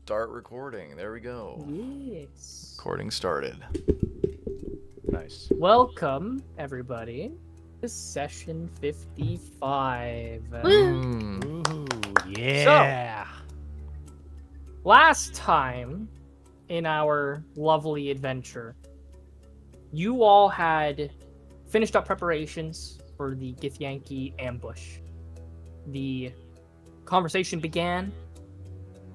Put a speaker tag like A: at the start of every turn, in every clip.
A: Start recording. There we go.
B: Yes.
A: Recording started.
B: Nice. Welcome, everybody, to session 55.
A: Mm.
C: Ooh, yeah.
B: Last time in our lovely adventure, you all had finished up preparations for the Githyanki ambush. The conversation began,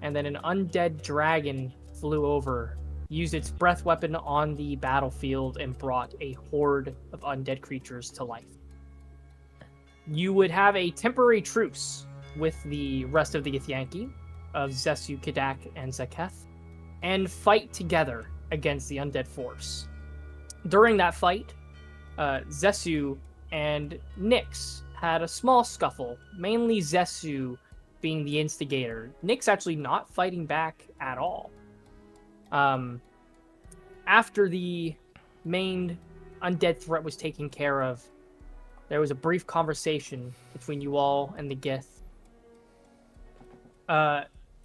B: and then an undead dragon flew over, used its breath weapon on the battlefield, and brought a horde of undead creatures to life. You would have a temporary truce with the rest of the Githyanki, of Zesu, Kadak, and Zaketh, and fight together against the undead force. During that fight, Zesu and Nyx had a small scuffle, mainly Zesu being the instigator. Nyx actually not fighting back at all. After the main undead threat was taken care of, there was a brief conversation between you all and the Gith.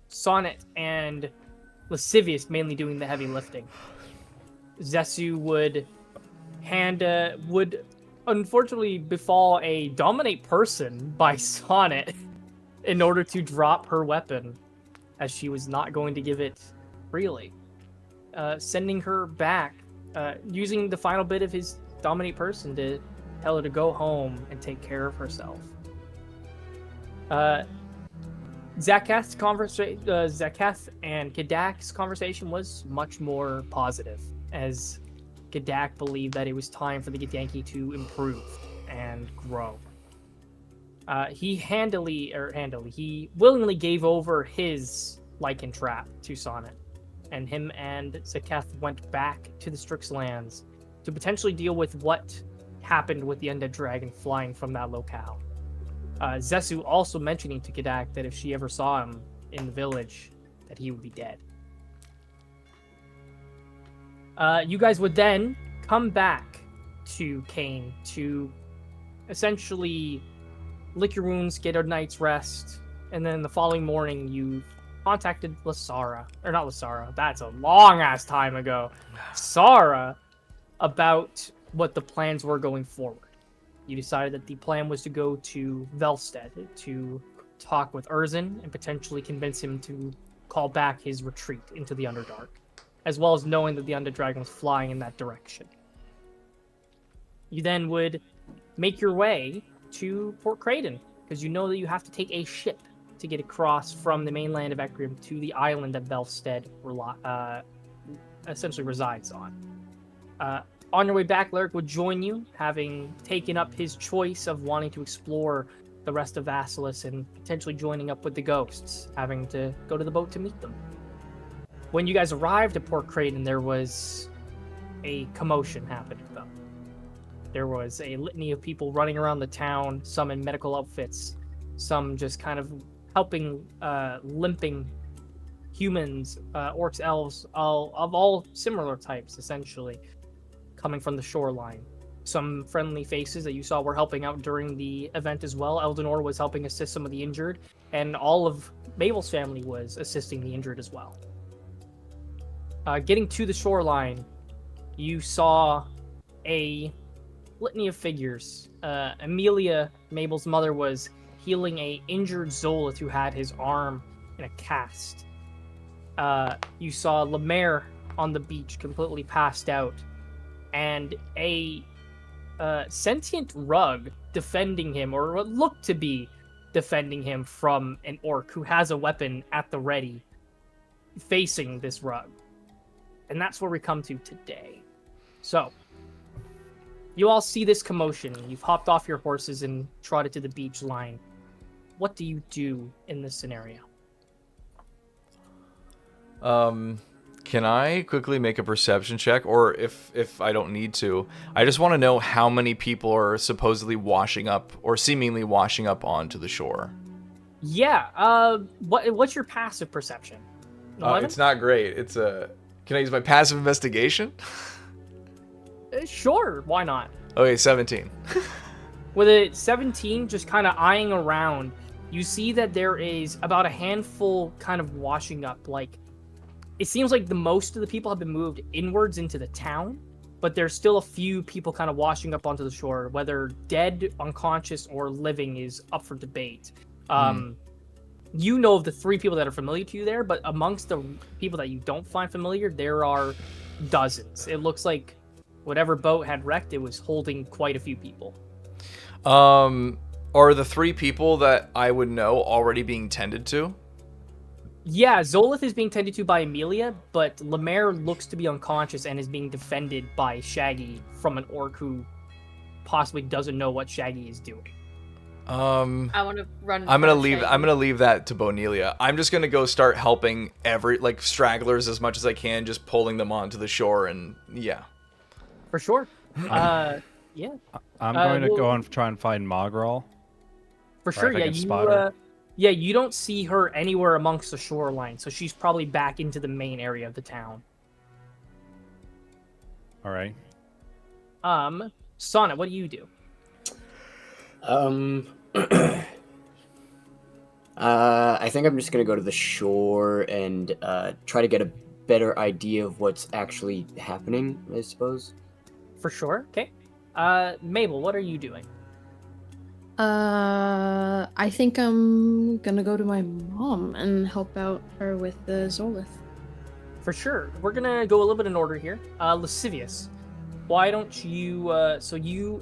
B: Sonnet and Lascivious mainly doing the heavy lifting. Zesu would unfortunately befall a dominate person by Sonnet in order to drop her weapon, as she was not going to give it freely. Sending her back, using the final bit of his dominate person to tell her to go home and take care of herself. Zaketh and Kadak's conversation was much more positive, as Kadak believed that it was time for the Githyanki to improve and grow. He willingly gave over his Lycan trap to Sonnet, and him and Zaketh went back to the Strix lands to potentially deal with what happened with the undead dragon flying from that locale. Zesu also mentioning to Kadak that if she ever saw him in the village, that he would be dead. You guys would then come back to Kane to essentially lick your wounds, get a night's rest, and then the following morning you contacted Lasara, or not Lasara, that's a long-ass time ago, Sara, about what the plans were going forward. You decided that the plan was to go to Velstead to talk with Erzin and potentially convince him to call back his retreat into the Underdark, as well as knowing that the Undead Dragon was flying in that direction. You then would make your way to Port Creighton, because you know that you have to take a ship to get across from the mainland of Ecrium to the island that Velstead essentially resides on. On your way back, Lyric would join you, having taken up his choice of wanting to explore the rest of Vasilis and potentially joining up with the ghosts, having to go to the boat to meet them. When you guys arrived at Port Creighton, there was a commotion happening, though. There was a litany of people running around the town, some in medical outfits, some just kind of helping limping humans, orcs, elves, of all similar types, essentially, coming from the shoreline. Some friendly faces that you saw were helping out during the event as well. Eldenor was helping assist some of the injured, and all of Mabel's family was assisting the injured as well. Getting to the shoreline, you saw a litany of figures. Amelia, Mabel's mother, was healing a injured Zolith who had his arm in a cast. You saw Lemaire on the beach, completely passed out, and a sentient rug defending him, or what looked to be defending him from an orc who has a weapon at the ready, facing this rug. And that's where we come to today. So, you all see this commotion. You've hopped off your horses and trotted to the beach line. What do you do in this scenario?
A: Can I quickly make a perception check? Or if I don't need to, I just want to know how many people are supposedly washing up or seemingly washing up onto the shore.
B: Yeah, what's your passive perception?
A: It's not great. It's a... Can I use my passive investigation?
B: Sure, why not?
A: Okay, 17.
B: With a 17, just kind of eyeing around, you see that there is about a handful kind of washing up, like it seems like the most of the people have been moved inwards into the town, but there's still a few people kind of washing up onto the shore. Whether dead, unconscious, or living is up for debate. You know of the 3 people that are familiar to you there, but amongst the people that you don't find familiar, there are dozens. It looks like whatever boat had wrecked, it was holding quite a few people.
A: Are the 3 people that I would know already being tended to?
B: Yeah, Zolith is being tended to by Amelia, but Lemaire looks to be unconscious and is being defended by Shaggy from an orc who possibly doesn't know what Shaggy is doing.
D: I want to run.
A: I'm gonna leave that to Bonelia. I'm just gonna go start helping stragglers as much as I can, just pulling them onto the shore, and yeah.
B: For sure. Yeah.
C: I'm going to go and try and find Mogral.
B: For sure, yeah. You don't see her anywhere amongst the shoreline, so she's probably back into the main area of the town.
C: All right.
B: Sonnet, what do you do?
E: I think I'm just gonna go to the shore and try to get a better idea of what's actually happening, I suppose.
B: For sure, okay. Mabel, what are you doing?
F: I think I'm gonna go to my mom and help out her with the Zolith.
B: For sure. We're gonna go a little bit in order here. Lascivious, why don't you,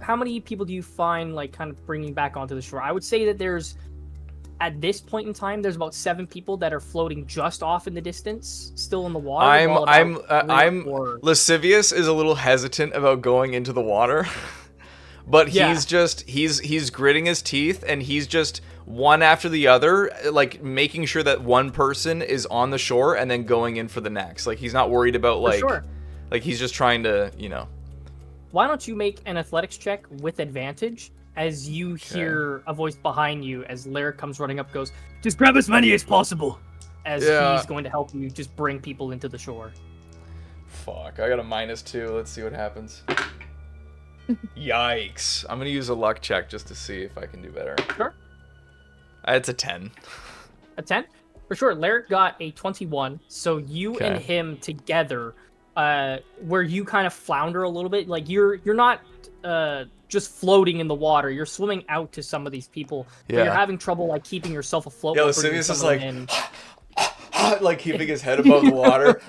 B: how many people do you find, like, kind of bringing back onto the shore? I would say that there's, at this point in time, there's about 7 people that are floating just off in the distance, still in the water.
A: Lascivious is a little hesitant about going into the water. But he's gritting his teeth, and he's just one after the other, like making sure that one person is on the shore and then going in for the next. Like, he's not worried about like he's just trying to,
B: Why don't you make an athletics check with advantage as you hear a voice behind you as Lyric comes running up, goes, "Just grab as many as possible," as he's going to help you just bring people into the shore.
A: Fuck, I got a -2. Let's see what happens. Yikes. I'm going to use a luck check just to see if I can do better.
B: Sure.
A: It's a 10.
B: A 10? For sure. Lyric got a 21. So you and him together, where you kind of flounder a little bit, like you're not just floating in the water. You're swimming out to some of these people. But you're having trouble like keeping yourself afloat.
A: Yeah, Lascivious is like, like keeping his head above the water.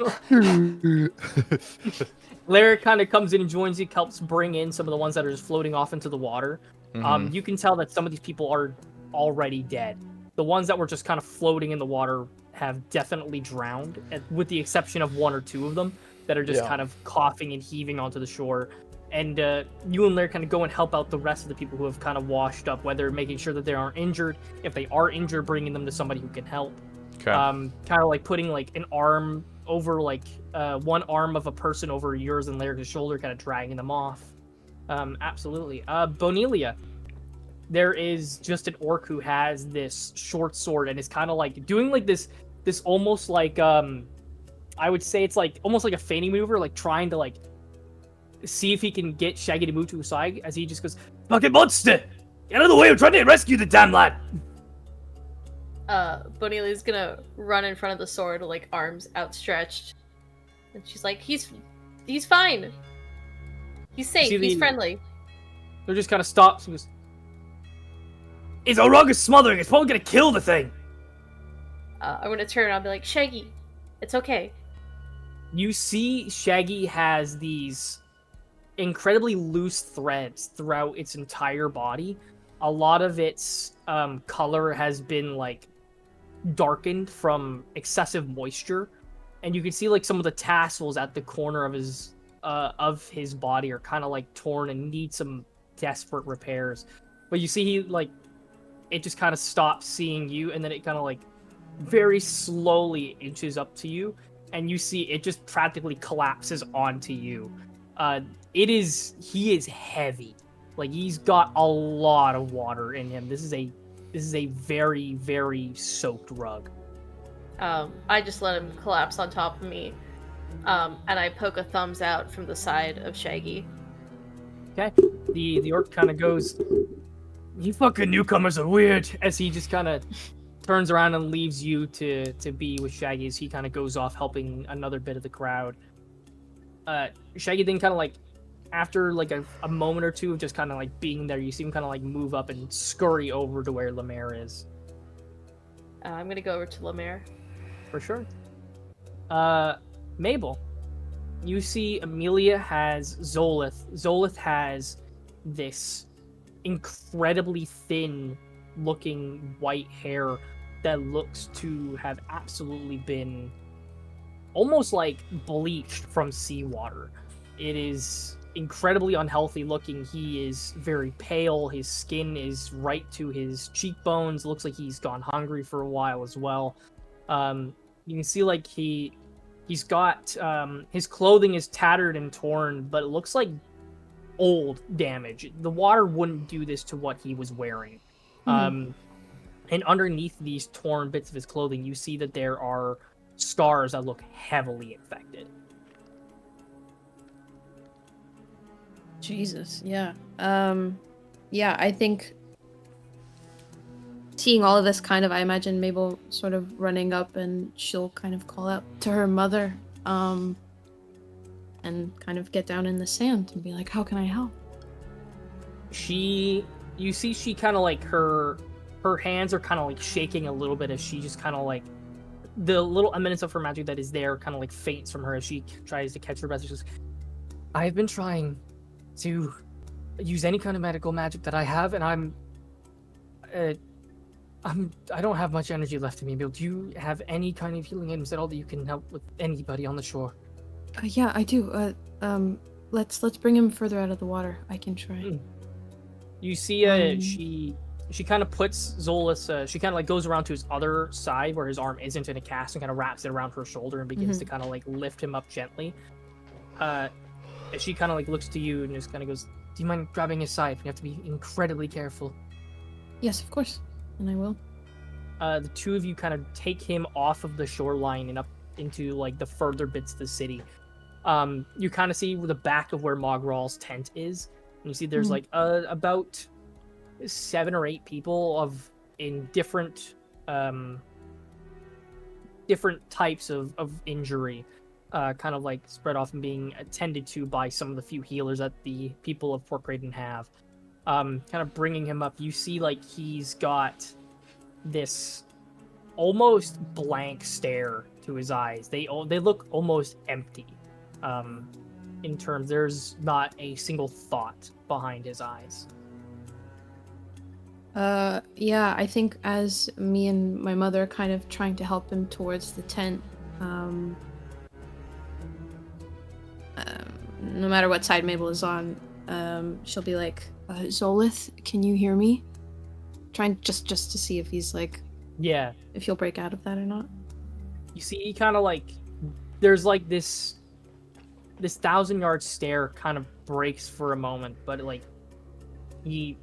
B: Lyric kind of comes in and joins you, helps bring in some of the ones that are just floating off into the water. You can tell that some of these people are already dead. The ones that were just kind of floating in the water have definitely drowned, with the exception of 1 or 2 of them that are just kind of coughing and heaving onto the shore. And you and Lyric kind of go and help out the rest of the people who have kind of washed up, whether making sure that they aren't injured. If they are injured, bringing them to somebody who can help. Kind of like putting like an arm over one arm of a person over yours and Lyric's shoulder, kind of dragging them off. Absolutely. Bonelia, there is just an orc who has this short sword and is kind of like doing like this almost like I would say it's like almost like a feigning maneuver, like trying to like see if he can get Shaggy to move to his side, as he just goes, "Fucking monster! Get out of the way! I'm trying to rescue the damn lad!"
D: Bonelia's gonna run in front of the sword, like arms outstretched, and she's like, "He's fine. He's safe. He's friendly."
B: They're just kind of stops and goes, "His Orog is smothering. It's probably gonna kill the thing."
D: I'm gonna turn around and be like, "Shaggy, it's okay."
B: You see, Shaggy has these incredibly loose threads throughout its entire body. A lot of its color has been like darkened from excessive moisture, and you can see like some of the tassels at the corner of his body are kind of like torn and need some desperate repairs. But you see it just kind of stops seeing you, and then it kind of like very slowly inches up to you, and you see it just practically collapses onto you. He is heavy. Like, he's got a lot of water in him. This is a very, very soaked rug.
D: I just let him collapse on top of me, and I poke a thumbs out from the side of Shaggy.
B: Okay. The orc kind of goes, "You fucking newcomers are weird," as he just kind of turns around and leaves you to be with Shaggy as he kind of goes off helping another bit of the crowd. Shaggy then kind of like, after like a moment or two of just kind of like being there, you see him kind of like move up and scurry over to where Lemaire is.
D: I'm gonna go over to Lemaire.
B: For sure. Mabel, you see Amelia has Zolith. Zolith has this incredibly thin looking white hair that looks to have absolutely been almost like bleached from seawater. It is incredibly unhealthy looking. He is very pale. His skin is right to his cheekbones. Looks like he's gone hungry for a while as well. You can see like he's got his clothing is tattered and torn, but it looks like old damage. The water wouldn't do this to what he was wearing. And underneath these torn bits of his clothing, you see that there are scars that look heavily infected.
F: Jesus, yeah. Yeah, I think seeing all of this kind of, I imagine Mabel sort of running up and she'll kind of call out to her mother, and kind of get down in the sand and be like, how can I help?
B: You see she kind of like her hands are kind of like shaking a little bit as she just kind of like, the little eminence of her magic that is there kind of like faints from her as she tries to catch her breath. She says, I've been trying to use any kind of medical magic that I have, and I don't have much energy left in me. Bill, do you have any kind of healing items at all that you can help with anybody on the shore?
F: Yeah, I do. Let's bring him further out of the water. I can try.
B: You see, she kind of puts Zolas, she kind of like goes around to his other side where his arm isn't in a cast and kind of wraps it around her shoulder and begins to kind of like lift him up gently. She kind of like looks to you and just kind of goes, do you mind grabbing his side? You have to be incredibly careful.
F: Yes, of course. And I will.
B: The two of you kind of take him off of the shoreline and up into like the further bits of the city. You kind of see the back of where Mogral's tent is. And you see there's like about 7 or 8 people in different types of injury, kind of like spread off and being attended to by some of the few healers that the people of Port Creighton have. Kind of bringing him up, you see like he's got this almost blank stare to his eyes. They look almost empty. In terms, there's not a single thought behind his eyes.
F: Yeah, I think as me and my mother are kind of trying to help him towards the tent, no matter what side Mabel is on, she'll be like, Zolith, can you hear me? Trying just to see if he's like,
B: yeah,
F: if he'll break out of that or not.
B: You see, he kind of like, there's like this 1,000-yard stare kind of breaks for a moment, but like he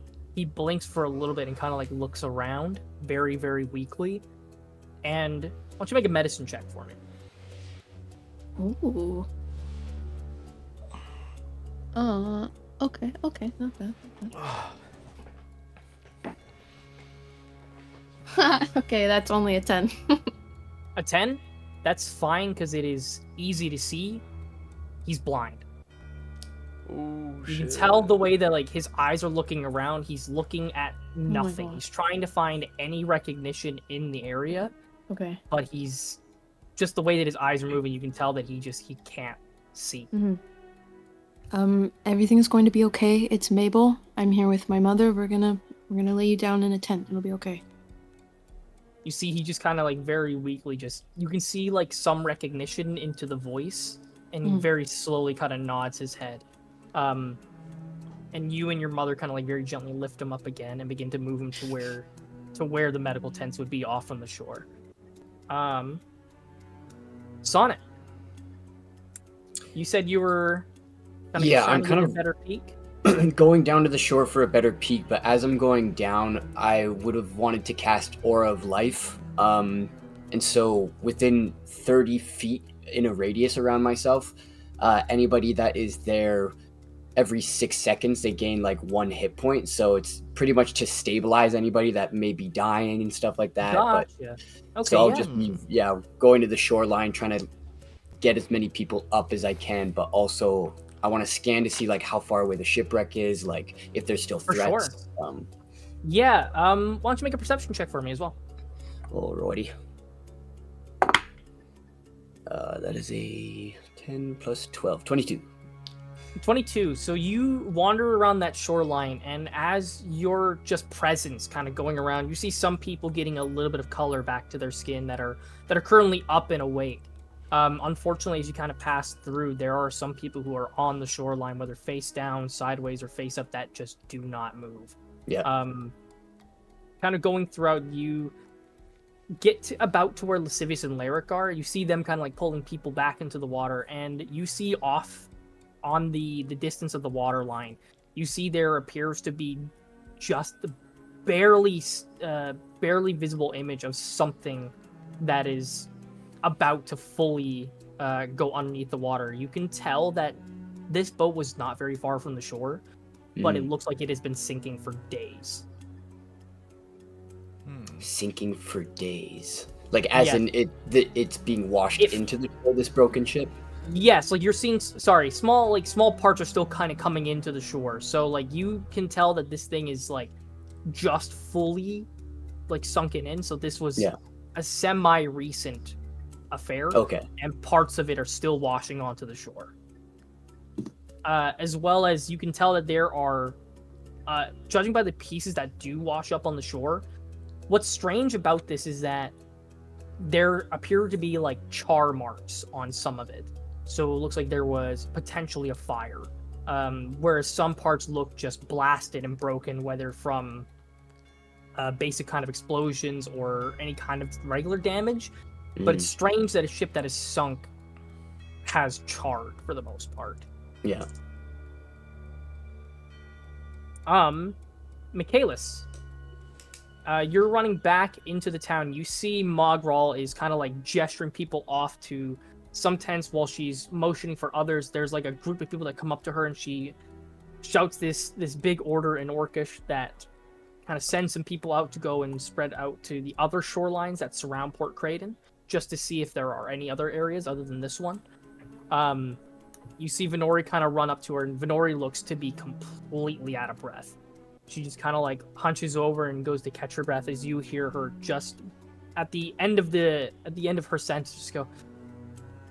B: blinks for a little bit and kind of like looks around very, very weakly. And why don't you make a medicine check for me?
F: Ooh. Okay, not bad. Okay, that's only a 10.
B: A 10? That's fine because it is easy to see. He's blind.
A: Ooh,
B: You
A: shit.
B: can tell the way that like his eyes are looking around. He's looking at nothing.
F: God.
B: He's trying to find any recognition in the area,
F: Okay.
B: but he's just the way that his eyes are moving. You can tell that he can't see.
F: Everything's going to be okay. It's Mabel. I'm here with my mother. We're gonna lay you down in a tent. It'll be okay.
B: You see, he just kind of like very weakly you can see like some recognition into the voice, and he very slowly kind of nods his head. And you and your mother kind of like very gently lift him up again and begin to move him to where the medical tents would be off on the shore. Sonnet, you said you were
E: I'm kind
B: a
E: of
B: better peek.
E: going down to the shore for a better peek, but as I'm going down, I would have wanted to cast Aura of Life. And so within 30 feet in a radius around myself, anybody that is there every 6 seconds they gain like 1 hit point, so it's pretty much to stabilize anybody that may be dying and stuff like that.
B: Gotcha.
E: But
B: Okay,
E: so I'll
B: yeah.
E: just be going to the shoreline, trying to get as many people up as I can, but also I want to scan to see like how far away the shipwreck is, like if there's still
B: For
E: threats.
B: Yeah, why don't you make a perception check for me as well?
E: Alrighty. That is a 10 plus 12, 22.
B: 22. So you wander around that shoreline, and as your just presence kind of going around, you see some people getting a little bit of color back to their skin that are currently up and awake. Unfortunately, as you kind of pass through, there are some people who are on the shoreline, whether face down, sideways, or face up, that just do not move.
E: Yeah.
B: Kind of going throughout, you get to about to where Lascivious and Lyric are. You see them kind of like pulling people back into the water, and you see off on the distance of the water line, you see there appears to be just the barely visible image of something that is about to fully go underneath the water. You can tell that this boat was not very far from the shore, but it looks like it has been sinking for days.
E: Sinking for days, like as in it's being washed into this broken ship.
B: Yes, like you're seeing. Sorry, small parts are still kind of coming into the shore. So like you can tell that this thing is like just fully like sunken in. So this was a semi-recent affair.
E: Okay.
B: And parts of it are still washing onto the shore. As well as you can tell that there are, judging by the pieces that do wash up on the shore, what's strange about this is that there appear to be like char marks on some of it. So it looks like there was potentially a fire. Whereas some parts look just blasted and broken, whether from basic kind of explosions or any kind of regular damage. But it's strange that a ship that is sunk has charred for the most part.
E: Yeah.
B: Michaelis, you're running back into the town. You see Mogral is kind of like gesturing people off to some tents while she's motioning for others. There's like a group of people that come up to her, and she shouts this big order in Orcish that kind of sends some people out to go and spread out to the other shorelines that surround Port Creighton, just to see if there are any other areas other than this one. You see Venori kind of run up to her, and Venori looks to be completely out of breath. She just kind of like hunches over and goes to catch her breath as you hear her just at the end of her sentence just go,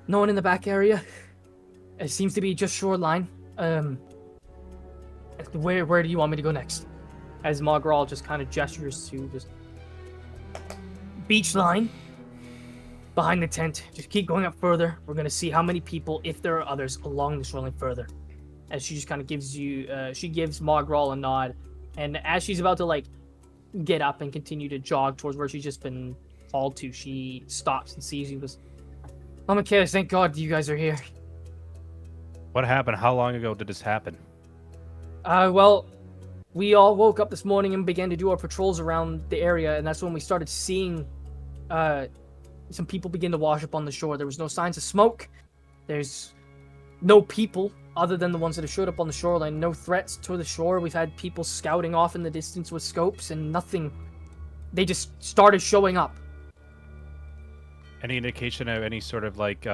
B: "No one in the back area. It seems to be just shoreline. Where do you want me to go next?" As Mogral just kind of gestures to just beach line behind the tent. Just keep going up further. We're gonna see how many people, if there are others, along the shoreline further. As she just kind of gives Mogral a nod, and as she's about to like get up and continue to jog towards where she's just been called to, she stops and sees you. Goes, "Oh, Michaelis, thank God you guys are here."
C: What happened? How long ago did this happen?
B: Well, we all woke up this morning and began to do our patrols around the area, and that's when we started seeing some people begin to wash up on the shore. There was no signs of smoke. There's no people other than the ones that have showed up on the shoreline. No threats to the shore. We've had people scouting off in the distance with scopes, and nothing. They just started showing up.
C: Any indication of any sort of like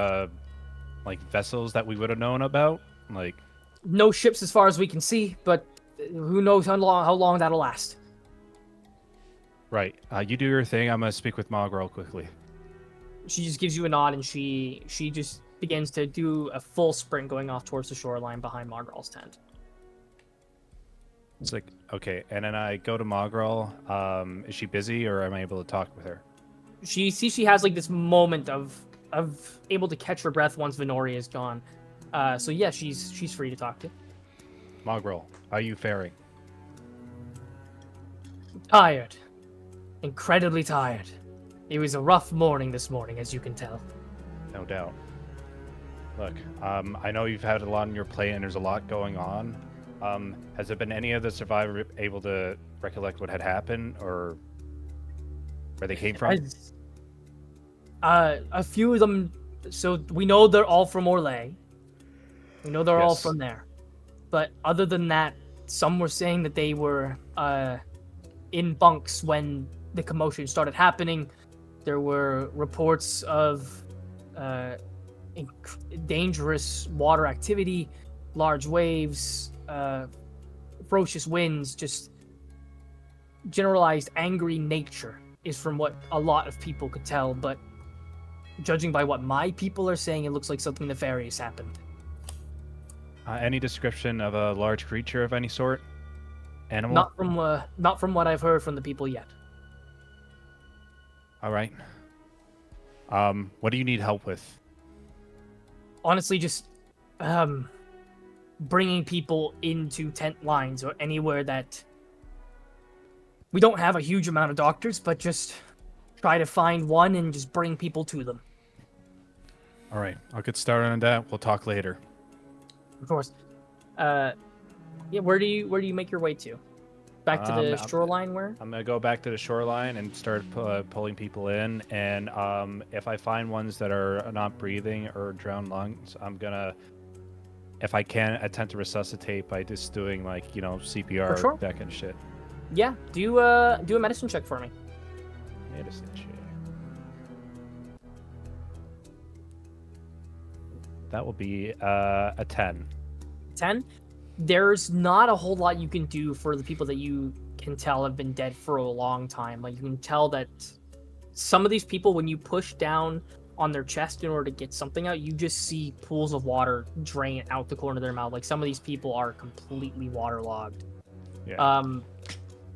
C: vessels that we would have known about? Like,
B: no ships as far as we can see, but who knows how long that'll last.
C: Right. You do your thing. I'm gonna speak with Mogral quickly.
B: She just gives you a nod, and she just begins to do a full sprint going off towards the shoreline behind Mogral's tent.
C: It's like, okay, and then I go to Mogral. Is she busy, or am I able to talk with her?
B: She has like this moment of able to catch her breath once Venori is gone. So yeah, she's free to talk to.
C: Mogral, how are you faring?
B: Tired. Incredibly tired. It was a rough morning this morning, as you can tell.
C: No doubt. Look, I know you've had a lot on your plate and there's a lot going on. Has there been any of the survivors able to recollect what had happened or where they came from?
B: A few of them. So we know they're all from Orlais. We know they're all
C: Yes.
B: from there. But other than that, some were saying that they were in bunks when the commotion started happening. There were reports of dangerous water activity, large waves, ferocious winds, just generalized angry nature is from what a lot of people could tell, but judging by what my people are saying, it looks like something nefarious happened.
C: Any description of a large creature of any sort? Animal?
B: Not from what I've heard from the people yet.
C: All right. What do you need help with?
B: Honestly, just bringing people into tent lines or anywhere that we don't have a huge amount of doctors, but just try to find one and just bring people to them.
C: All right, I'll get started on that. We'll talk later.
B: Of course. Yeah. Where do you make your way to? Back to the shoreline? Where?
C: I'm gonna go back to the shoreline and start pulling people in. And if I find ones that are not breathing or drowned lungs, I'm gonna, if I can, attempt to resuscitate by just doing like CPR,
B: For sure.
C: that kind of shit.
B: Yeah. Do a medicine check for me.
C: Medicine check. That will be a 10.
B: 10. There's not a whole lot you can do for the people that you can tell have been dead for a long time. Like, you can tell that some of these people, when you push down on their chest in order to get something out, you just see pools of water drain out the corner of their mouth. Like, some of these people are completely waterlogged.
C: Yeah.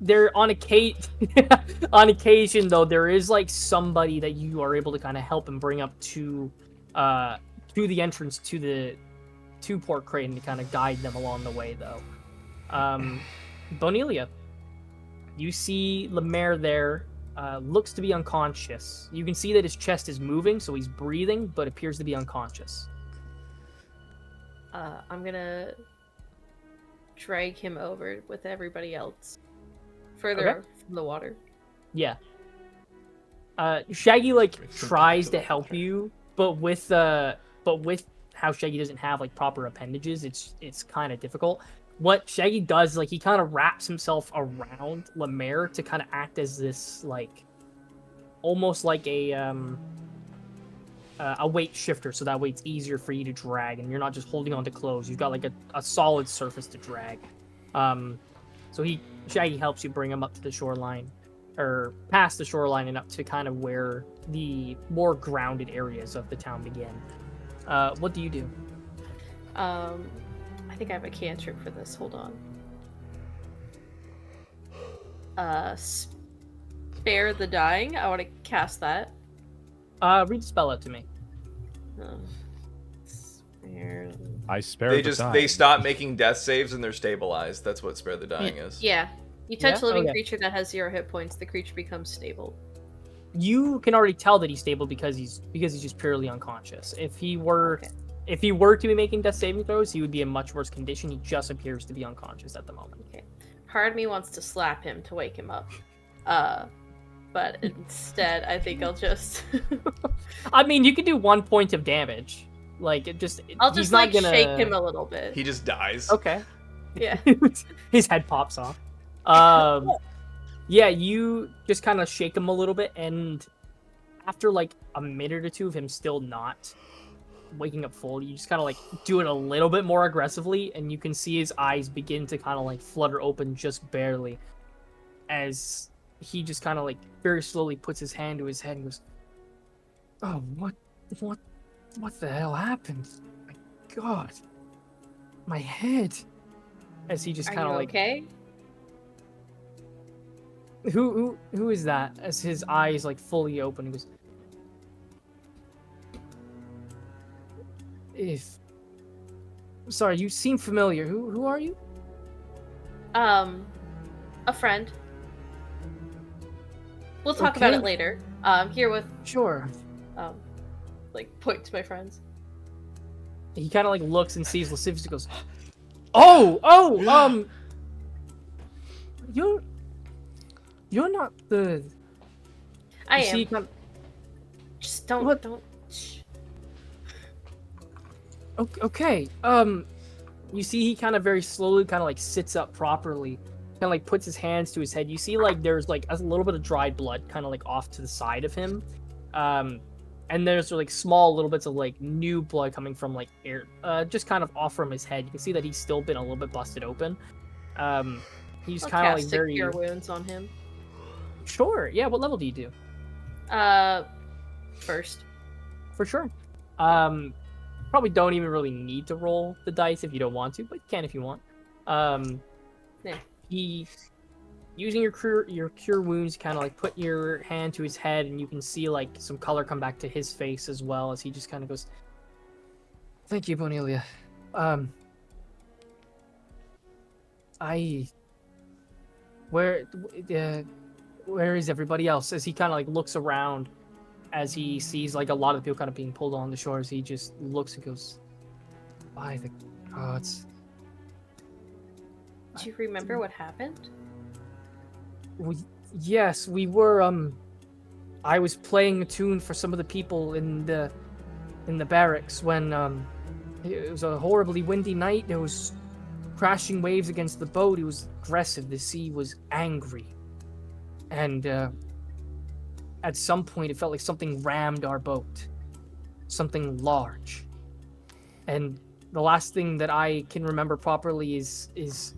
B: They're on occasion though, there is like somebody that you are able to kind of help and bring up to the entrance to the port crate and to kind of guide them along the way though. Bonelia, you see Lemaire there, looks to be unconscious. You can see that his chest is moving, so he's breathing, but appears to be unconscious.
D: I'm gonna drag him over with everybody else. Further from the water. Yeah.
B: Shaggy tries to help you, but with how Shaggy doesn't have proper appendages, it's kind of difficult. What Shaggy does is he kind of wraps himself around Lemaire to kind of act as this almost like a weight shifter, so that way it's easier for you to drag and you're not just holding on to clothes. You've got a solid surface to drag. So Shaggy helps you bring him up to the shoreline, or past the shoreline and up to kind of where the more grounded areas of the town begin. What do you do?
D: I think I have a cantrip for this. Hold on. Spare the dying. I want to cast that.
B: Read the spell out to me.
D: Spare.
C: I spare the dying.
A: They stop making death saves and they're stabilized. That's what spare the dying is.
D: Yeah. You touch a living
B: Okay.
D: creature that has 0 hit points, the creature becomes stable.
B: You can already tell that he's stable because he's just purely unconscious. If he were to be making death saving throws, he would be in much worse condition. He just appears to be unconscious at the moment.
D: Okay. Part of me wants to slap him to wake him up. But instead, I think I'll just...
B: I mean, you could do 1 point of damage.
D: I'll
B: he's
D: just
B: not gonna...
D: shake him a little bit.
A: He just dies.
B: Okay.
D: Yeah.
B: His head pops off. Yeah, you just kind of shake him a little bit, and after a minute or two of him still not waking up fully, you just kind of do it a little bit more aggressively, and you can see his eyes begin to kind of flutter open just barely as he just kind of very slowly puts his hand to his head and goes, "Oh, what the hell happened? My God, my head." As he just kind of
D: okay?
B: Who is that? As his eyes fully open, he goes, Sorry, you seem familiar. Who are you?
D: A friend. We'll talk about
B: Okay.
D: it later. Here with
B: Sure.
D: point to my friends.
B: He kind of looks and sees Lascivious and goes, "Oh, you're not the."
D: I
B: You
D: am.
B: see, he kind
D: Just don't.
B: What?
D: Don't. Shh.
B: Okay. you see he kind of very slowly kind of like sits up properly, kind of like puts his hands to his head. You see like there's like a little bit of dried blood kind of like off to the side of him. And there's like small little bits of like new blood coming from like air, just kind of off from his head. You can see that he's still been a little bit busted open. He's
D: I'll
B: kind of
D: cast
B: like very
D: Cure Wounds on him.
B: sure. Yeah, what level do you do?
D: First.
B: For sure. Probably don't even really need to roll the dice if you don't want to, but you can if you want.
D: Yeah.
B: He using your cure wounds, kind of like put your hand to his head, and you can see like some color come back to his face as well as he just kind of goes, "Thank you, Bonelia. Where is everybody else?" As he kind of like looks around, as he sees like a lot of people kind of being pulled on the shores, he just looks and goes, "By the gods."
D: Do you remember what happened?
B: Yes, we were. I was playing a tune for some of the people in the barracks when it was a horribly windy night. There was crashing waves against the boat. It was aggressive. The sea was angry, and at some point, it felt like something rammed our boat, something large. And the last thing that I can remember properly is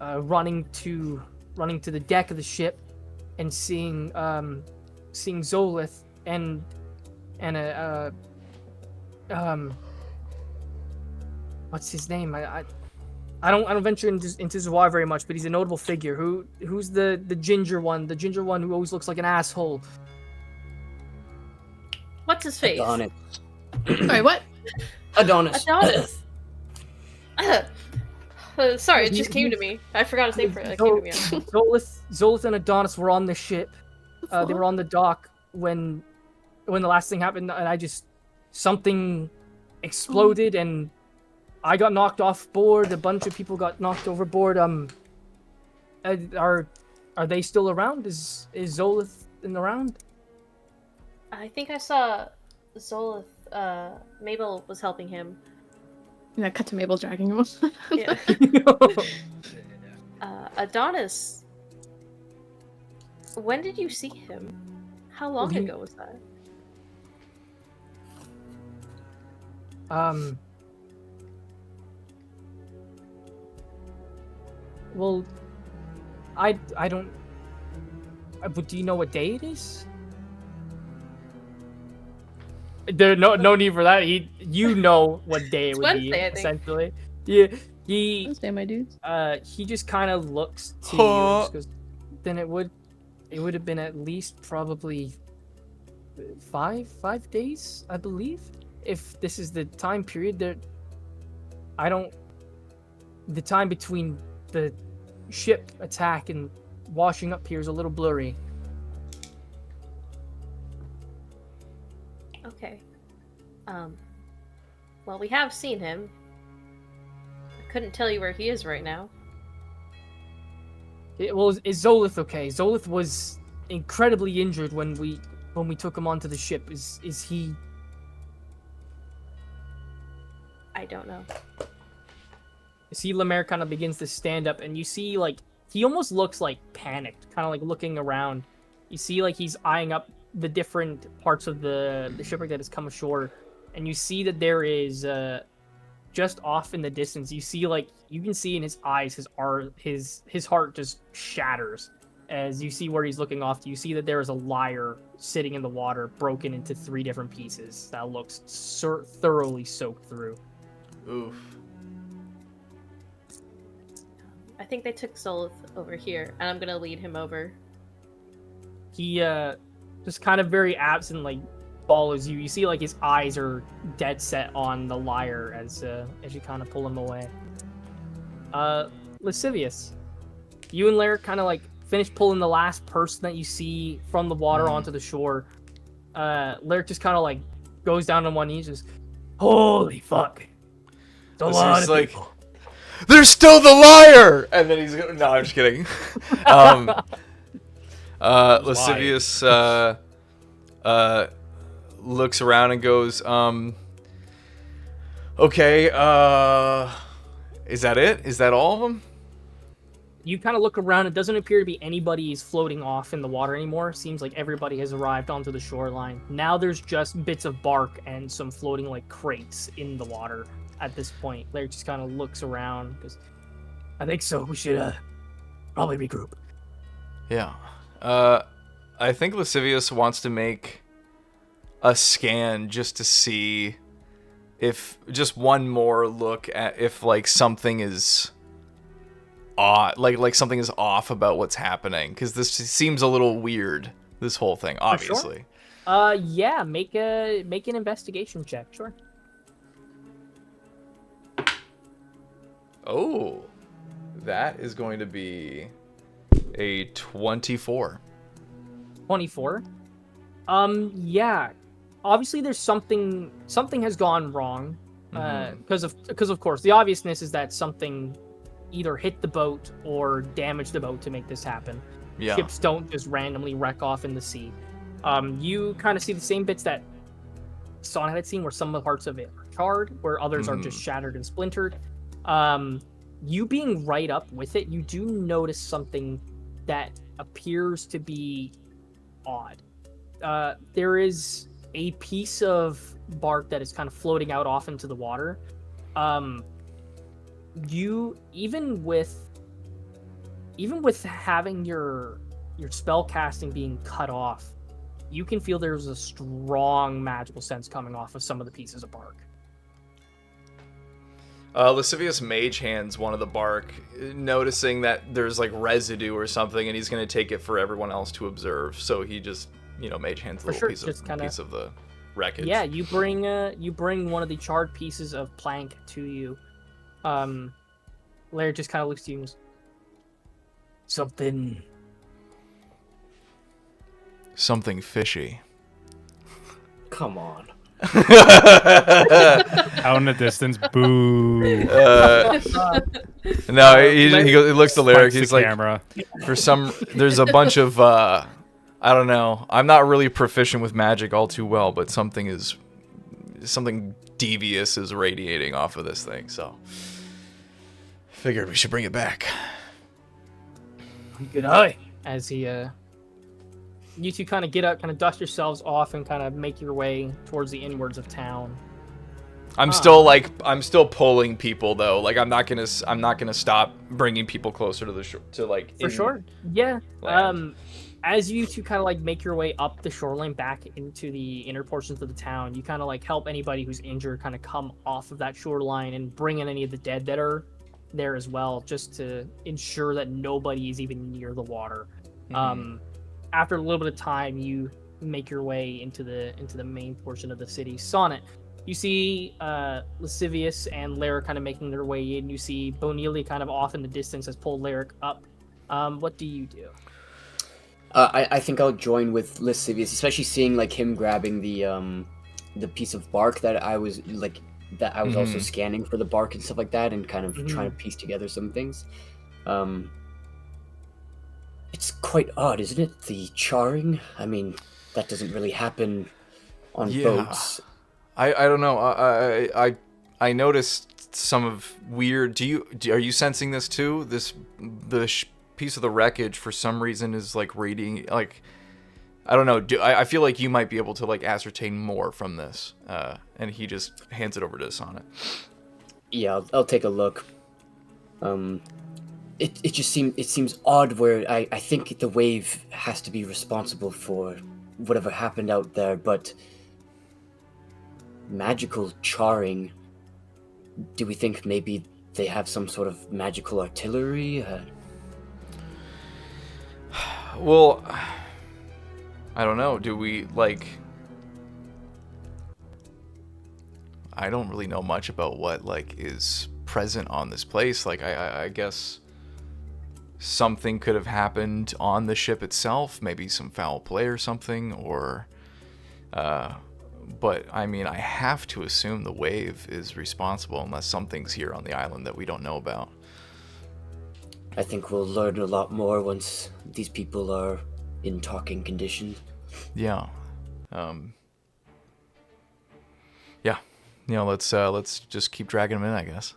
B: running to the deck of the ship and seeing Zolith and what's his name? I don't venture into Zawar very much, but he's a notable figure. Who's the ginger one who always looks like an asshole?
D: What's his face?
E: Adonis.
F: Sorry, what?
E: Adonis.
D: Adonis. Sorry, it just came to me. I forgot his name for it. It came to me.
B: Zolith and Adonis were on the ship. They were on the dock when the last thing happened, and something exploded, and I got knocked off board. A bunch of people got knocked overboard. Are they still around? Is Zolith around?
D: I think I saw Zolith. Mabel was helping him.
F: Yeah, cut to Mabel dragging him.
D: Yeah. Adonis. When did you see him? How long ago was that?
B: Well, I don't. But do you know what day it is? There's no need for that. You know what day it would
D: Wednesday,
B: be,
D: I think.
B: essentially. Yeah,
F: Wednesday, my dudes.
B: he just kind of looks to you and just goes, then it would have been at least probably 5 days, I believe. If this is the time period that the time between the ship attack and washing up here is a little blurry.
D: Okay. Well, we have seen him. I couldn't tell you where he is right now.
B: Is Zolith okay? Zolith was incredibly injured when we took him onto the ship. Is he?
D: I don't know.
B: See, Lemaire kind of begins to stand up, and you see like he almost looks like panicked, kind of like looking around. You see like he's eyeing up the different parts of the shipwreck that has come ashore, and you see that there is just off in the distance. You see like you can see in his eyes his heart just shatters as you see where he's looking off to. You see that there is a lyre sitting in the water, broken into 3 different pieces that looks thoroughly soaked through.
A: Oof.
D: I think they took Zolith over here, and I'm gonna lead him over.
B: He just kind of very absent, like follows you. You see like his eyes are dead set on the lyre as you kind of pull him away. Lascivious, you and Lair kind of like finish pulling the last person that you see from the water onto the shore. Lair just kind of like goes down on one knee and just, holy fuck. It's a lot of
A: like,
B: people.
A: There's still the liar! And then he's gonna... No, I'm just kidding. Lascivious looks around and goes, okay, Is that it? Is that all of them?
B: You kind of look around. It doesn't appear to be anybody's floating off in the water anymore. Seems like everybody has arrived onto the shoreline. Now there's just bits of bark and some floating like crates in the water at this point. Larry just kind of looks around because I think so. We should probably regroup.
A: Yeah. I think Lascivious wants to make a scan just to see if just one more look at if like something is odd, like something is off about what's happening, because this seems a little weird. This whole thing, obviously.
B: Yeah. Make an investigation check. Sure.
A: Oh, that is going to be a 24.
B: 24. Yeah. Obviously, there's something has gone wrong. Because of course the obviousness is that something either hit the boat or damaged the boat to make this happen.
A: Yeah.
B: Ships don't just randomly wreck off in the sea. You kind of see the same bits that Sonnet had seen, where some of the parts of it are charred, where others are just shattered and splintered. You being right up with it, you do notice something that appears to be odd. There is a piece of bark that is kind of floating out off into the water. You even with having your spell casting being cut off, you can feel there's a strong magical sense coming off of some of the pieces of bark.
A: Lascivious mage hands one of the bark, noticing that there's like residue or something, and he's going to take it for everyone else to observe. So he just, mage hands a little piece of the wreckage.
B: Yeah, you bring one of the charred pieces of plank to you. Larry just kind of looks to you and goes,
A: Something fishy.
E: Come on.
C: Out in the distance, boo.
A: No, he looks to Lyric. He's like,
C: camera.
A: There's a bunch of, I don't know. I'm not really proficient with magic all too well, but something devious is radiating off of this thing, so figured we should bring it back.
B: Good eye. As he, you two kind of get up, kind of dust yourselves off, and kind of make your way towards the inwards of town.
A: I'm still pulling people though. Like I'm not gonna stop bringing people closer to the shore. For
B: sure. Yeah.
A: Land.
B: As you two kind of like make your way up the shoreline back into the inner portions of the town, you kind of like help anybody who's injured kind of come off of that shoreline and bring in any of the dead that are there as well, just to ensure that nobody is even near the water. After a little bit of time, you make your way into the main portion of the city. Sonnet, you see Lascivious and Lyric kind of making their way in. You see Bonelia kind of off in the distance has pulled Lyric up. What do you do?
E: I think I'll join with Lascivious, especially seeing like him grabbing the piece of bark that I was also scanning for the bark and stuff like that, and kind of trying to piece together some things. It's quite odd, isn't it? The charring. I mean, that doesn't really happen on boats.
A: I don't know. I noticed some of weird. Are you sensing this too? The piece of the wreckage for some reason is like radiating. Like, I don't know. I feel like you might be able to like ascertain more from this. And he just hands it over to Sonnet.
E: Yeah, I'll take a look. It just seems odd where I think the wave has to be responsible for whatever happened out there, but magical charring, do we think maybe they have some sort of magical artillery?
A: Well, I don't know. Do we like... I don't really know much about what like is present on this place. Like I guess something could have happened on the ship itself, maybe some foul play or something, or but I mean, I have to assume the wave is responsible unless something's here on the island that we don't know about.
E: I think we'll learn a lot more once these people are in talking condition.
A: Yeah. Yeah. Let's just keep dragging them in, I guess.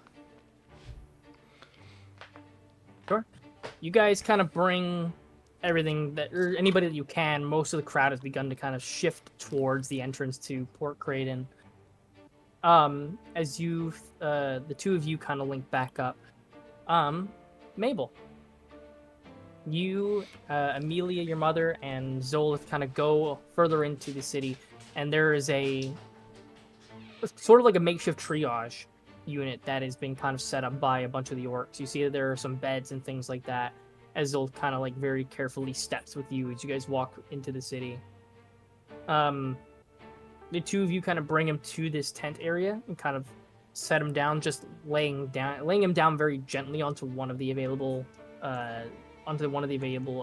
B: Sure. You guys kind of bring everything that, or anybody that you can. Most of the crowd has begun to kind of shift towards the entrance to Port Creighton. As you, the two of you kind of link back up. Mabel, you, Amelia, your mother, and Zolith kind of go further into the city, and there is a sort of like a makeshift triage unit that has been kind of set up by a bunch of the orcs. You see that there are some beds and things like that, as Zolith kind of like very carefully steps with you as you guys walk into the city. The two of you kind of bring him to this tent area and kind of set him down, just laying him down very gently onto one of the available,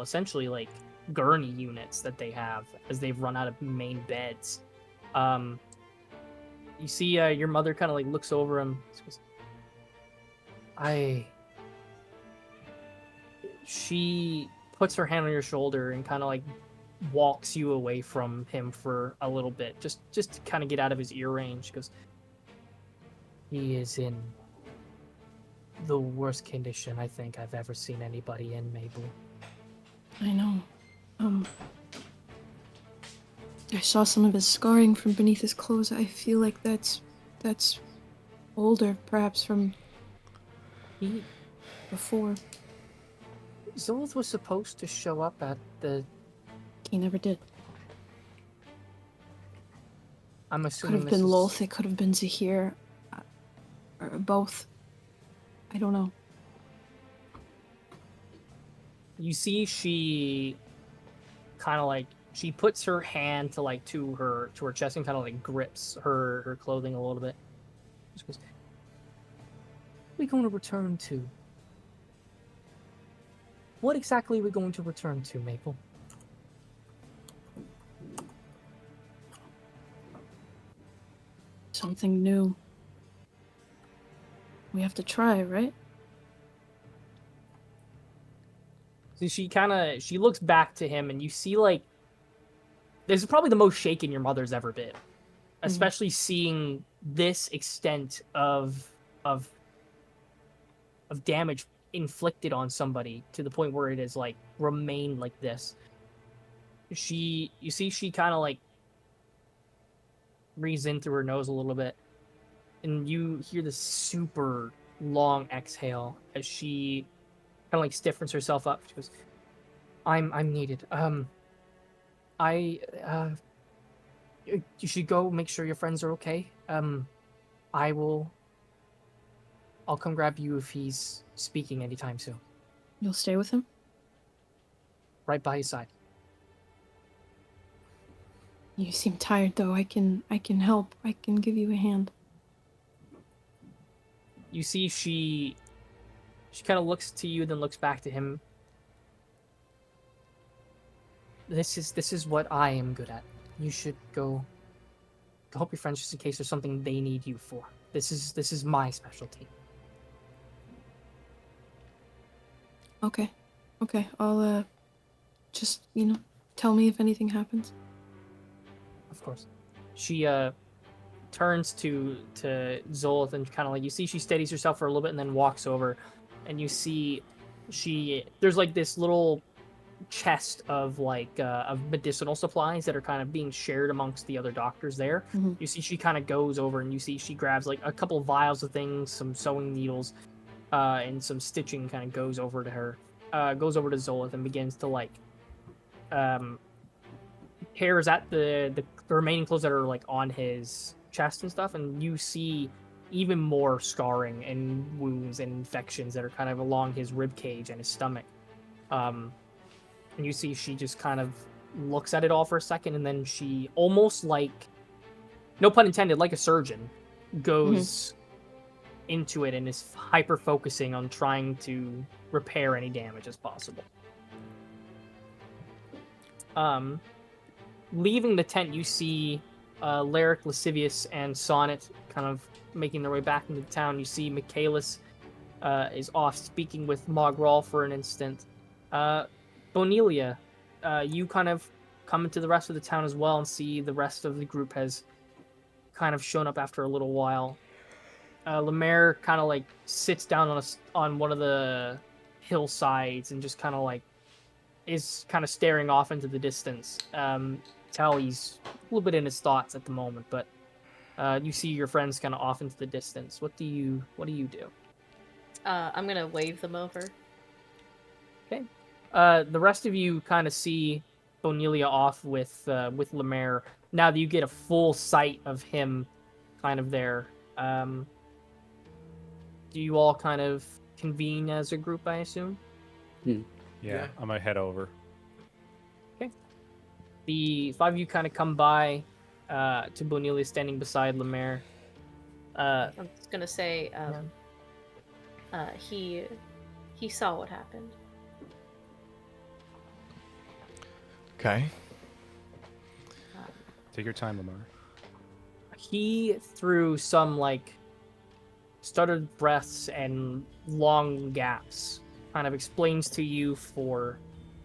B: essentially like gurney units that they have, as they've run out of main beds. You see, your mother kind of like looks over him. She puts her hand on your shoulder and kind of like walks you away from him for a little bit, just to kind of get out of his ear range. She goes, he is in the worst condition I think I've ever seen anybody in, Mabel.
F: I know. I saw some of his scarring from beneath his clothes. I feel like that's older, perhaps from before.
B: Zolith was supposed to show up at the...
F: He never did.
B: I'm
F: Could
B: assuming
F: have been Lolth, it could have been Zahir. Or both. I don't know.
B: You see, she kind of like, she puts her hand to like to her chest and kind of like grips her clothing a little bit. She goes, "What are we going to return to? What exactly are we going to return to, Maple?"
F: Something new. We have to try, right?
B: So she looks back to him, and you see like this is probably the most shaken your mother's ever been, especially seeing this extent of damage inflicted on somebody to the point where it has like remained like this. You see she kind of like breathes in through her nose a little bit, and you hear this super long exhale as she kind of like stiffens herself up. She goes, I'm needed. You should go make sure your friends are okay. I'll come grab you if he's speaking anytime soon.
F: You'll stay with him?
B: Right by his side.
F: You seem tired though. I can help. I can give you a hand.
B: You see she kind of looks to you, then looks back to him. This is what I am good at. You should go help your friends just in case there's something they need you for. This is my specialty.
F: Okay. I'll just, tell me if anything happens.
B: Of course. She turns to Zolith and kind of like, you see she steadies herself for a little bit and then walks over, and you see there's like this little chest of like of medicinal supplies that are kind of being shared amongst the other doctors there.
F: Mm-hmm.
B: You see she kind of goes over and you see she grabs like a couple vials of things, some sewing needles, and some stitching, kind of goes over to her, goes over to Zolith and begins to like tears at the remaining clothes that are like on his chest and stuff, and you see even more scarring and wounds and infections that are kind of along his rib cage and his stomach. And you see she just kind of looks at it all for a second, and then she almost like, no pun intended, like a surgeon, goes into it and is hyper focusing on trying to repair any damage as possible. Leaving the tent, you see Lyric, Lascivious, and Sonnet kind of making their way back into the town. You see Michaelis is off speaking with Mogral for an instant. Bonelia, you kind of come into the rest of the town as well and see the rest of the group has kind of shown up after a little while. Lemaire kind of like sits down on one of the hillsides and just kind of like is kind of staring off into the distance. Tell he's a little bit in his thoughts at the moment, but you see your friends kind of off into the distance. What do you do?
D: I'm gonna wave them over.
B: Okay. The rest of you kind of see Bonelia off with Lemaire. Now that you get a full sight of him, kind of there. Do you all kind of convene as a group? I assume.
C: Yeah, I'm gonna head over.
B: The five of you kind of come by to Bonelia standing beside Lemaire.
D: I'm just gonna say, he saw what happened.
A: Okay.
C: Take your time, Lamar.
B: He, through some like stuttered breaths and long gaps, kind of explains to you for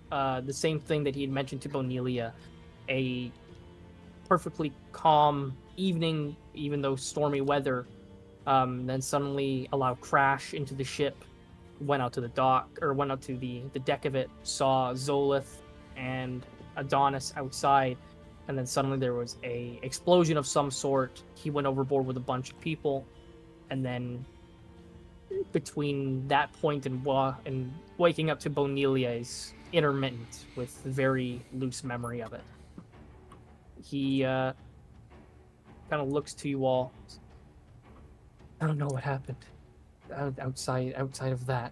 B: the same thing that he had mentioned to Bonelia, a perfectly calm evening, even though stormy weather. Then suddenly a loud crash into the ship, went out to the dock, or went out to the deck of it, saw Zolith and Adonis outside, and then suddenly there was a explosion of some sort. He went overboard with a bunch of people, and then between that point and waking up to Bonelia is intermittent with very loose memory of it. He kind of looks to you all. I don't know what happened. Outside of that,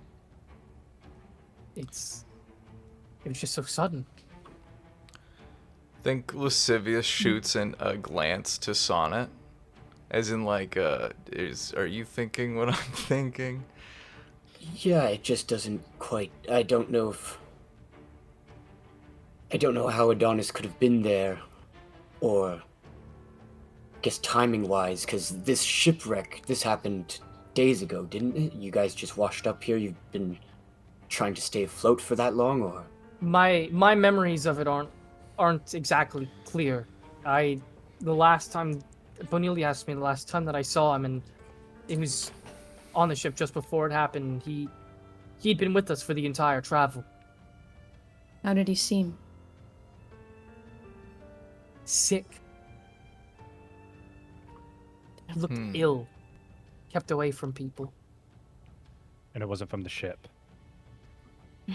B: it was just so sudden.
A: I think Lascivious shoots a glance to Sonnet, as in like, are you thinking what I'm thinking?
E: Yeah, it just doesn't quite. I don't know how Adonis could have been there, or I guess timing-wise, because this shipwreck, this happened days ago, didn't it? You guys just washed up here. You've been trying to stay afloat for that long, or?
B: My memories of it aren't exactly clear. The last time Bonelia asked me the last time that I saw him, and it was on the ship just before it happened. He'd been with us for the entire travel.
F: How did he seem?
B: Sick. He looked ill. Kept away from people.
C: And it wasn't from the ship.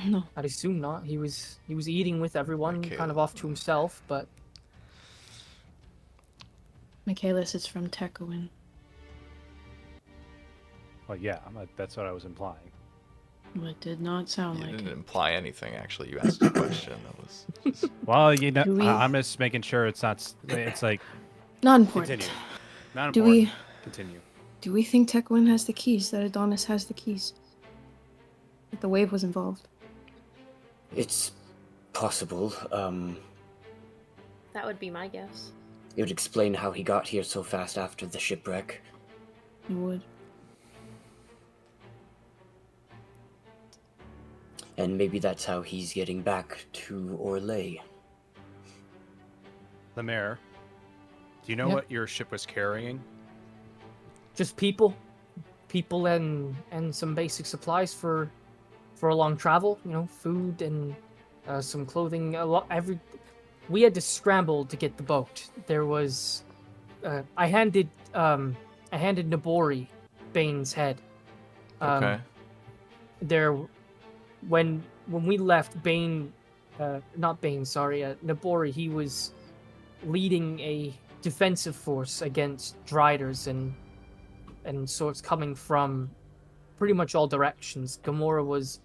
F: No.
B: I'd assume not. He was eating with everyone, kind of off to himself, but
F: Michaelis is from Tekowin.
C: Well, yeah, that's what I was implying.
F: Well, it did not sound
A: You
F: like
A: didn't
F: it.
A: imply anything, actually. You asked a question. That was just...
C: Well, you know,
F: Do we-
C: I'm just making sure it's not. It's like
F: Not important.
C: continue. Not
F: Do
C: important.
F: we-
C: Continue.
F: Do we think Tekowin has the keys? That Adonis has the keys? That the wave was involved?
E: It's possible.
D: That would be my guess.
E: It would explain how he got here so fast after the shipwreck.
F: It would.
E: And maybe that's how he's getting back to Orlais.
C: Lemaire, do you know
B: Yeah.
C: what your ship was carrying?
B: just people and some basic supplies for a long travel. You know, food and some clothing. We had to scramble to get the boat. There was, I handed Nabori Bane's head.
A: Okay.
B: When we left, Nabori, he was leading a defensive force against Driders and sorts coming from pretty much all directions. Gamora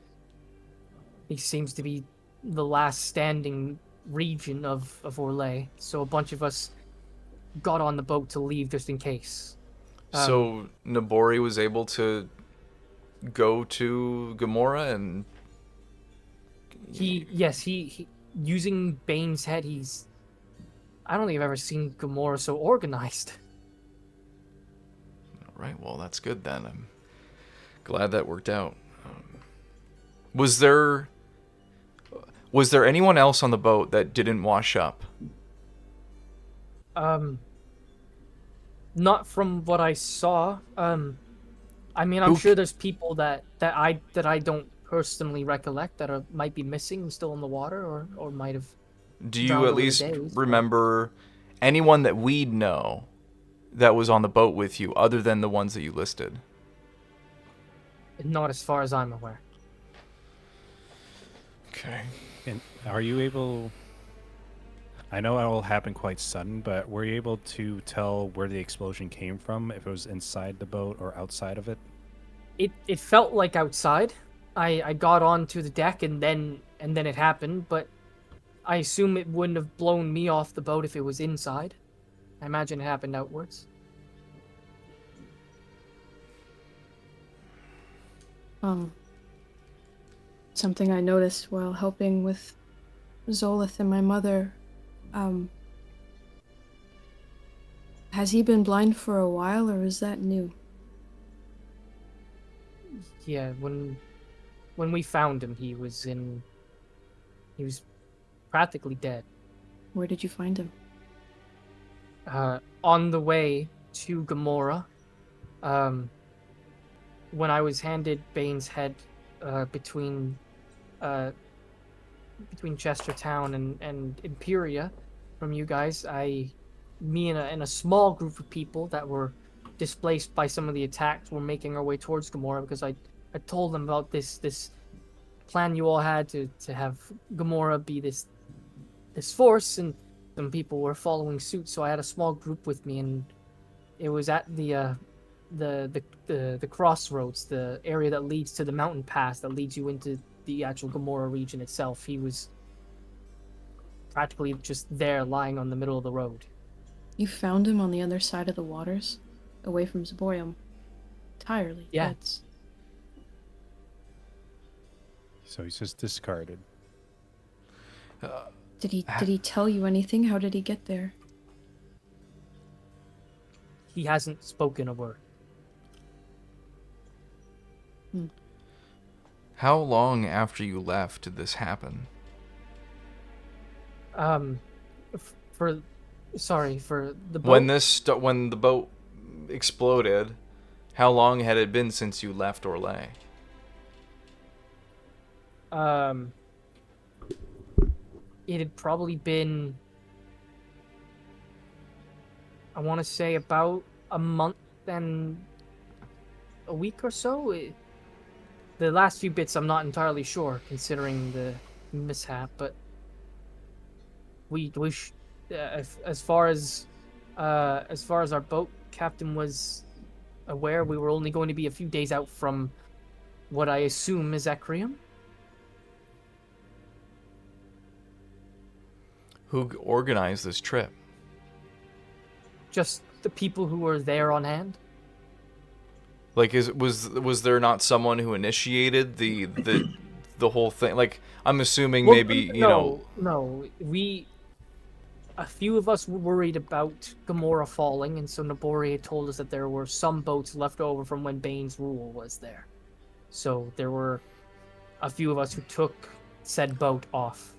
B: he seems to be the last standing region of Orlais, so a bunch of us got on the boat to leave just in case.
A: So Nabori was able to go to Gamora and...
B: He using Bane's head, I don't think I've ever seen Gamora so organized.
A: Right, well, that's good then. I'm glad that worked out. Was there anyone else on the boat that didn't wash up?
B: Not from what I saw. I mean, I'm
A: Who
B: sure there's people that I don't personally recollect that might be missing, still in the water, or might have
A: Do you
B: drowned
A: at
B: over the
A: least
B: days, but-
A: remember anyone that we know that was on the boat with you, other than the ones that you listed?
B: Not as far as I'm aware.
A: Okay.
C: And are you able? I know it all happened quite sudden, but were you able to tell where the explosion came from? If it was inside the boat or outside of it?
B: It felt like outside. I got onto the deck and then it happened, but I assume it wouldn't have blown me off the boat if it was inside. I imagine it happened outwards.
F: Something I noticed while helping with Zolith and my mother, has he been blind for a while, or is that new?
B: Yeah, when we found him, he was practically dead.
F: Where did you find him?
B: On the way to Gamora, when I was handed Bane's head between Chestertown and Imperia from you guys, me and a small group of people that were displaced by some of the attacks were making our way towards Gamora because I told them about this plan you all had to have Gamora be this force, and some people were following suit, so I had a small group with me, and it was at the crossroads, the area that leads to the mountain pass that leads you into the actual Gamora region itself. He was practically just there, lying on the middle of the road.
F: You found him on the other side of the waters, away from Zeboyum. Entirely.
B: Yeah.
F: That's...
C: So he's just discarded.
F: Did he tell you anything? How did he get there?
B: He hasn't spoken a word.
A: How long after you left did this happen?
B: For the boat.
A: When the boat exploded, how long had it been since you left Orlais?
B: It had probably been, I want to say, about a month and a week or so. The last few bits I'm not entirely sure, considering the mishap, but as far as our boat captain was aware, we were only going to be a few days out from what I assume is Ecrium.
A: Who organized this trip?
B: Just the people who were there on hand.
A: Like, was there not someone who initiated the whole thing? Like, I'm assuming
B: Well,
A: maybe you know.
B: No, a few of us were worried about Gamora falling, and so Nabori had told us that there were some boats left over from when Bane's rule was there. So there were a few of us who took said boat off.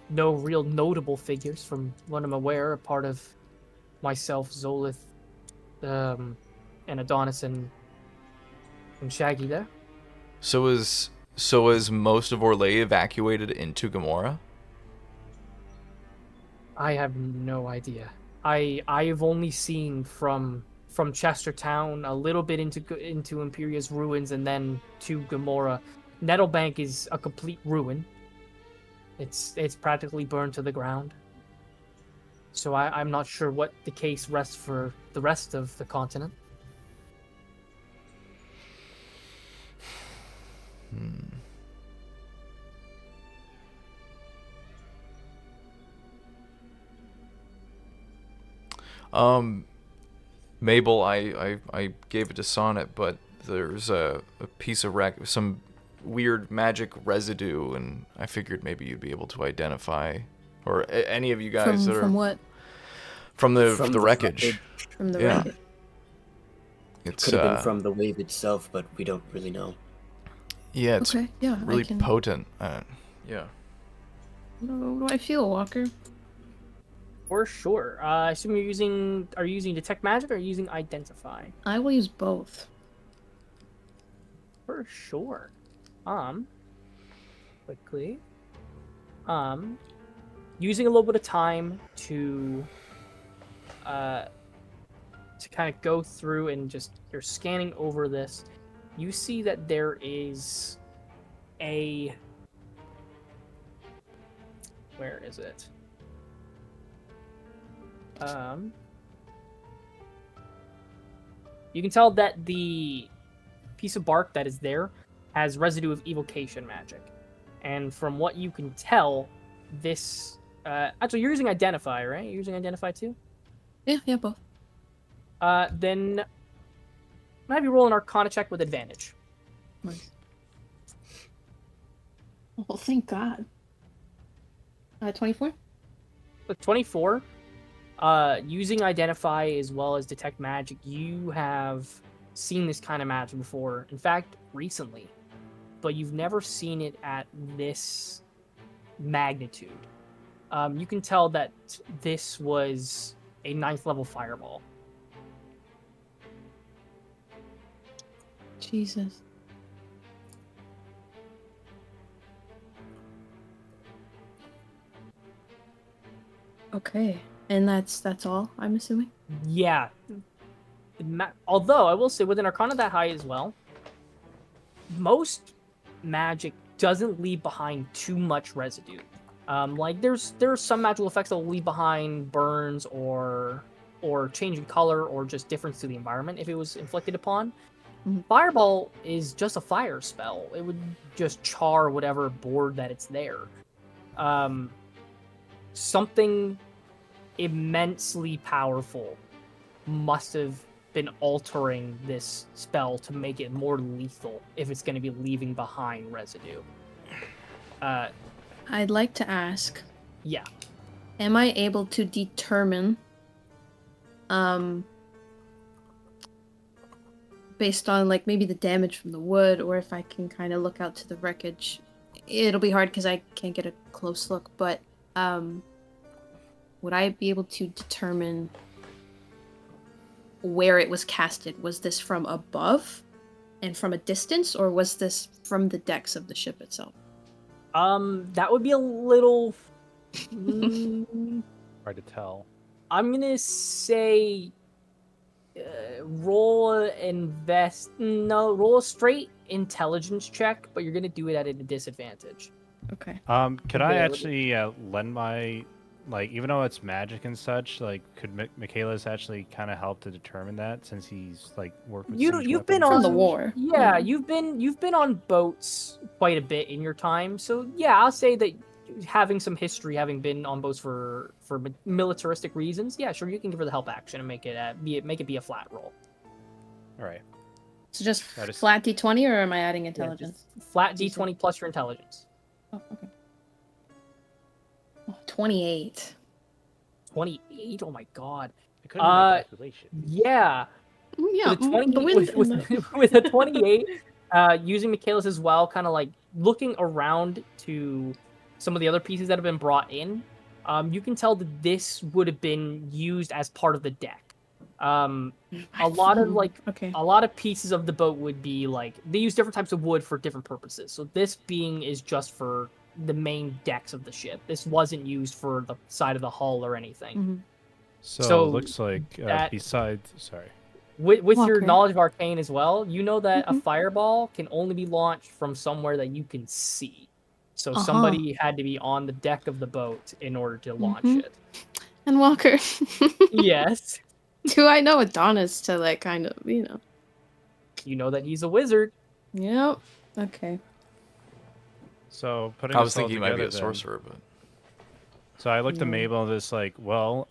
B: No real notable figures from what I'm aware, a part of myself, Zolith, and Adonis and Shaggy there.
A: So is most of Orlais evacuated into Gamora?
B: I have no idea. I've only seen from Chestertown a little bit into Imperia's ruins and then to Gamora. Nettlebank is a complete ruin. It's practically burned to the ground. So I'm not sure what the case rests for the rest of the continent.
A: Mabel, I gave it to Sonnet, but there's a piece of some weird magic residue, and I figured maybe you'd be able to identify, or any of you guys
F: From what?
A: from the
E: From
A: wreckage.
F: From the
A: Yeah.
F: wreckage.
A: It's
E: Could have been from the wave itself, but we don't really know.
A: yeah, it's
F: Okay, yeah,
A: really
F: I can...
A: potent. Yeah.
F: What do I feel, Walker?
B: For sure. I assume are you using detect magic or are you using identify?
F: I will use both.
B: For sure. Quickly. Using a little bit of time to kind of go through and just you're scanning over this, you see that there is a where is it? You can tell that the piece of bark that is there has residue of evocation magic. And from what you can tell, this actually you're using identify, right? You're using identify too?
F: Yeah, both.
B: Then I'll have you roll an arcana check with advantage.
F: Nice. Oh, thank God. 24?
B: With 24, using identify as well as detect magic, you have seen this kind of magic before. In fact, recently. But you've never seen it at this magnitude. You can tell that this was a 9th level fireball.
F: Jesus. Okay, and that's all, I'm assuming?
B: Yeah. Although, I will say, with an arcana that high as well, most magic doesn't leave behind too much residue. Like, there's some magical effects that will leave behind burns or change in color or just difference to the environment if it was inflicted upon.
F: Mhm.
B: Fireball is just a fire spell. It would just char whatever board that it's there. Something immensely powerful must have been altering this spell to make it more lethal if it's going to be leaving behind residue.
F: I'd like to ask,
B: Yeah.
F: am I able to determine, based on, like, maybe the damage from the wood, or if I can kind of look out to the wreckage? It'll be hard because I can't get a close look, but, would I be able to determine where it was casted? Was this from above and from a distance, or was this from the decks of the ship itself?
B: That would be a little...
C: Hard to tell.
B: I'm gonna say... roll a straight intelligence check, but you're gonna do it at a disadvantage.
F: Okay.
C: Could I
B: Yeah,
C: actually lend my, like, even though it's magic and such, like, could Michaelis actually kind of help to determine that, since he's like worked with siege
B: You've been
C: weapons?
F: From the
B: on
F: war.
B: Yeah, you've been on boats quite a bit in your time. So yeah, I'll say that having some history, having been on boats for militaristic reasons, yeah, sure, you can give her the help action and make it be a flat roll.
C: All right.
F: So just
C: That is-
F: flat d20, or am I adding
B: Yeah,
F: intelligence?
B: just flat
F: Decent.
B: d20 plus your intelligence.
F: Oh, okay. Oh, 28.
B: 28. Oh my god.
C: I couldn't make calculation.
B: Yeah.
F: Yeah,
B: With a 20,
F: the wind and the...
B: with a 28, using Michaelis as well, kind of like looking around to some of the other pieces that have been brought in, you can tell that this would have been used as part of the deck. A lot of pieces of the boat would be like, they use different types of wood for different purposes. So this being is just for the main decks of the ship. This wasn't used for the side of the hull or anything.
F: Mhm.
C: So
B: So
C: it looks like
B: that-
C: besides, sorry.
B: With your
F: Walker.
B: knowledge of arcane as well, you know that a
F: Mhm.
B: fireball can only be launched from somewhere that you can see. So
F: Uh-huh.
B: somebody had to be on the deck of the boat in order to launch
F: Mhm.
B: it.
F: And Walker.
B: Yes.
F: Do I know Adonis to, like, kind of, you know?
B: You know that he's a wizard.
F: Yep. Okay.
C: So putting
A: I was
C: this all
A: thinking he might be a
C: together then-
A: sorcerer, but
C: So I looked at
F: Yeah.
C: Mabel and just like, well,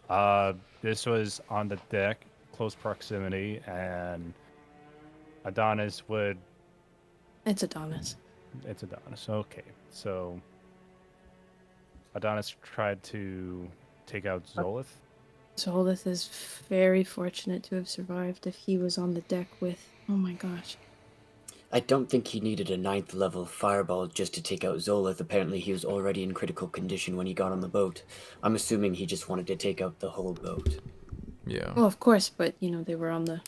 C: this was on the deck, close proximity, and Adonis would.
F: It's Adonis.
C: It's Adonis. Okay, so Adonis tried to take out Zolith.
F: Zolith is very fortunate to have survived if he was on the deck with... Oh my gosh.
E: I don't think he needed a 9th level fireball just to take out Zolith. Apparently he was already in critical condition when he got on the boat. I'm assuming he just wanted to take out the whole boat.
A: yeah.
F: Well, of course, but, you know, they were on the...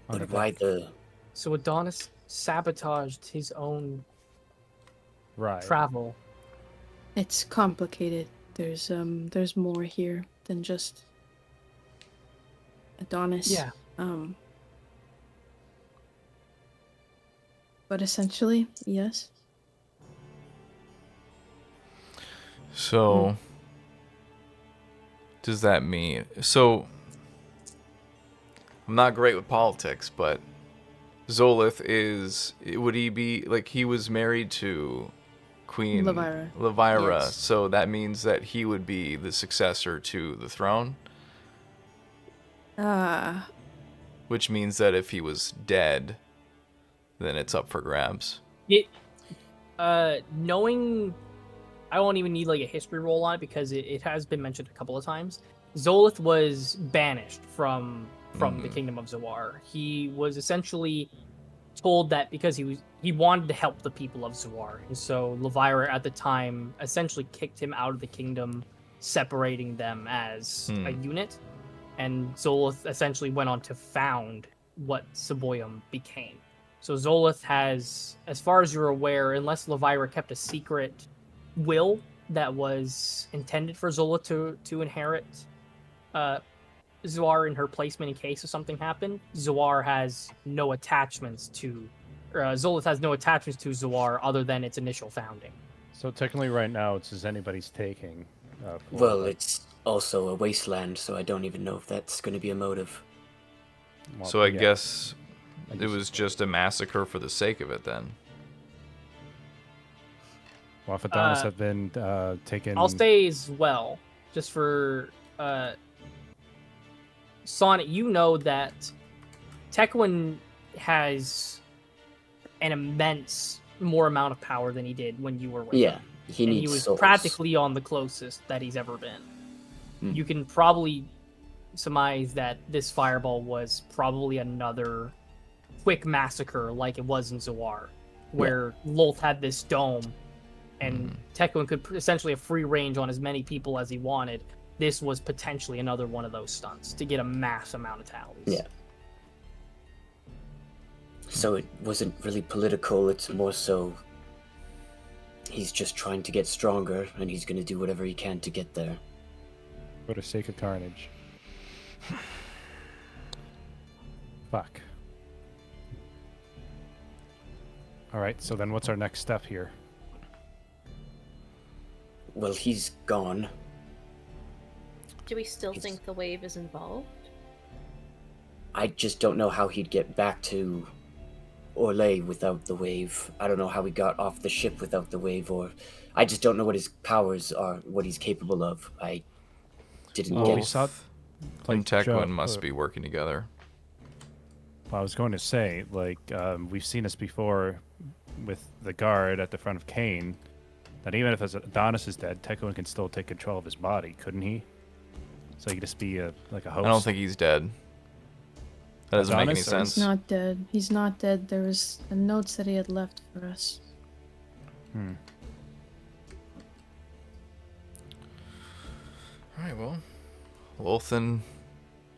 C: On the
E: But why
C: deck.
E: the
B: So Adonis sabotaged his own
C: Right.
B: travel.
F: It's complicated. There's more here than just Adonis.
B: Yeah.
F: But essentially, yes.
A: So, does that mean... So, I'm not great with politics, but Zolith is... Would he be... Like, he was married to Queen
F: Levira. Yes.
A: So that means that he would be the successor to the throne? Which means that if he was dead, then it's up for grabs.
B: Knowing, I won't even need like a history roll on it because it has been mentioned a couple of times. Zolith was banished from the kingdom of Zawar. He was essentially told that because he wanted to help the people of Zawar, and so Levira at the time essentially kicked him out of the kingdom, separating them as a unit. And Zolith essentially went on to found what Saboyum became. So Zolith has, as far as you're aware, unless Levira kept a secret will that was intended for Zolith to inherit Zawar in her placement in case of something happened, Zawar has no attachments to... Zolith has no attachments to Zawar other than its initial founding.
C: So technically right now it's as anybody's taking.
E: Well, it's also a wasteland, so I don't even know if that's going to be a motive.
C: Well,
A: So I
C: yeah.
A: guess it was just a massacre for the sake of it then.
C: Well, if Adonis had been taken...
B: I'll say as well, just for Sonnet, you know that Tekwin has an immense more amount of power than he did when you were with him.
E: He
B: And
E: needs
B: he was
E: souls.
B: practically on the closest that he's ever been. You can probably surmise that this fireball was probably another quick massacre like it was in Zawar, where Lolth had this dome and Tekwin could essentially have free range on as many people as he wanted. This was potentially another one of those stunts to get a mass amount of tallies.
E: Yeah. So it wasn't really political, it's more so he's just trying to get stronger, and he's going to do whatever he can to get there.
C: For the sake of carnage. Fuck. Alright, so then what's our next step here?
E: Well, he's gone.
D: Do we still think the wave is involved?
E: I just don't know how he'd get back to Orlais without the wave. I don't know how he got off the ship without the wave, or I just don't know what his powers are, what he's capable of. I didn't
C: Well,
E: get
C: we saw...
A: And Tekwin
C: Joe,
A: must be working together.
C: Well, I was going to say, like, we've seen this before with the guard at the front of Cain, that even if Adonis is dead, Tekwin can still take control of his body, couldn't he? So he could just be like a host.
A: I don't think he's dead. That doesn't make any
C: Adonis, or-
A: sense.
F: He's not dead. He's not dead. There was a note that he had left for us.
A: Alright, well, Lolth and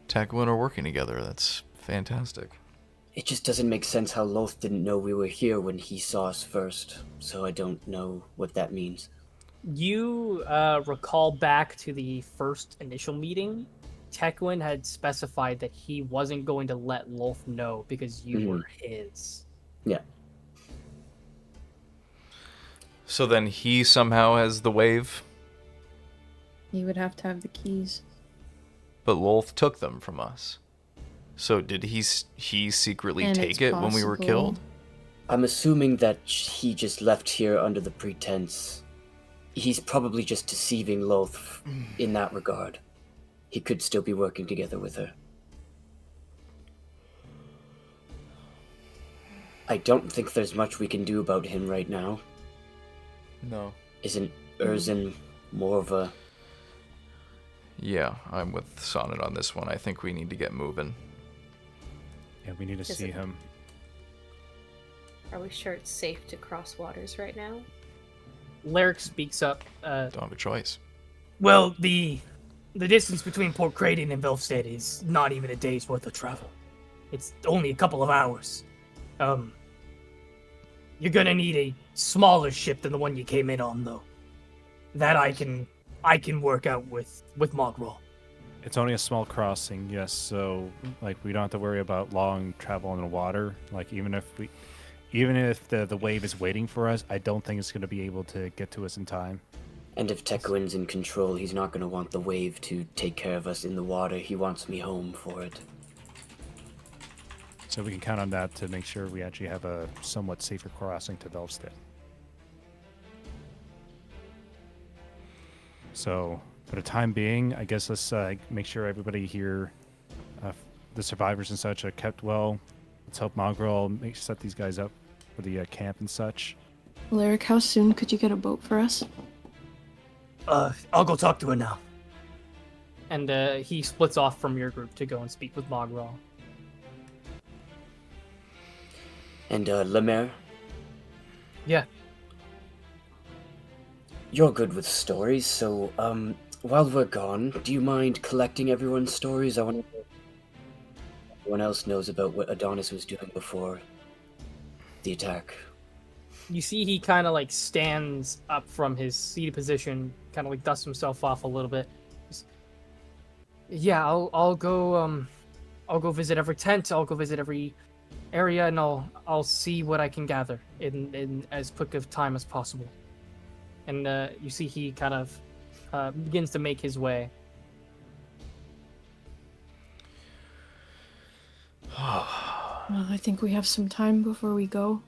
A: Tekwin are working together. That's fantastic.
E: It just doesn't make sense how Loth didn't know we were here when he saw us first, so I don't know what that means.
B: You recall back to the first initial meeting, Tekwin had specified that he wasn't going to let Lolth know because you were his.
E: Yeah.
A: So then he somehow has the wave,
F: He would have to have the keys.
A: but Lolth took them from us. So did he secretly
F: And
A: take
F: it's
A: it when we were
F: possible.
A: killed?
E: I'm assuming that he just left here under the pretense. He's probably just deceiving Loth in that regard. He could still be working together with her. I don't think there's much we can do about him right now.
A: No.
E: Isn't Erzin more of a...
A: Yeah, I'm with Sonnet on this one. I think we need to get moving.
C: Yeah, we need to
D: Is
C: see
D: it-
C: him.
D: Are we sure it's safe to cross waters right now?
B: Lyric speaks up.
A: Don't have a choice.
B: Well, the distance between Port Creighton and Velfstead is not even a day's worth of travel. It's only a couple of hours. You're gonna need a smaller ship than the one you came in on, though. That I can work out with Mogrel.
C: It's only a small crossing, yes. So, like, we don't have to worry about long travel in the water. Like, even if the wave is waiting for us, I don't think it's going to be able to get to us in time.
E: And if Tekuin's in control, he's not going to want the wave to take care of us in the water. He wants me home for it.
C: So we can count on that to make sure we actually have a somewhat safer crossing to Velstead. So, for the time being, I guess let's make sure everybody here, the survivors and such, are kept well. Let's help Mogrel set these guys up for the camp and such.
F: Lyric, how soon could you get a boat for us?
B: I'll go talk to her now. And he splits off from your group to go and speak with Mogrel.
E: And Lemaire?
B: Yeah.
E: You're good with stories, so while we're gone, do you mind collecting everyone's stories? I want to know if everyone else knows about what Adonis was doing before the attack.
B: You see he kind of like stands up from his seated position, kind of like dusts himself off a little bit. Yeah, I'll go visit every tent, I'll go visit every area, and I'll see what I can gather in as quick of time as possible. And you see he kind of begins to make his way.
F: Well, I think we have some time before we go.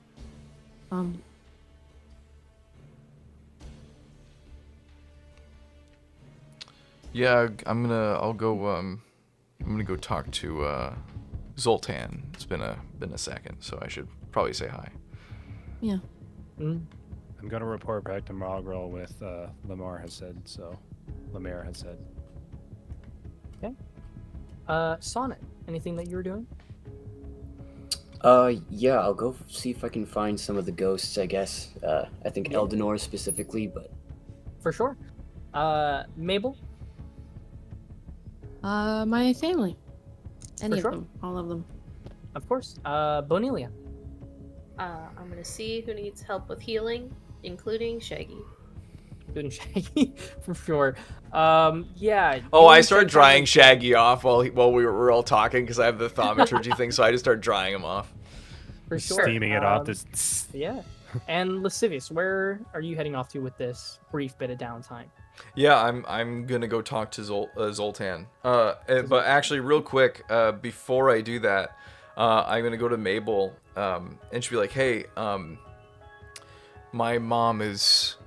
A: Yeah, I'm gonna go talk to Zoltan. It's been a second, so I should probably say hi.
F: Yeah.
B: Mm.
C: I'm going to report back to Mogrel with Lemaire has said.
B: Okay. Sonnet, anything that you're doing?
E: Yeah, I'll go see if I can find some of the ghosts, I guess. I think Eldenor specifically, but...
B: For sure. Mabel?
F: My family. Any of
B: sure.
F: them. All of them.
B: Of course. Bonelia?
D: I'm gonna see who needs help with healing, including Shaggy.
B: Good Shaggy, for sure. Yeah.
A: Oh, I
B: you
A: started
B: said
A: drying
B: something-
A: Shaggy off while we were all talking because I have the thaumaturgy thing, so I just started drying him off.
B: For sure.
C: Steaming it off. This.
B: Yeah. And Lascivious, where are you heading off to with this brief bit of downtime?
A: Yeah, I'm gonna go talk to Zoltan. But actually, real quick, before I do that, I'm gonna go to Mabel, and she'll be like, "Hey, my mom is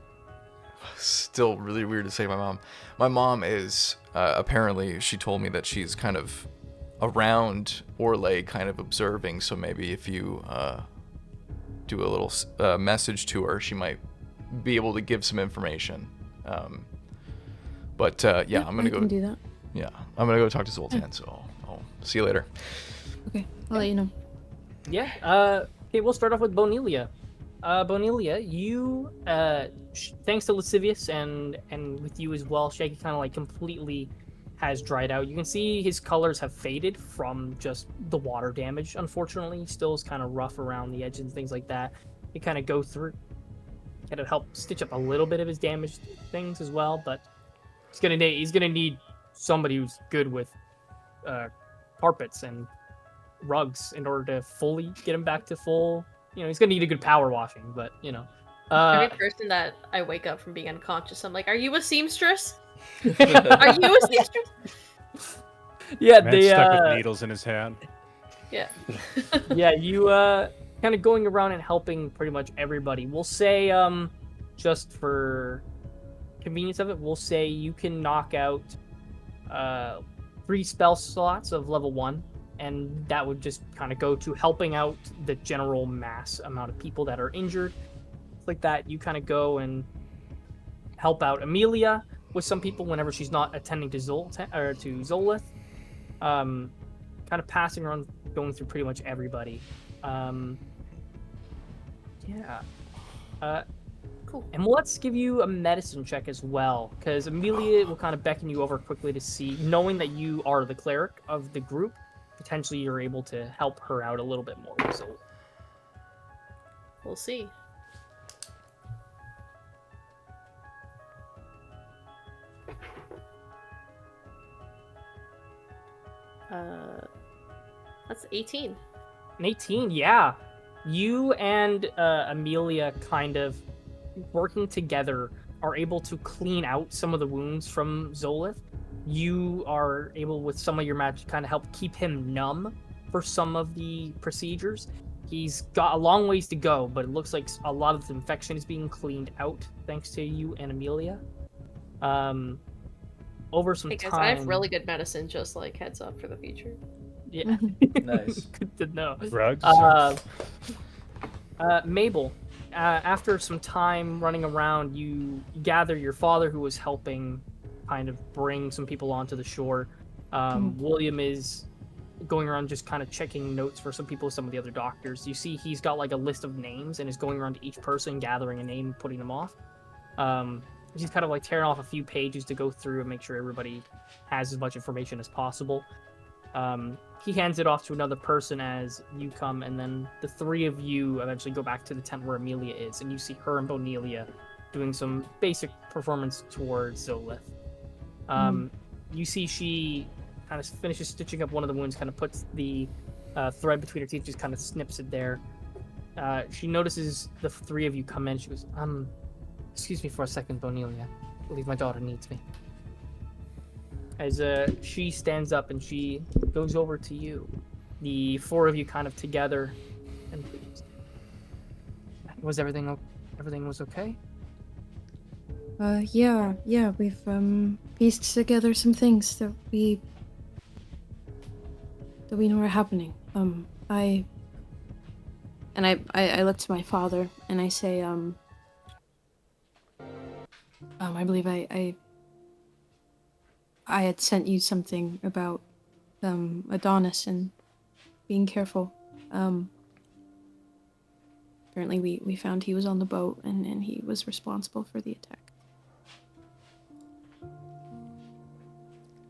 A: still really weird to say. My mom. My mom is apparently she told me that she's kind of around Orlais, kind of observing. So maybe if you do a little message to her, she might be able to give some information." But yeah, I'm gonna go.
F: I can do that.
A: Yeah, I'm gonna go talk to Zoltan. So I'll see you later.
F: Okay, I'll let you know.
B: Yeah. Okay, we'll start off with Bonelia. Bonelia, you, thanks to Lascivious and with you as well, Shaggy kind of like completely has dried out. You can see his colors have faded from just the water damage. Unfortunately, still is kind of rough around the edges and things like that. You kind of go through, kind of help stitch up a little bit of his damaged things as well, but he's gonna need somebody who's good with carpets and rugs in order to fully get him back to full. He's gonna need a good power washing, but
D: Every person that I wake up from being unconscious, I'm like, "Are you a seamstress? Are you a seamstress?"
B: Yeah,
C: Man
B: they
C: stuck with needles in his hand.
D: Yeah.
B: yeah, you kind of going around and helping pretty much everybody. We'll say just for convenience of it, we'll say you can knock out 3 spell slots of level 1, and that would just kind of go to helping out the general mass amount of people that are injured. Like that, you kind of go and help out Amelia with some people whenever she's not attending to Zolith. Kind of passing around, going through pretty much everybody. Yeah.
D: Cool.
B: And let's give you a medicine check as well, because Amelia will kind of beckon you over quickly to see, knowing that you are the cleric of the group, potentially you're able to help her out a little bit more with Zolith.
D: We'll see. That's 18.
B: An 18, yeah. You and Amelia kind of working together are able to clean out some of the wounds from Zolith. You are able, with some of your magic, kind of help keep him numb for some of the procedures. He's got a long ways to go, but it looks like a lot of the infection is being cleaned out thanks to you and Amelia. Over some
D: Hey guys,
B: time,
D: I have really good medicine, just like heads up for the future.
B: yeah,
A: Nice.
B: good to know.
C: Rugs?
B: Mabel, after some time running around, you gather your father, who was helping kind of bring some people onto the shore. William is going around just kind of checking notes for some people, some of the other doctors. You see he's got like a list of names and is going around to each person, gathering a name and putting them off. He's kind of like tearing off a few pages to go through and make sure everybody has as much information as possible. He hands it off to another person as you come, and then the three of you eventually go back to the tent where Amelia is, and you see her and Bonelia doing some basic performance towards Zolith. You see she kind of finishes stitching up one of the wounds, kind of puts the thread between her teeth, just kind of snips it there. She notices the three of you come in. She goes, excuse me for a second, Bonelia. I believe my daughter needs me. As she stands up and she goes over to you. The four of you kind of together. And was everything was okay?
F: Yeah, we've pieced together some things that we know are happening. I look to my father and I say, I believe I had sent you something about Adonis and being careful. Apparently we found he was on the boat and he was responsible for the attack.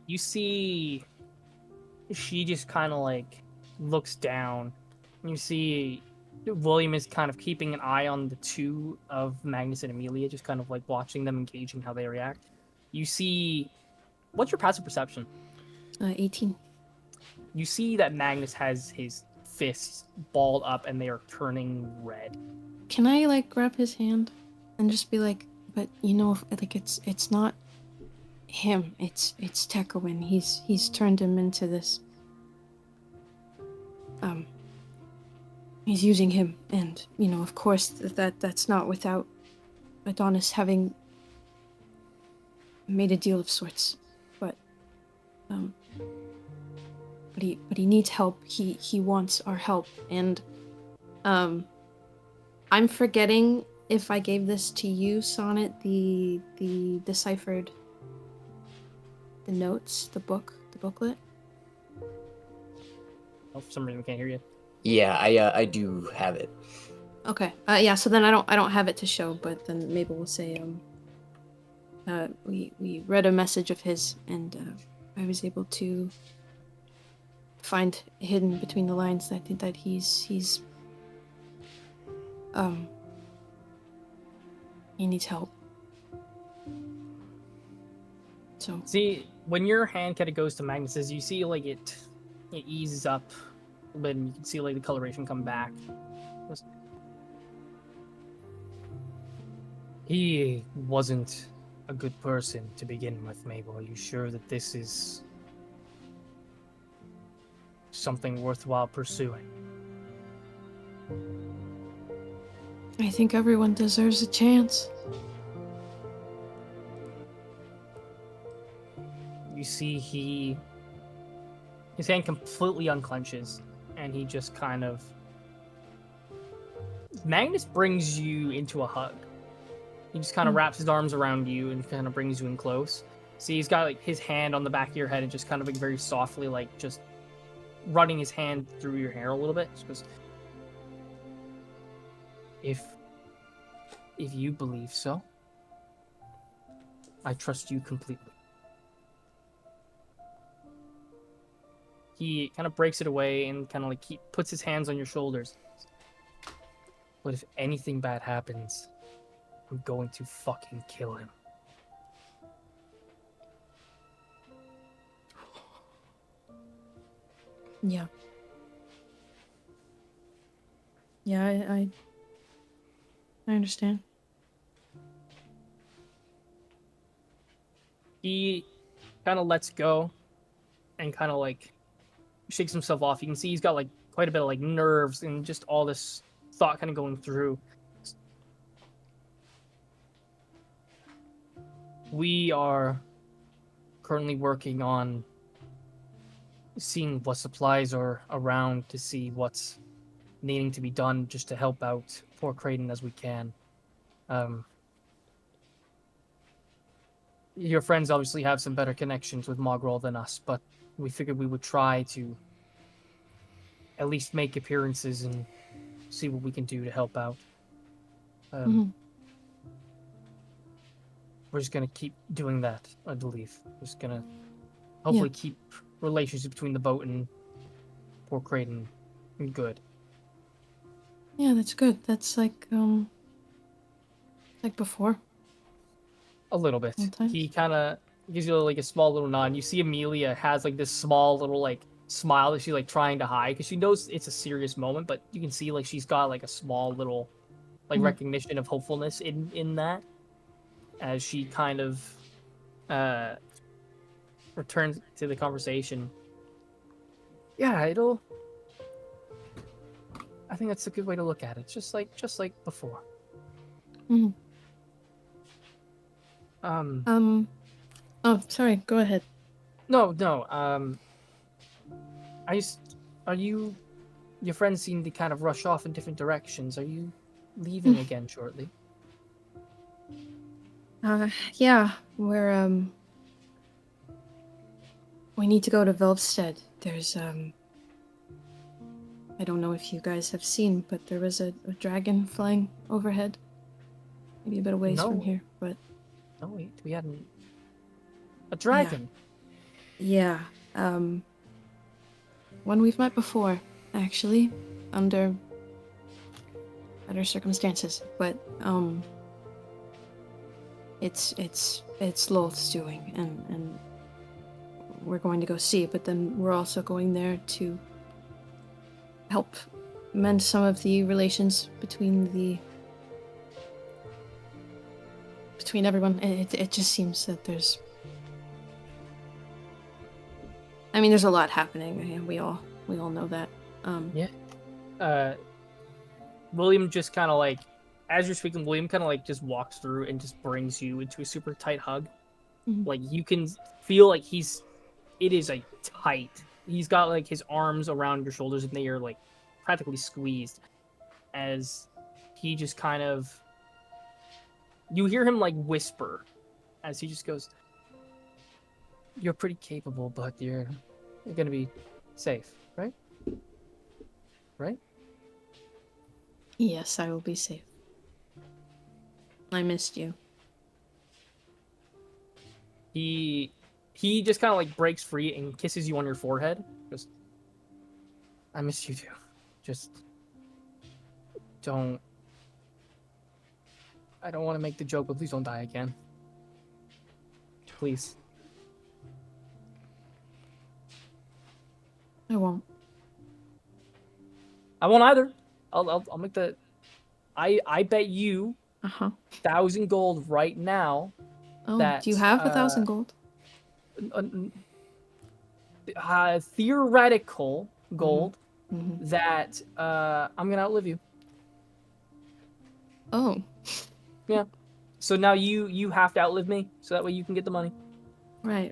B: You see she just kind of like looks down. You see William is kind of keeping an eye on the two of Magnus and Amelia, just kind of like watching them, engaging how they react. You see, what's your passive perception?
F: 18.
B: You see that Magnus has his fists balled up and they are turning red.
F: Can I like grab his hand and just be like, but you know, like it's not him. It's Tekowin. He's turned him into this. He's using him, and you know, of course, that's not without Adonis having made a deal of sorts. But he needs help. He wants our help, and I'm forgetting if I gave this to you, Sonnet, the deciphered, the notes, the booklet.
B: Oh, for some reason we can't hear you.
E: Yeah, I do have it.
F: Okay. Yeah. So then I don't have it to show, but then maybe we'll say we read a message of his, and I was able to find hidden between the lines that he's he needs help. So
B: See, when your hand kind of goes to Magnus's, you see like it eases up, but you can see like the coloration come back. He wasn't a good person to begin with, Mabel. Are you sure that this is something worthwhile pursuing?
F: I think everyone deserves a chance.
B: You see his hand completely unclenches, and he just kind of... Magnus brings you into a hug. He just kind of wraps his arms around you and kind of brings you in close. See, he's got like his hand on the back of your head and just kind of like very softly, like just running his hand through your hair a little bit. Just goes, if you believe so, I trust you completely. He kind of breaks it away and kind of like puts his hands on your shoulders. But if anything bad happens, I'm going to fucking kill him.
F: Yeah. Yeah, I understand.
B: He kind of lets go and kind of like shakes himself off. You can see he's got like quite a bit of like nerves and just all this thought kind of going through. We are currently working on seeing what supplies are around to see what's needing to be done just to help out poor Creighton as we can. Your friends obviously have some better connections with Mogrel than us, but we figured we would try to at least make appearances and see what we can do to help out.
F: Mhm.
B: We're just gonna keep doing that, I believe. Just gonna hopefully keep relations between the boat and poor Creighton good.
F: Yeah, that's good. That's like before.
B: A little bit.
F: Sometimes.
B: He kind of gives you like a small little nod. You see Amelia has like this small little like smile that she's like trying to hide because she knows it's a serious moment, but you can see like she's got like a small little like
F: Mhm.
B: recognition of hopefulness in that as she kind of returns to the conversation. Yeah, I think that's a good way to look at it. Just like before.
F: Mhm.
B: Um
F: Oh, sorry. Go ahead.
B: no. Are you your friends seem to kind of rush off in different directions. Are you leaving again shortly?
F: Yeah, we need to go to Velvstead. There's I don't know if you guys have seen, but there was a dragon flying overhead. Maybe a bit of ways from
B: No.
F: here, but
B: No, wait, we hadn't. A dragon.
F: yeah, one we've met before, actually, under better circumstances, but it's Loth's doing, and we're going to go see, but then we're also going there to help mend some of the relations between everyone. It just seems that there's a lot happening. We all know that.
B: William just kind of like, as you're speaking, William kind of like just walks through and just brings you into a super tight hug.
F: Mhm.
B: Like you can feel like it is a tight. He's got like his arms around your shoulders and they are like practically squeezed as he just kind of, you hear him like whisper as he just goes, "You're pretty capable, but you're gonna be safe, right? Right?"
F: Yes, I will be safe. I missed you.
B: He just kind of like breaks free and kisses you on your forehead. Just, I miss you too. Just don't. I don't want to make the joke, but please don't die again. Please.
F: I won't.
B: I won't either. I'll make the. I bet you 1,000 gold right now.
F: Oh,
B: That
F: do you have 1,000 gold?
B: Theoretical gold
F: Mm-hmm.
B: that I'm gonna outlive you.
F: Oh.
B: Yeah. So now you have to outlive me, so that way you can get the money.
F: Right.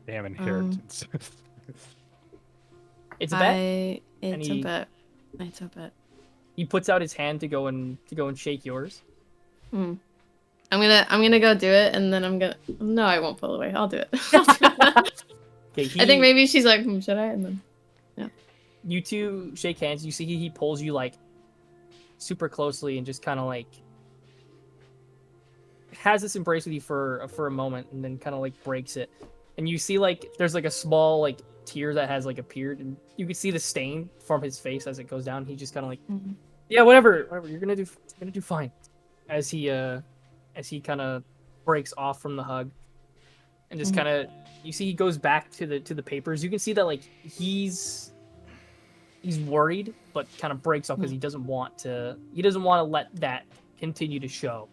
C: Damn inheritance.
B: It's a bet.
F: It's a bet. It's a bet.
B: He puts out his hand to go and shake yours.
F: I'm gonna go do it, and then no, I won't pull away. I'll do it.
B: Okay,
F: I think maybe she's like, should I? And then, yeah.
B: You two shake hands. You see he pulls you like super closely and just kind of like has this embrace with you for a moment, and then kind of like breaks it. And you see like there's like a small like tear that has like appeared, and you can see the stain from his face as it goes down. He just kind of like,
F: Mhm.
B: yeah, whatever, you're gonna do fine. As he kind of breaks off from the hug, and just
F: Mhm.
B: kind of, you see he goes back to the papers. You can see that like he's worried, but kind of breaks off because
F: Mm.
B: he doesn't want to let that continue to show.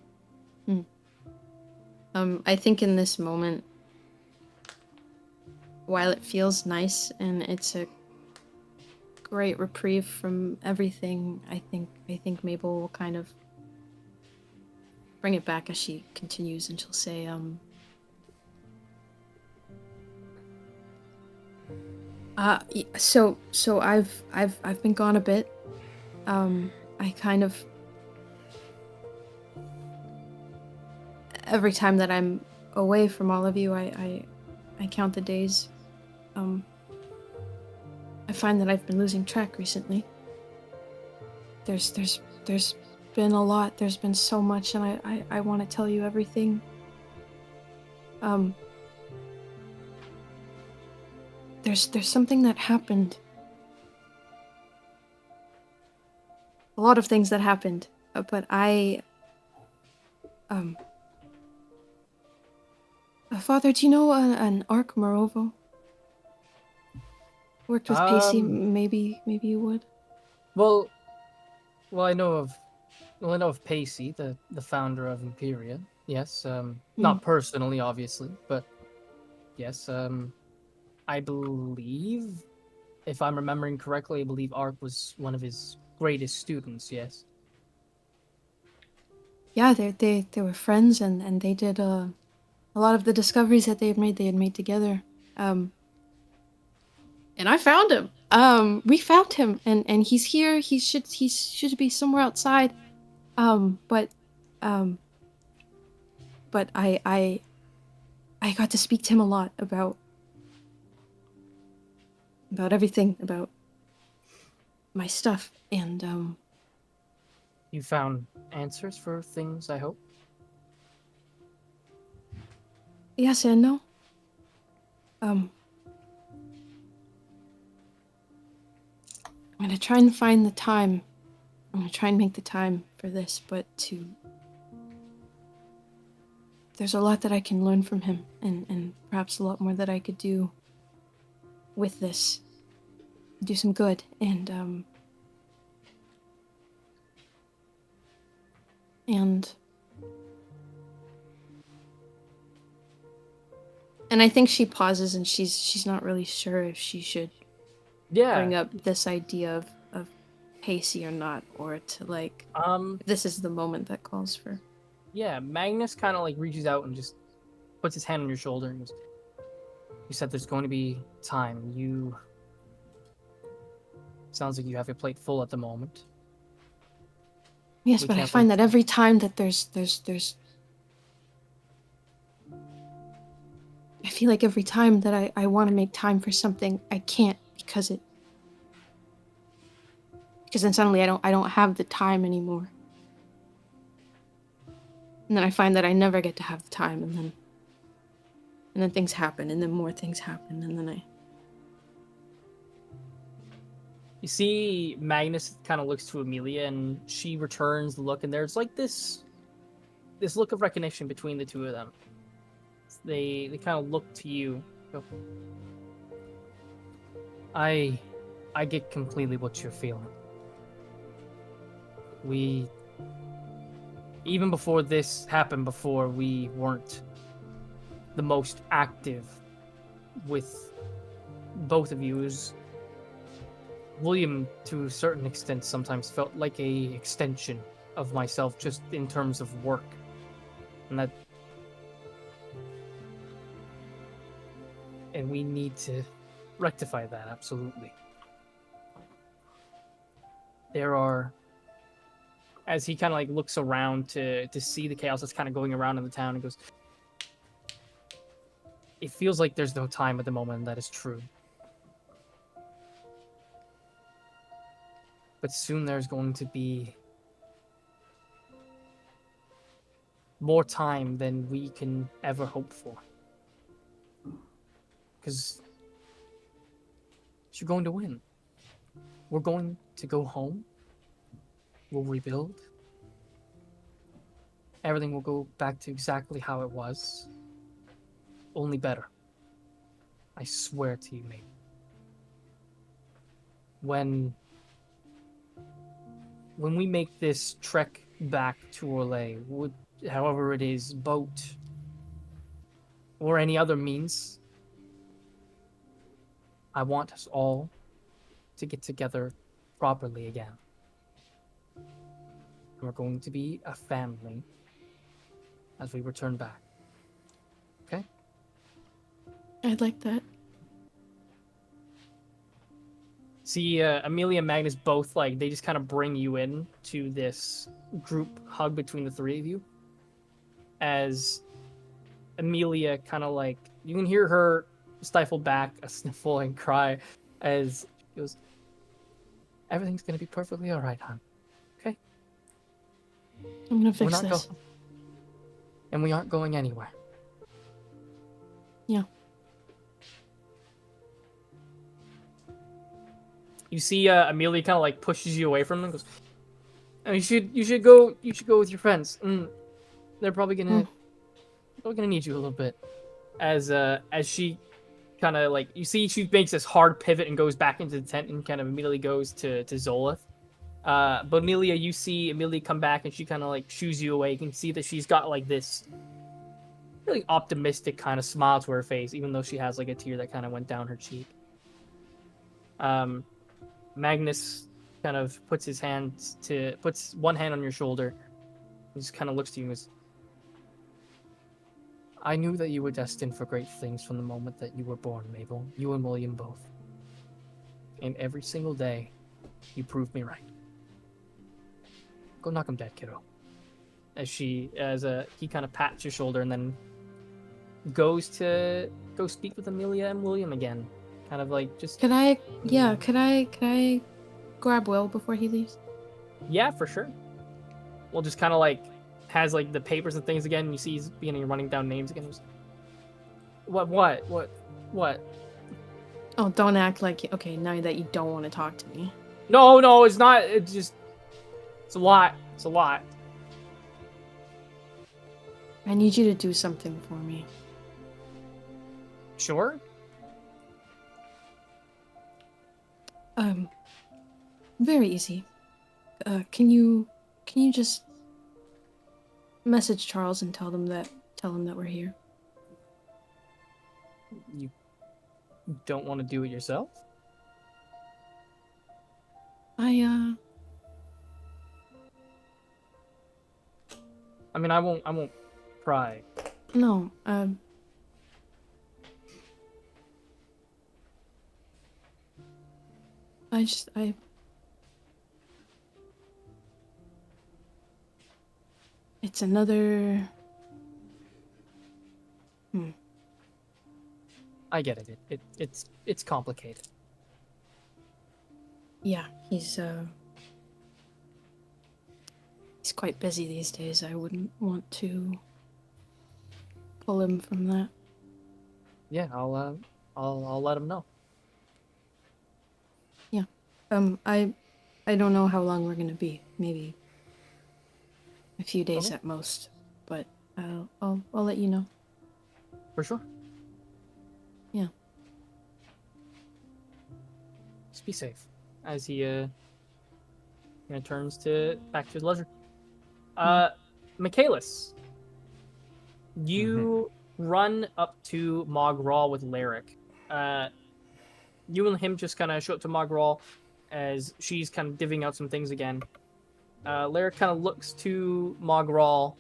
F: I think in this moment, while it feels nice and it's a great reprieve from everything, I think Mabel will kind of bring it back as she continues, and she'll say, so I've been gone a bit. I kind of, every time that I'm away from all of you, I count the days. I find that I've been losing track recently. There's been a lot. There's been so much, and I want to tell you everything. There's something that happened. A lot of things that happened, but Father, do you know an Ark Morovo? Worked with Pacey. Maybe you would.
B: Well, I know of Pacey, the founder of Imperia. Yes, not personally, obviously, but yes, I believe, if I'm remembering correctly, I believe Ark was one of his greatest students. Yes.
F: Yeah, they were friends, and they did a lot of the discoveries that they had made together. And I found him. We found him, and he's here. He should be somewhere outside. But um, but I got to speak to him a lot about everything, about my stuff, and
B: You found answers for things, I hope.
F: yes and no. I'm gonna try and find the time. I'm gonna try and make the time for this, but there's a lot that I can learn from him, and perhaps a lot more that I could do with this. Do some good, and I think she pauses, and she's not really sure if she should bring
B: Yeah.
F: up this idea of Pacey or not, or to like, if this is the moment that calls for.
B: Yeah. Magnus kind of like reaches out and just puts his hand on your shoulder and goes, "You said there's going to be time. You sounds like you have your plate full at the moment.
F: Yes,
B: We
F: but I
B: can't
F: find
B: wait."
F: that every time that there's I feel like every time that I want to make time for something, I can't because then suddenly I don't have the time anymore. And then I find that I never get to have the time, and then things happen, and then more things happen, and then
B: You see Magnus kind of looks to Amelia and she returns the look, and there's like this look of recognition between the two of them. They kind of look to you. Go, I get completely what you're feeling. We, even before this happened, before, we weren't the most active with both of you. William, to a certain extent, sometimes felt like a extension of myself, just in terms of work, and we need to rectify that. Absolutely. There are, as he kind of like looks around to see the chaos that's kind of going around in the town, and goes, "It feels like there's no time at the moment, and that is true. But soon there's going to be more time than we can ever hope for. Because You're going to win. We're going to go home. We'll rebuild. Everything will go back to exactly how it was. Only better. I swear to you, mate. When we make this trek back to Orlais, however it is, boat, or any other means, I want us all to get together properly again. We're going to be a family as we return back. Okay?
F: I'd like that.
B: See, Amelia and Magnus both, like, they just kind of bring you in to this group hug between the three of you. As Amelia kind of, like, you can hear her stifle back a sniffle and cry as she goes, everything's going to be perfectly all right, hon. Okay?
F: I'm gonna fix
B: We're not
F: this.
B: and we aren't going anywhere.
F: Yeah.
B: You see, Amelia kind of like pushes you away from them. Goes, oh, you should go with your friends. They're probably gonna need you a little bit. As she kind of like, you see, she makes this hard pivot and goes back into the tent and kind of immediately goes to Zolith. But Amelia, you see Amelia come back and she kind of like shoos you away. You can see that she's got like this really optimistic kind of smile to her face, even though she has like a tear that kind of went down her cheek. Magnus kind of puts one hand on your shoulder and just kind of looks to you and goes, I knew that you were destined for great things from the moment that you were born, Mabel. You and William both. And every single day, you proved me right. Go knock him dead, kiddo. As he kind of pats your shoulder and then goes to go speak with Amelia and William again. Kind of like just...
F: Could I grab Will before he leaves?
B: Yeah, for sure. Well, just kind of like has like the papers and things again. And you see he's beginning running down names again. He's, what?
F: Oh, don't act like, okay, now that you don't want to talk to me.
B: No, it's not. It's just, it's a lot. It's a lot.
F: I need you to do something for me.
B: Sure.
F: Very easy. Can you just message Charles and tell him that we're here?
B: You don't want to do it yourself?
F: I
B: mean, I won't pry.
F: No, it's another...
B: I get it. It's complicated.
F: Yeah, he's quite busy these days. I wouldn't want to pull him from that.
B: Yeah, I'll let him know.
F: Yeah. I don't know how long we're gonna be. Maybe a few days
B: Okay.
F: at most. But I'll let you know.
B: For sure.
F: Yeah.
B: Just be safe. As he turns back to his leisure. Michaelis, you run up to Mogral with Lyric. You and him just kind of show up to Mogral as she's kind of divvying out some things again. Lyric kind of looks to Mogral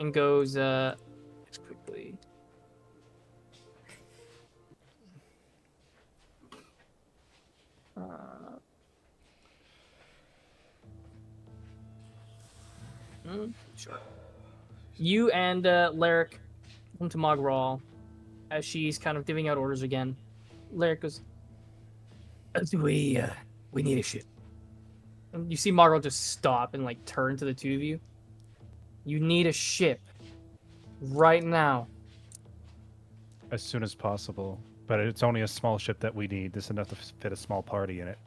B: and goes, just quickly. Sure. You and Lyric come to Mogral as she's kind of divvying out orders again. Lyric goes, we need a ship. And you see Mogral just stop and like turn to the two of you. You need a ship right now.
C: As soon as possible. But it's only a small ship that we need. This is enough to fit a small party in it.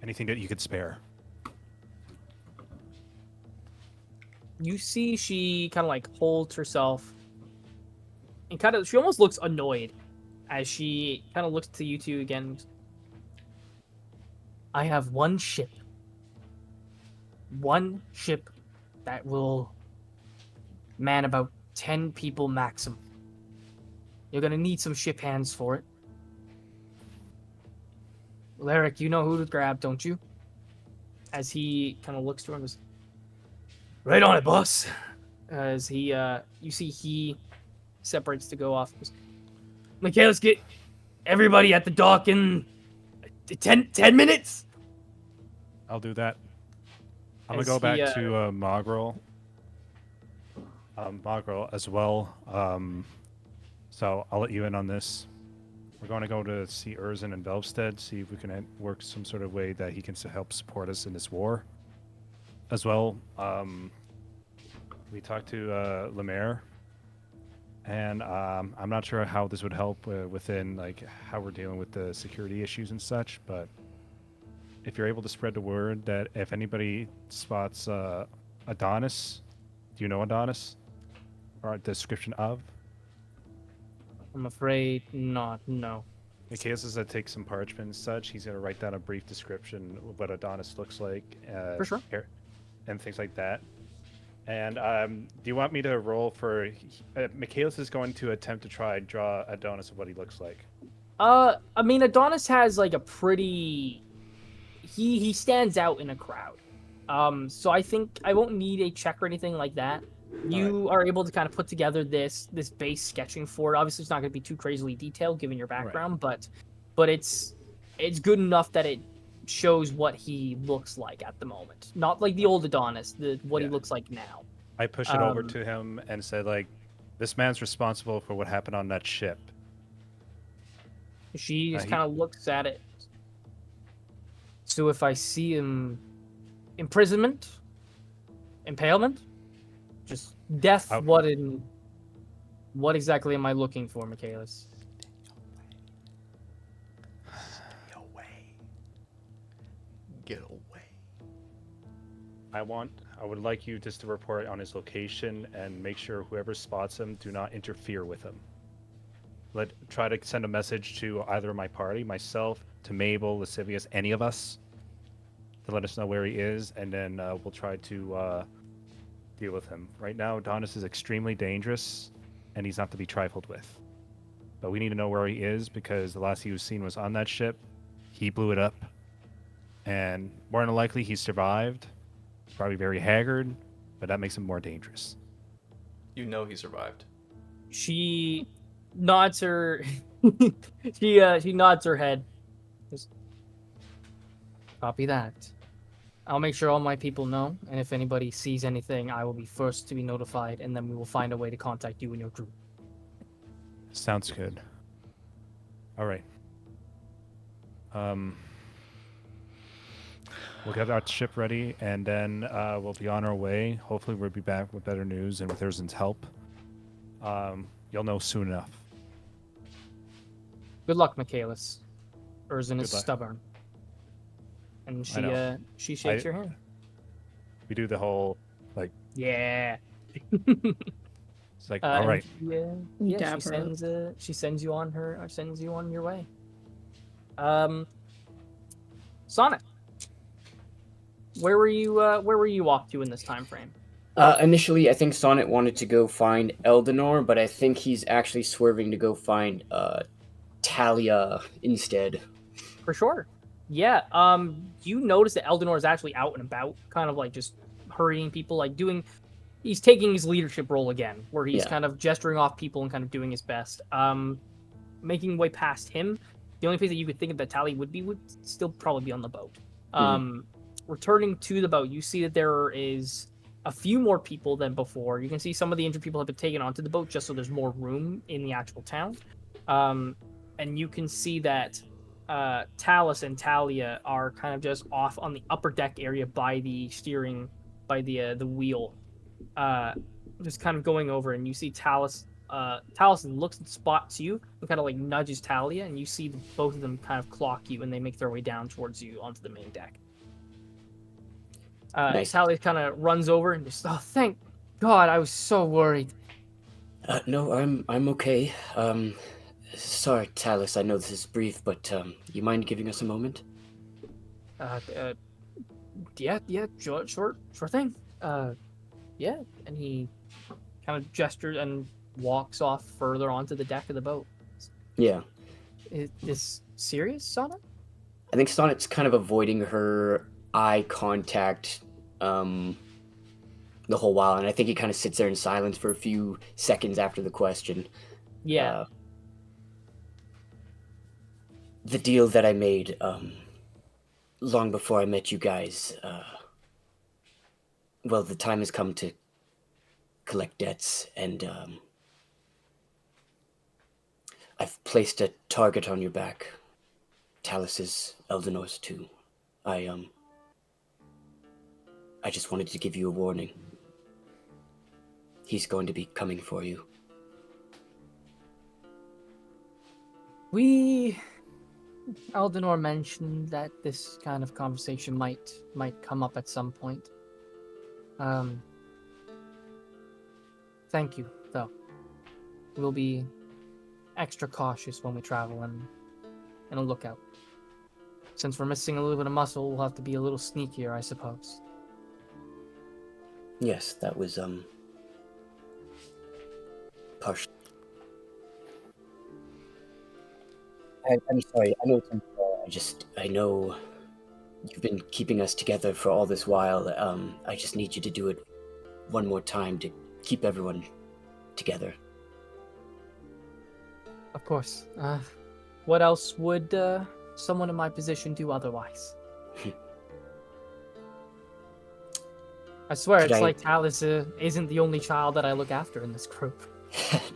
C: Anything that you could spare.
B: You see she kind of like holds herself and kind of, she almost looks annoyed as she kind of looks to you two again. I have one ship that will man about 10 people maximum. You're gonna need some ship hands for it. Lyric, you know who to grab, don't you? As he kind of looks to her and goes, right on it, boss. As he, you see he separates to go off. Okay, let's get everybody at the dock in 10 minutes.
C: I'll do that. I'm going
B: As
C: to go back
B: he,
C: to Mogrel. Mogrel as well. So I'll let you in on this. We're going to go to see Erzin and Velvstead, see if we can work some sort of way that he can help support us in this war. As well, we talked to Lemaire, and I'm not sure how this would help within like how we're dealing with the security issues and such, but if you're able to spread the word that if anybody spots Adonis, do you know Adonis? Or a description of?
B: I'm afraid not, no.
C: In cases that take some parchment and such, he's going to write down a brief description of what Adonis looks like.
B: For sure.
C: And things like that. And do you want me to roll for... Michaelis is going to attempt to try and draw Adonis of what he looks like.
B: I mean, Adonis has like a pretty... He stands out in a crowd. So I think I won't need a check or anything like that. You are able to kind of put together this base sketching for it. Obviously, it's not going to be too crazily detailed given your background, but it's good enough that it shows what he looks like at the moment. Not like the old Adonis, what he looks like now.
C: I push it over to him and said, like, this man's responsible for what happened on that ship.
B: She just kind of looks at it. So if I see him imprisonment, impalement, just death, what exactly am I looking for, Michaelis?
A: Get away.
C: I would like you just to report on his location and make sure whoever spots him, do not interfere with him. Try to send a message to either my party, myself, to Mabel, Lascivious, any of us, to let us know where he is, and then we'll try to deal with him. Right now, Adonis is extremely dangerous, and he's not to be trifled with. But we need to know where he is, because the last he was seen was on that ship. He blew it up, and more than likely he survived. He's probably very haggard, but that makes him more dangerous.
A: You know he survived.
B: She nods her she nods her head. Just, copy that. I'll make sure all my people know, and if anybody sees anything, I will be first to be notified, and then we will find a way to contact you and your group.
C: Sounds good. All right. We'll get our ship ready, and then we'll be on our way. Hopefully we'll be back with better news and with Erzin's help. You'll know soon enough.
B: Good luck, Michaelis. Erzin is
C: Good luck.
B: stubborn. And she shakes your hand.
C: We do the whole, like...
B: Yeah.
C: It's like, all right.
B: Yeah. She sends you on your way. Sonnet, where were you off to in this time frame?
E: Initially, I think Sonnet wanted to go find Eldenor, but I think he's actually swerving to go find Talia instead.
B: For sure. Yeah. You notice that Eldenor is actually out and about, kind of like just hurrying people, like he's taking his leadership role again, where he's kind of gesturing off people and kind of doing his best. Making way past him, the only place that you could think of that Talia would still probably be on the boat. Returning to the boat, you see that there is a few more people than before. You can see some of the injured people have been taken onto the boat just so there's more room in the actual town. And you can see that Talus and Talia are kind of just off on the upper deck area by the steering, by the wheel, just kind of going over. And you see Talus Taliesin looks and spots you and kind of like nudges Talia, and you see both of them kind of clock you, and they make their way down towards you onto the main deck.
E: Nice.
B: Talia kind of runs over and just, oh, thank God, I was so worried.
E: No, I'm okay. Sorry, Talus. I know this is brief, but you mind giving us a moment?
B: Yeah, sure thing. Yeah, and he kind of gestures and walks off further onto the deck of the boat.
E: Yeah.
B: Is this serious, Sonnet?
E: I think Sonnet's kind of avoiding her eye contact the whole while, and I think he kind of sits there in silence for a few seconds after the question.
B: Yeah.
E: The deal that I made long before I met you guys, well, the time has come to collect debts, and I've placed a target on your back. Talus's Eldenor's too. I just wanted to give you a warning. He's going to be coming for you.
B: Eldenor mentioned that this kind of conversation might come up at some point. Thank you, though. We'll be extra cautious when we travel and a lookout. Since we're missing a little bit of muscle, we'll have to be a little sneakier, I suppose.
E: Yes, that was partial. I'm sorry. I know it's unfair. I know you've been keeping us together for all this while. I just need you to do it one more time to keep everyone together.
B: Of course. What else would someone in my position do otherwise? I swear, it's like Talus isn't the only child that I look after in this group.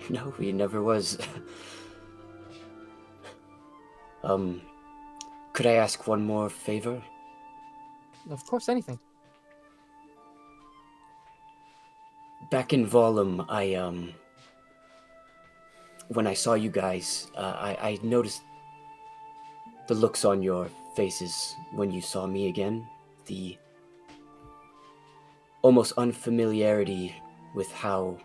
E: No, he never was. Could I ask one more favor?
B: Of course, anything.
E: Back in Volum, when I saw you guys, I noticed the looks on your faces when you saw me again. The almost unfamiliarity with how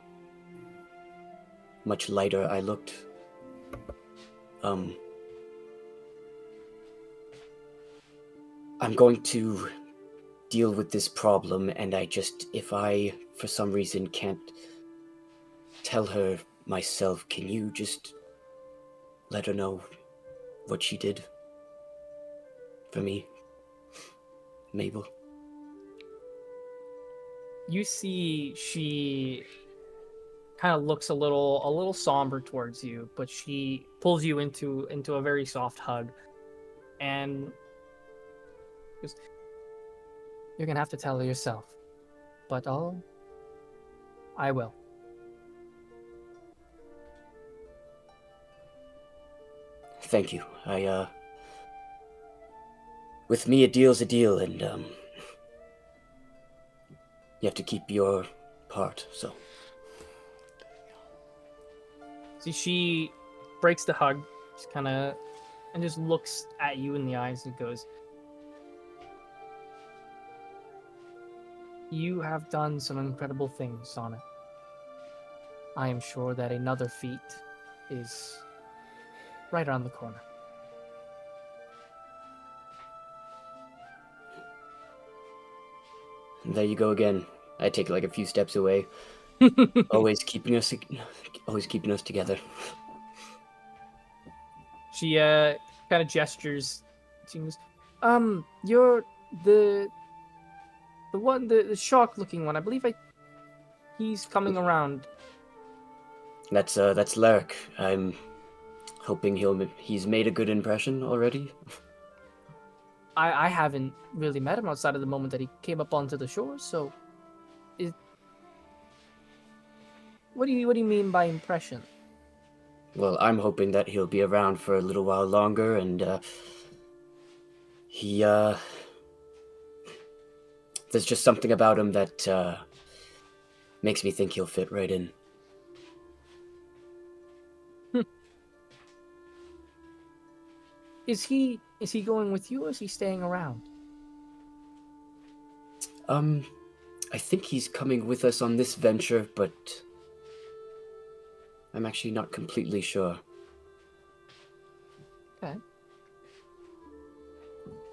E: much lighter I looked. I'm going to deal with this problem, and if I, for some reason, can't tell her myself, can you just let her know what she did for me, Mabel?
B: You see, she kind of looks a little somber towards you, but she pulls you into a very soft hug, and goes, "You're gonna have to tell her yourself, but I will."
E: Thank you. With me, a deal's a deal, and you have to keep your part. So.
B: See, she breaks the hug, just kind of, and just looks at you in the eyes and goes, "You have done some incredible things, Sonnet. I am sure that another feat is right around the corner."
E: There you go again. I take like a few steps away. always keeping us together.
B: She kind of gestures. She goes, "You're the one, the shark-looking one. I believe he's coming around."
E: That's Larrick. I'm hoping he's made a good impression already.
B: I haven't really met him outside of the moment that he came up onto the shore. So, what do you mean by impression?
E: Well, I'm hoping that he'll be around for a little while longer, and there's just something about him that makes me think he'll fit right in.
B: Is he going with you, or is he staying around?
E: I think he's coming with us on this venture, but I'm actually not completely sure.
B: Okay.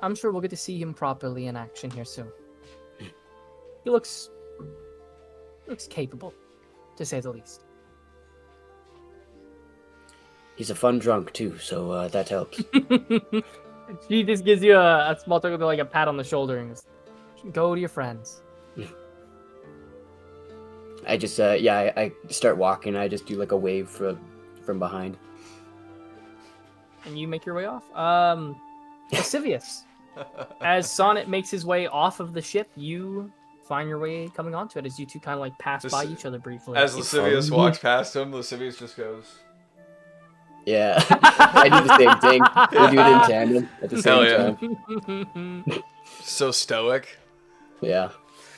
B: I'm sure we'll get to see him properly in action here soon. He looks capable, to say the least.
E: He's a fun drunk too, so that helps.
B: She just gives you a small token, like a pat on the shoulder, and goes, "Go to your friends."
E: I just I start walking. I just do like a wave from behind.
B: And you make your way off. Lascivious. As Sonnet makes his way off of the ship, you find your way coming onto it as you two kind of like pass by each other briefly.
A: As Lascivious walks past him, Lascivious just goes,
E: Yeah, I do the same thing. We do it in tandem at the same time.
A: so stoic.
E: Yeah.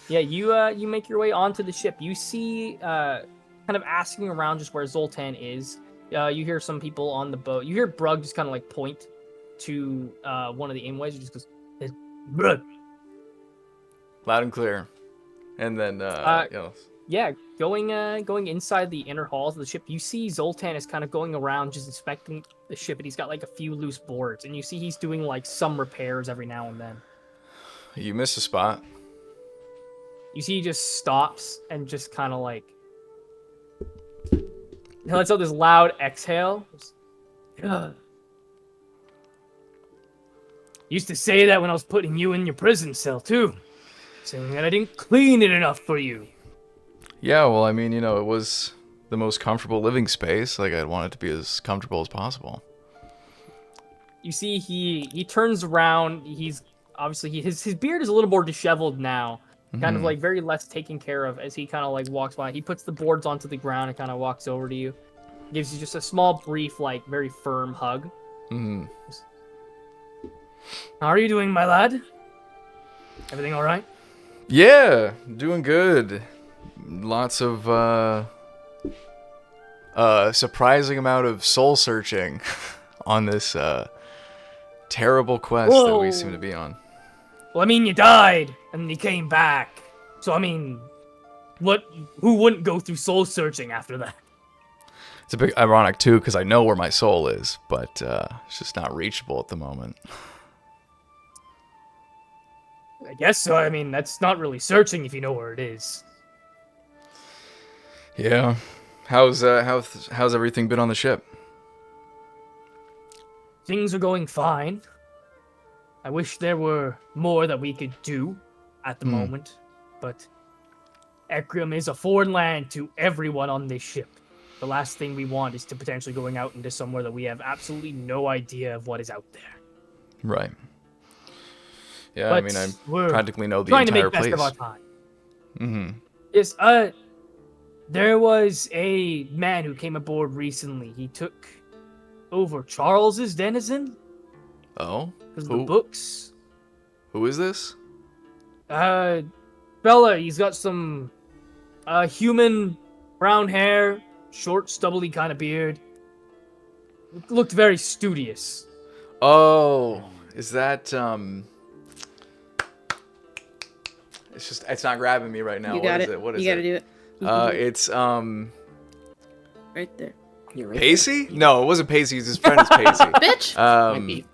B: Yeah, you make your way onto the ship. You see, kind of asking around just where Zoltan is. You hear some people on the boat. You hear Brug just kind of like point to one of the aimways. He just goes, "Brug."
A: Loud and clear. And then,
B: Yeah, going inside the inner halls of the ship, you see Zoltan is kind of going around just inspecting the ship, and he's got like a few loose boards, and you see he's doing like some repairs every now and then.
A: You missed a spot.
B: You see he just stops and just kind of like he lets out this loud exhale. Used to say that when I was putting you in your prison cell too, saying that I didn't clean it enough for you.
A: Yeah, well, I mean, it was the most comfortable living space. Like, I'd want it to be as comfortable as possible.
B: You see he turns around. He's obviously his beard is a little more disheveled now. Kind of like very less taken care of as he kind of like walks by. He puts the boards onto the ground and kind of walks over to you. Gives you just a small, brief, like very firm hug.
A: Mm-hmm.
B: How are you doing, my lad? Everything all right?
A: Yeah, doing good. Lots of surprising amount of soul searching on this terrible quest that we seem to be on.
B: Well, I mean, you died and you came back. So I mean, who wouldn't go through soul searching after that?
A: It's a bit ironic too, because I know where my soul is, but it's just not reachable at the moment.
B: I guess so. I mean, that's not really searching if you know where it is.
A: Yeah. How's everything been on the ship?
B: Things are going fine. I wish there were more that we could do at the moment, but Ecrium is a foreign land to everyone on this ship. The last thing we want is to potentially going out into somewhere that we have absolutely no idea of what is out there.
A: Right. Yeah,
B: But
A: I mean, I practically know the
B: trying
A: entire
B: to make
A: place.
B: best of our time.
A: Mm-hmm.
B: Yes, there was a man who came aboard recently. He took over Charles's denizen.
A: Oh?
B: Because of the books.
A: Who is this?
B: Fella, he's got some human brown hair, short, stubbly kind of beard. Looked very studious.
A: Oh, is that it's not grabbing me right now.
G: You got
A: What is
G: it.
A: it? What is
G: you gotta
A: it?
G: do it. You can do it.
A: It's
G: right there.
E: You're right
A: Pacey? No, it wasn't Pacey. His friend is Pacey.
D: Bitch!
E: Might be.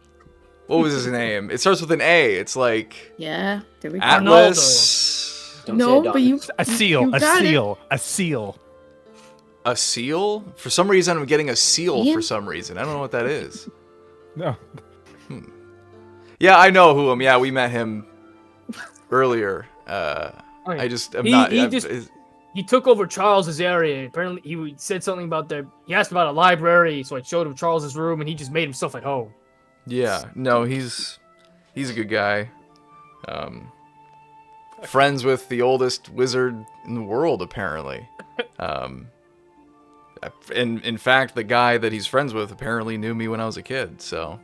A: What was his name? It starts with an A. It's like
G: Yeah, there we go.
A: Atlas.
E: Don't say
G: No,
E: a dog.
G: but you
C: A seal,
G: you
C: a
G: got it.
C: seal, a seal.
A: A seal? For some reason, I'm getting a seal.
G: Ian?
A: For some reason, I don't know what that is.
C: No.
A: Yeah, I know who him. Yeah, we met him earlier.
B: Okay.
A: I just am
B: He-
A: not.
B: he
A: I'm-
B: just-
A: is-
B: He took over Charles's area. Apparently, he said something about he asked about a library, so I showed him Charles's room, and he just made himself at home.
A: Yeah, no, he's a good guy. Friends with the oldest wizard in the world, apparently. In fact, the guy that he's friends with apparently knew me when I was a kid. So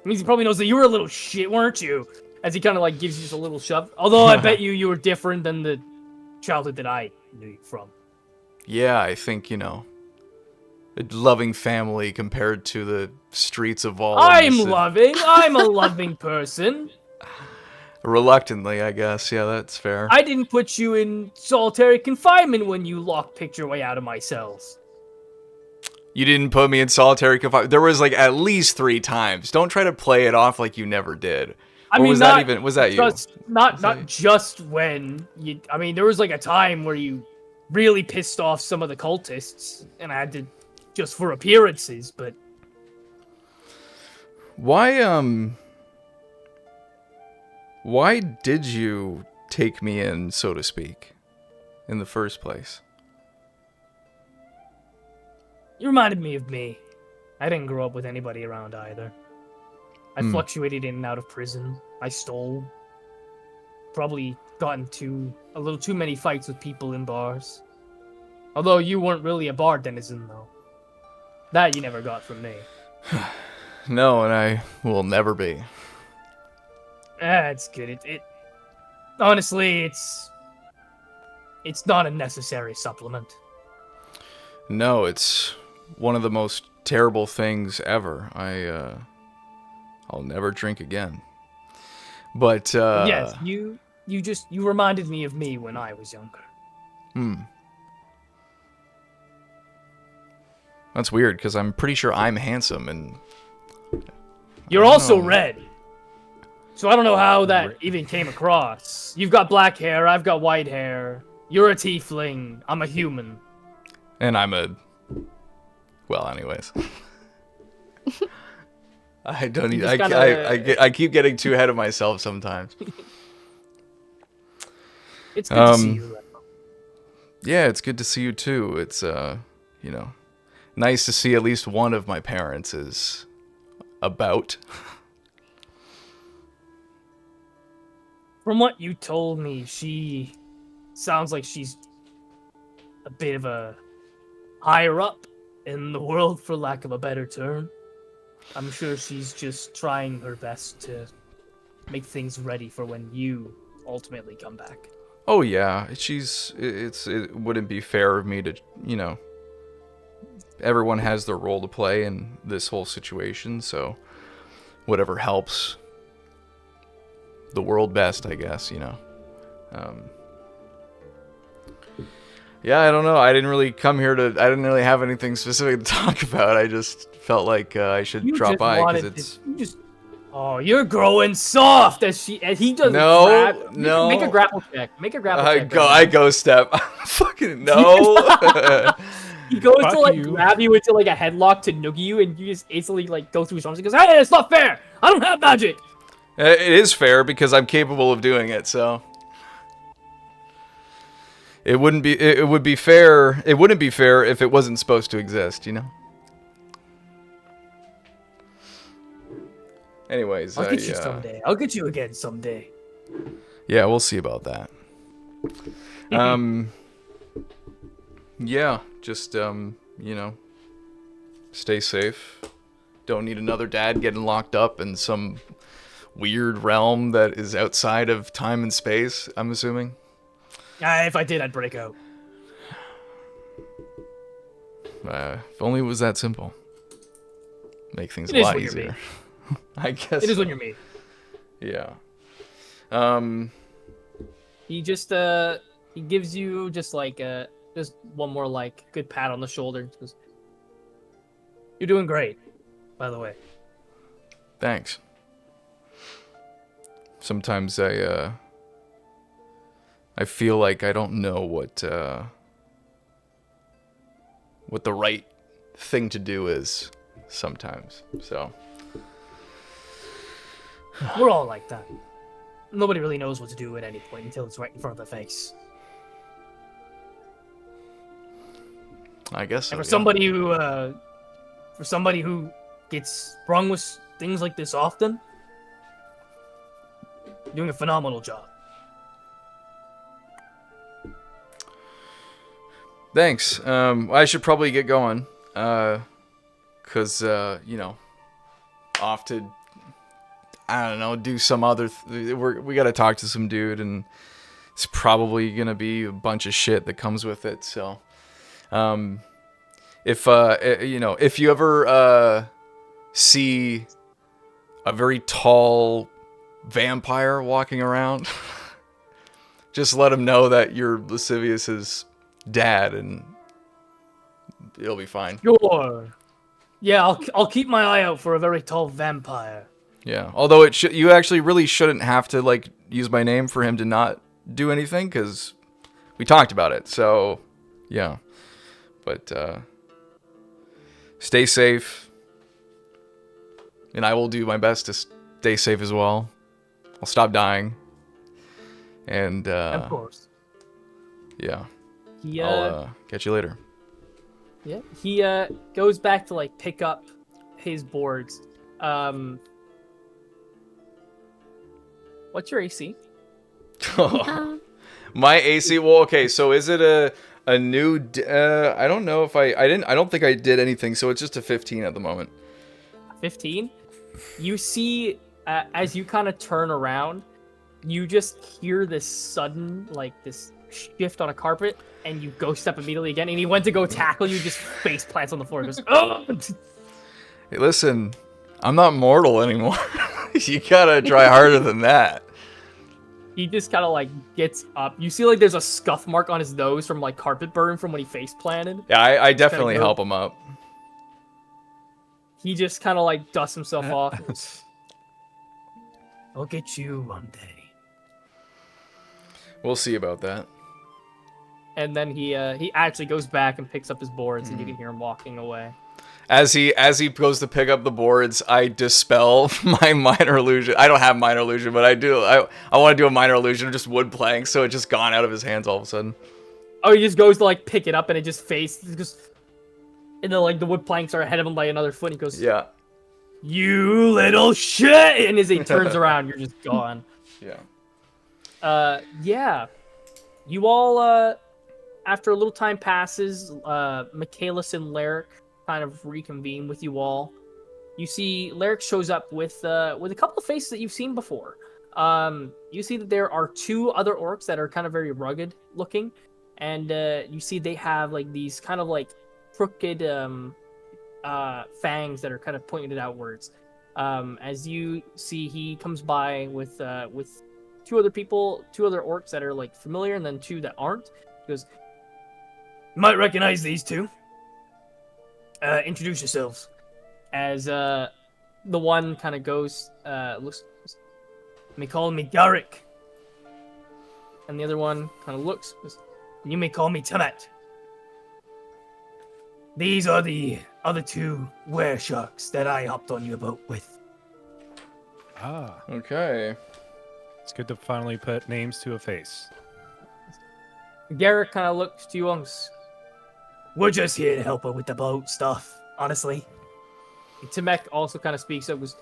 B: Means he probably knows that you were a little shit, weren't you? As he kind of like gives you just a little shove. Although I bet you were different than the childhood that I knew you from.
A: yeah, I think loving family compared to the streets of all.
B: I'm loving. I'm a loving person.
A: Reluctantly, I guess. Yeah, that's fair.
B: I didn't put you in solitary confinement when you lockpicked your way out of my cells.
A: You didn't put me in solitary confinement. There was like at least 3 times. Don't try to play it off like you never did.
B: I
A: Or
B: mean,
A: was that even? Was that you?
B: Not just when you. I mean, there was like a time where you really pissed off some of the cultists, and I had to just for appearances. But
A: why did you take me in, so to speak, in the first place?
B: you reminded me of me. I didn't grow up with anybody around either. I fluctuated in and out of prison. I stole. Probably got into a little too many fights with people in bars. Although you weren't really a bar denizen, though. That you never got from me.
A: No, and I will never be.
B: It's good. It honestly, it's not a necessary supplement.
A: No, it's one of the most terrible things ever. I'll never drink again. But
B: Yes, you reminded me of me when I was younger.
A: That's weird because I'm pretty sure I'm handsome and
B: You're
A: I don't
B: also
A: know.
B: red. So I don't know how that even came across. You've got black hair, I've got white hair. You're a tiefling, I'm a human.
A: And I'm a... Well, anyways. I don't need...
B: just gotta-
A: I keep getting too ahead of myself sometimes.
B: It's good to see you.
A: Yeah, it's good to see you too. It's, nice to see at least one of my parents is about.
B: From what you told me, she sounds like she's a bit of a higher up in the world, for lack of a better term. I'm sure she's just trying her best to make things ready for when you ultimately come back.
A: Oh yeah, it wouldn't be fair of me to, everyone has their role to play in this whole situation, so whatever helps the world best, I guess, Yeah, I don't know. I didn't really have anything specific to talk about. I just felt like I should
B: You
A: drop
B: just
A: by
B: wanted
A: because it's...
B: Oh, you're growing soft as he doesn't
A: No,
B: grab.
A: no.
B: Make a grapple check. Make a grapple check.
A: I go step. Fucking no.
B: He goes
C: Fuck
B: to like
C: you.
B: grab you into like a headlock to noogie you, and you just instantly like go through his arms and goes, "Hey, it's not fair. I don't have magic."
A: It is fair because I'm capable of doing it, so it would be fair. It wouldn't be fair if it wasn't supposed to exist, Anyways,
B: I'll get you someday. I'll get you again someday.
A: Yeah, we'll see about that. Yeah, just stay safe. Don't need another dad getting locked up in some weird realm that is outside of time and space, I'm assuming.
B: If I did, I'd break out.
A: If only it was that simple. Make things
B: It
A: a
B: is
A: lot
B: when you're
A: easier.
B: me.
A: I guess.
B: It is when you're me.
A: Yeah.
B: He just he gives you just like just one more like good pat on the shoulder. Just, you're doing great, by the way.
A: Thanks. Sometimes I feel like I don't know what the right thing to do is sometimes. So
B: We're all like that. Nobody really knows what to do at any point until it's right in front of their face.
A: I guess so,
B: And for
A: yeah.
B: somebody who gets sprung with things like this often, you're doing a phenomenal job.
A: Thanks. I should probably get going. Cause off to, I don't know, do some other. We gotta talk to some dude, and it's probably gonna be a bunch of shit that comes with it. So, if if you ever see a very tall vampire walking around, just let him know that you're Lascivious's dad, and it'll be fine.
B: Sure. Yeah, I'll keep my eye out for a very tall vampire.
A: Yeah. Although you actually really shouldn't have to like use my name for him to not do anything, because we talked about it. So, yeah. But stay safe, and I will do my best to stay safe as well. I'll stop dying, and
B: Of course.
A: yeah.
B: He
A: I'll catch you later.
B: yeah, he goes back to like pick up his boards. What's your AC?
A: My AC. Well, okay. So is it a new? I don't know if I didn't. I don't think I did anything. So it's just a 15 at the moment.
B: 15. You see, as you kind of turn around, you just hear this sudden, like, this shift on a carpet, and you go step immediately again, and he went to go tackle you, just face plants on the floor. He goes, oh!
A: Hey, listen, I'm not mortal anymore. You gotta try harder than that.
B: He just kind of, like, gets up. You see, like, there's a scuff mark on his nose from, like, carpet burn from when he face planted.
A: Yeah, I definitely help him up.
B: He just kind of, like, dusts himself off. I'll get you one day.
A: We'll see about that.
B: And then he actually goes back and picks up his boards, and you can hear him walking away.
A: As he goes to pick up the boards, I dispel my minor illusion. I don't have minor illusion, but I do. I want to do a minor illusion of just wood planks, so it just gone out of his hands all of a sudden.
B: Oh, he just goes to like pick it up, and it just and then like the wood planks are ahead of him by another foot. And he goes,
A: Yeah.
B: "You little shit!" And as he turns around, you're just gone.
A: Yeah.
B: Yeah. You all, after a little time passes, Michaelis and Lyric kind of reconvene with you all. You see Lyric shows up with a couple of faces that you've seen before. You see that there are two other orcs that are kind of very rugged looking, and you see they have like these kind of like crooked fangs that are kind of pointed outwards. As you see, he comes by with two other orcs that are like familiar, and then two that aren't. He goes, "You might recognize these two. Introduce yourselves." As the one kind of goes, looks, "You may call me Garrick." And the other one kind of looks, goes, "You may call me Tiamat. These are the other two were-sharks that I hopped on your boat with."
C: Ah,
A: Okay.
C: it's good to finally put names to a face.
B: Garrick kind of looks to you and goes, "We're just here to help her with the boat stuff, honestly." And Timek also kind of speaks up, goes,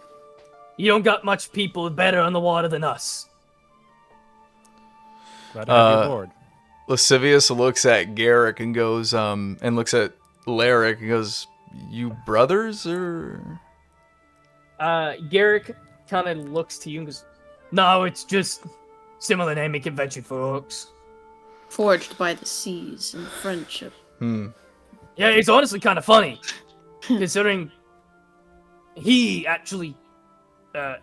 B: "You don't got much people better on the water than us."
C: Glad to have you aboard.
A: Lascivious looks at Garrick and goes, and looks at Lyric and goes, "You brothers or?"
B: Garrick kind of looks to you and goes, "No, it's just similar naming convention for orcs."
F: Forged by the seas and friendship.
B: Yeah, it's honestly kind of funny, considering he actually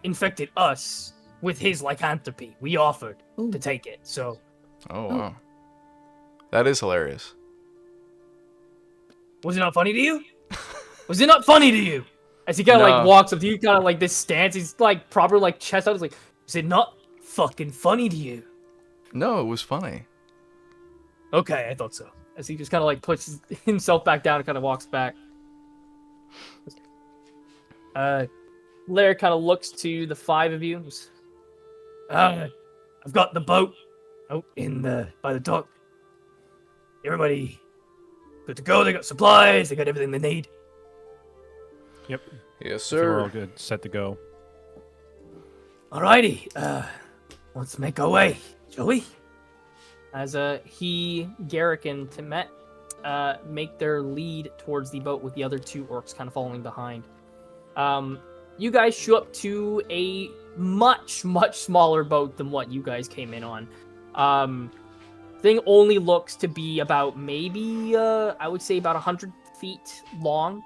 B: infected us with his lycanthropy. We offered to take it, so...
A: Oh, wow. That is hilarious.
B: Was it not funny to you? Was it not funny to you? As he kind of like
A: No.
B: walks up to you, kind of like this stance, he's like proper like chest out. He's like, "Is it not fucking funny to you?"
A: No, it was funny.
B: Okay, I thought so. As he just kind of like puts himself back down and kind of walks back. Larry kind of looks to the five of you. I've got the boat out by the dock. Everybody good to go. They got supplies. They got everything they need.
C: Yep.
A: Yes,
C: So we're all
A: sir.
C: good. Set to go.
B: Alrighty. Let's make our way, shall we? As Garrick and Timet make their lead towards the boat with the other two orcs kind of following behind. You guys show up to a much, much smaller boat than what you guys came in on. Thing only looks to be about maybe, I would say about 100 feet long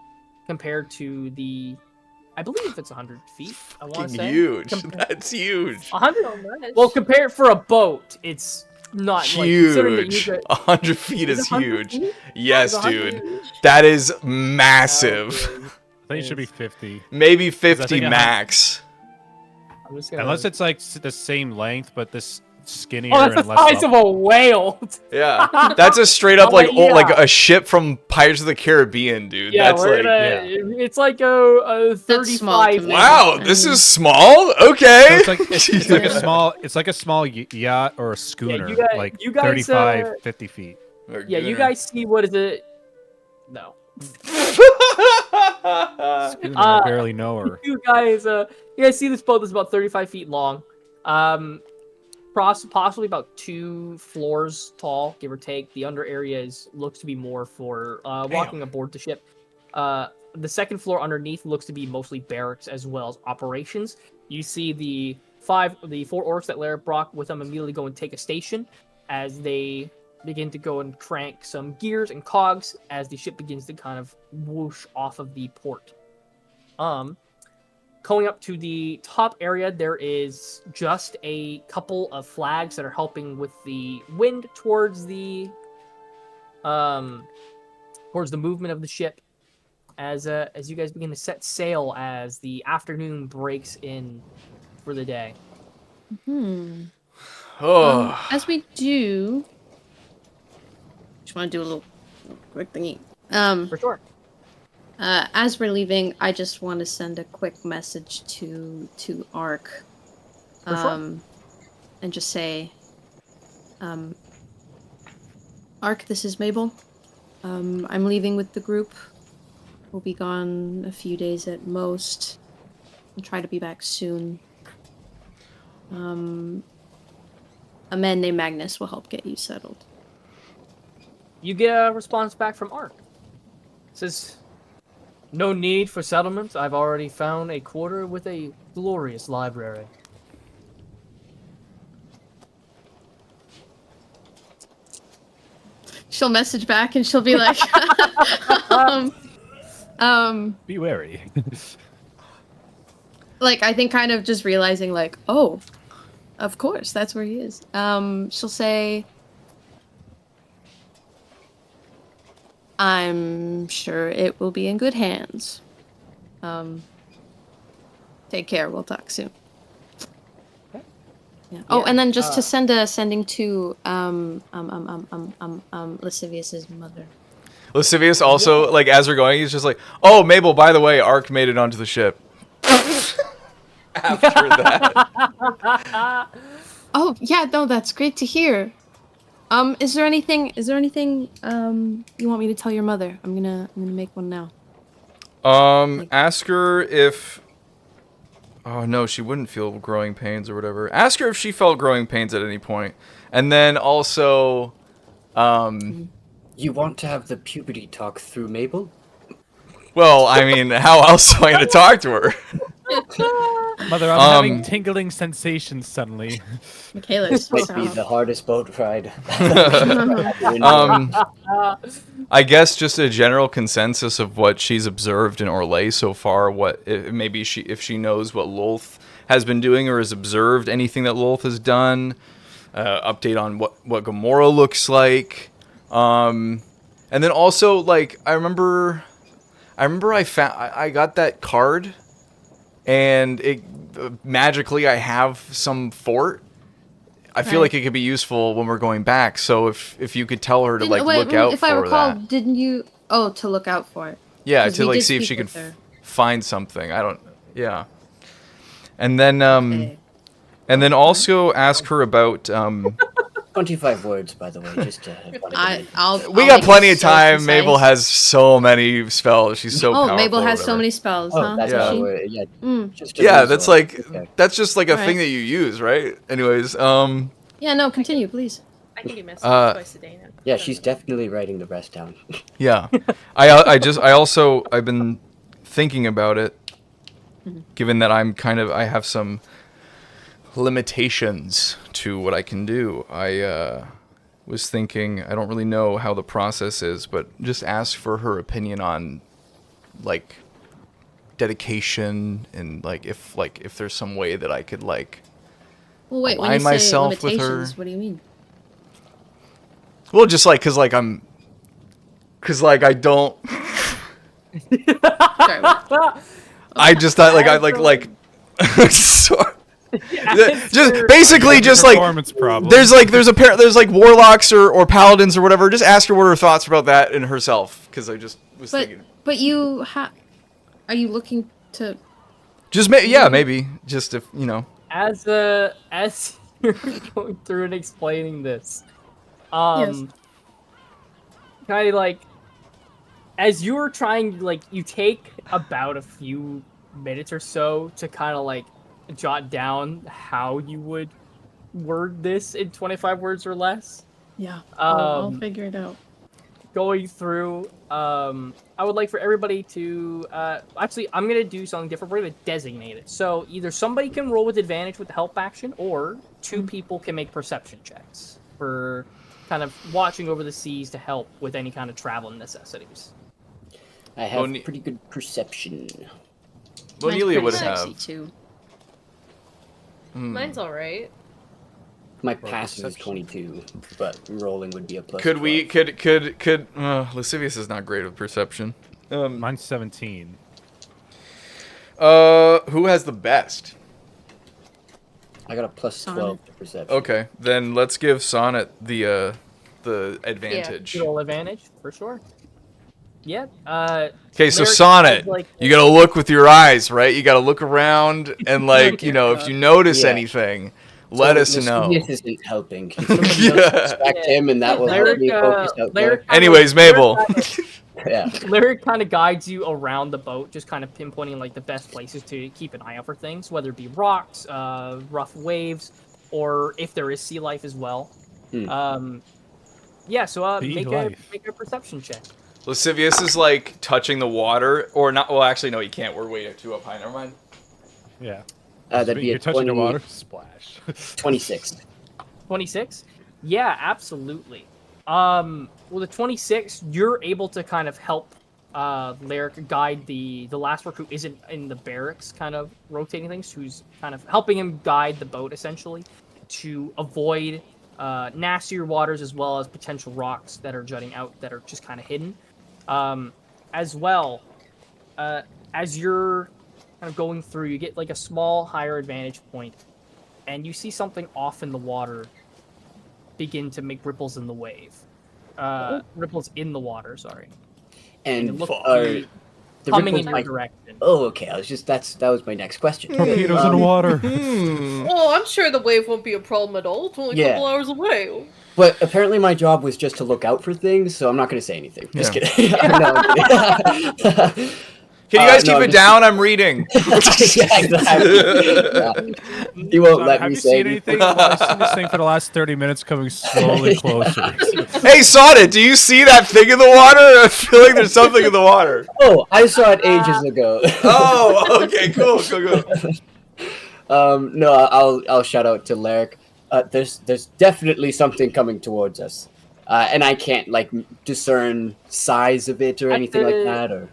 B: compared to the. I believe it's 100 feet. I want to
A: Fucking
B: say
A: huge.
B: Compa-
A: That's huge.
B: 100.
D: So much.
B: Well, compared for a boat, it's not like considering that you
A: Huge.
B: could.
A: 100 feet is
B: 100
A: huge.
B: feet?
A: Yes,
B: Is 100
A: dude.
D: Huge.
A: That is massive.
B: Okay.
C: I think it should be 50.
A: Maybe
C: I
A: 50
C: think
A: max.
B: I'm just gonna...
C: Unless it's like the same length, but this skinnier
B: Oh, that's the
C: and less
B: size of a whale.
A: Yeah, that's a straight up
B: Oh,
A: like
B: yeah.
A: like a ship from Pirates of the Caribbean, dude.
B: Yeah,
A: That's
B: we're
A: like
B: gonna. It's like a
F: That's small to
B: 35.
F: me.
A: wow.
F: I
A: This
F: mean-
A: is small. Okay.
C: So it's like a small yacht or a schooner, like
B: you guys,
C: 35, 50 feet.
B: Yeah, you guys see what is it? No.
C: Schooner, I barely know her.
B: You guys see this boat that's about 35 feet long. Possibly about 2 floors tall, give or take. The under area looks to be more for walking aboard the ship. The second floor underneath looks to be mostly barracks as well as operations. You see the 4 orcs that Larry brought with them immediately go and take a station as they begin to go and crank some gears and cogs as the ship begins to kind of whoosh off of the port. Going up to the top area, there is just a couple of flags that are helping with the wind towards the movement of the ship as you guys begin to set sail as the afternoon breaks in for the day.
A: Oh.
F: As we do, just want to do a little quick thingy.
B: For sure.
F: As we're leaving, I just want to send a quick message to Ark,
B: For sure.
F: and just say, Ark, this is Mabel. I'm leaving with the group. We'll be gone a few days at most. I'll try to be back soon. A man named Magnus will help get you settled.
B: You get a response back from Ark. It says, "No need for settlement. I've already found a quarter with a glorious library."
F: She'll message back and she'll be like,
C: Be wary.
F: like, I think kind of just realizing, like, oh, of course, that's where he is. She'll say, I'm sure it will be in good hands. Take care. We'll talk soon. Yeah. Oh, and then just to send a sending to Lascivius's mother.
A: Lascivious also, like, as we're going, he's just like, oh, Mabel, by the way, Ark made it onto the ship. After that.
F: Oh, yeah, no, that's great to hear. Is there anything you want me to tell your mother? I'm gonna make one now.
A: Ask her if... Oh, no, she wouldn't feel growing pains or whatever. Ask her if she felt growing pains at any point. And then also,
E: You want to have the puberty talk through Mabel?
A: well, I mean, how else am I going to talk to her?
C: Mother, I'm having tingling sensations suddenly.
F: Michaela's
E: Might be the hardest boat ride.
A: I guess just a general consensus of what she's observed in Orlais so far. What maybe if she knows what Lolth has been doing or has observed anything that Lolth has done. Update on what Gamora looks like. And then also, like, I remember I got that card, and it magically I have some fort. I feel like it could be useful when we're going back. So if you could tell her to look out
F: if
A: for
F: I recall,
A: that.
F: didn't you? Oh, to look out for it.
A: Yeah,
F: 'Cause
A: to
F: we did
A: see if
F: speak
A: she could
F: with her.
A: find something. I don't. Yeah. And then
F: Okay.
A: and then also ask her about
E: 25 words, by the way, just to...
F: I'll
A: we
F: I'll
A: got
F: make
A: plenty
F: it
A: of
F: so
A: time.
F: precise.
A: Mabel has so many spells. She's so
F: Oh,
A: powerful.
F: Mabel
A: or
F: has so
A: whatever.
F: many spells,
E: Oh,
F: huh?
E: that's
F: Does
E: why
F: she?
E: we're... Yeah,
F: Mm.
E: just a
A: Yeah, that's
E: resource.
A: like
E: Okay.
A: that's just like a
F: Alright.
A: thing that you use, right? Anyways,
F: Yeah, no, continue, please.
D: I can do messages twice a day now.
E: Yeah, she's definitely writing the rest down.
A: yeah. I've been thinking about it, given that I have some limitations to what I can do. was thinking, I don't really know how the process is, but just ask for her opinion on, like, dedication and, like, if there's some way that I could, like,
F: Well, wait. When
A: align
F: you say
A: myself with her.
F: limitations, what do you mean?
A: Well, just, like, because I don't...
F: Sorry. What?
A: I just thought, like... Sorry. Just basically just like
C: Performance problem.
A: there's like warlocks or paladins or whatever. Just ask her what her thoughts about that and herself, because I just was thinking.
F: But you are you looking to?
A: Just maybe just if you know.
B: As you're going through and explaining this,
F: Yes.
B: kind of like as you're trying, like you take about a few minutes or so to kind of like jot down how you would word this in 25 words or less.
F: Yeah. I'll figure it out.
B: Going through, I would like for everybody to actually, I'm gonna do something different. We're gonna designate it. So either somebody can roll with advantage with the help action, or two people can make perception checks for kind of watching over the seas to help with any kind of travel necessities.
E: I have pretty good perception.
A: Bonelia would
F: sexy
A: have.
F: too.
D: Mine's alright.
E: My passive is 22, but rolling would be a plus.
A: Could
E: 12.
A: we? Could? Lascivious is not great with perception.
C: Mine's 17.
A: Who has the best?
E: I got a plus
F: Sonnet.
E: 12 to perception.
A: Okay, then let's give Sonnet the advantage.
B: Roll advantage for sure. Yeah.
A: Okay, so
B: Lyric
A: Sonnet,
B: has, like,
A: you gotta look with your eyes, right? You gotta look around and, like, you know, if you notice
E: Yeah.
A: anything, let us know.
E: This isn't helping. Can somebody else distract him, and that will help me focus out there?
A: Anyways, Mabel.
E: Yeah.
B: Lyric kind of guides you around the boat, just kind of pinpointing like the best places to keep an eye out for things, whether it be rocks, rough waves, or if there is sea life as well. Yeah, so
C: Sea
B: make
C: life.
B: a perception check.
A: Lascivious is, like, touching the water, or not. Well, actually, no, he can't. We're way too up high. Never mind.
C: Yeah.
E: That'd be
C: You're
E: a
C: touching
E: 20,
C: the water. Splash.
E: 26.
B: 26? Yeah, absolutely. Well, the 26, you're able to kind of help Lyric guide the last work who isn't in the barracks, kind of rotating things, who's kind of helping him guide the boat, essentially, to avoid nastier waters as well as potential rocks that are jutting out that are just kind of hidden. As well, as you're kind of going through, you get like a small higher advantage point, and you see something off in the water begin to make ripples in the wave. Ripples in the water, sorry.
E: And
B: it looks
E: are
B: to be
E: the
B: coming
E: ripples
B: in your
E: might-
B: direction.
E: Oh, okay. That was my next question.
C: Mosquitoes in the water.
D: Oh, I'm sure the wave won't be a problem at all. It's only a
E: Yeah.
D: couple hours away.
E: But apparently my job was just to look out for things, so I'm not going to say anything. Just
A: Yeah.
E: kidding. No, I'm kidding.
A: Can you guys
E: no,
A: keep
E: I'm
A: it
E: just-
A: down? I'm reading.
E: Yeah, exactly. Yeah. He won't
C: Son,
E: let
C: have
E: me
C: you
E: say
C: seen anything? Well, I've seen this thing for the last 30 minutes coming slowly closer.
A: Hey, Sonnet, do you see that thing in the water? I feel like there's something in the water.
E: Oh, I saw it ages ago.
A: Oh, okay, cool.
E: No, I'll shout out to Lyric. There's definitely something coming towards us, and I can't like discern size of it or
B: At
E: anything like
B: the-
E: that. Or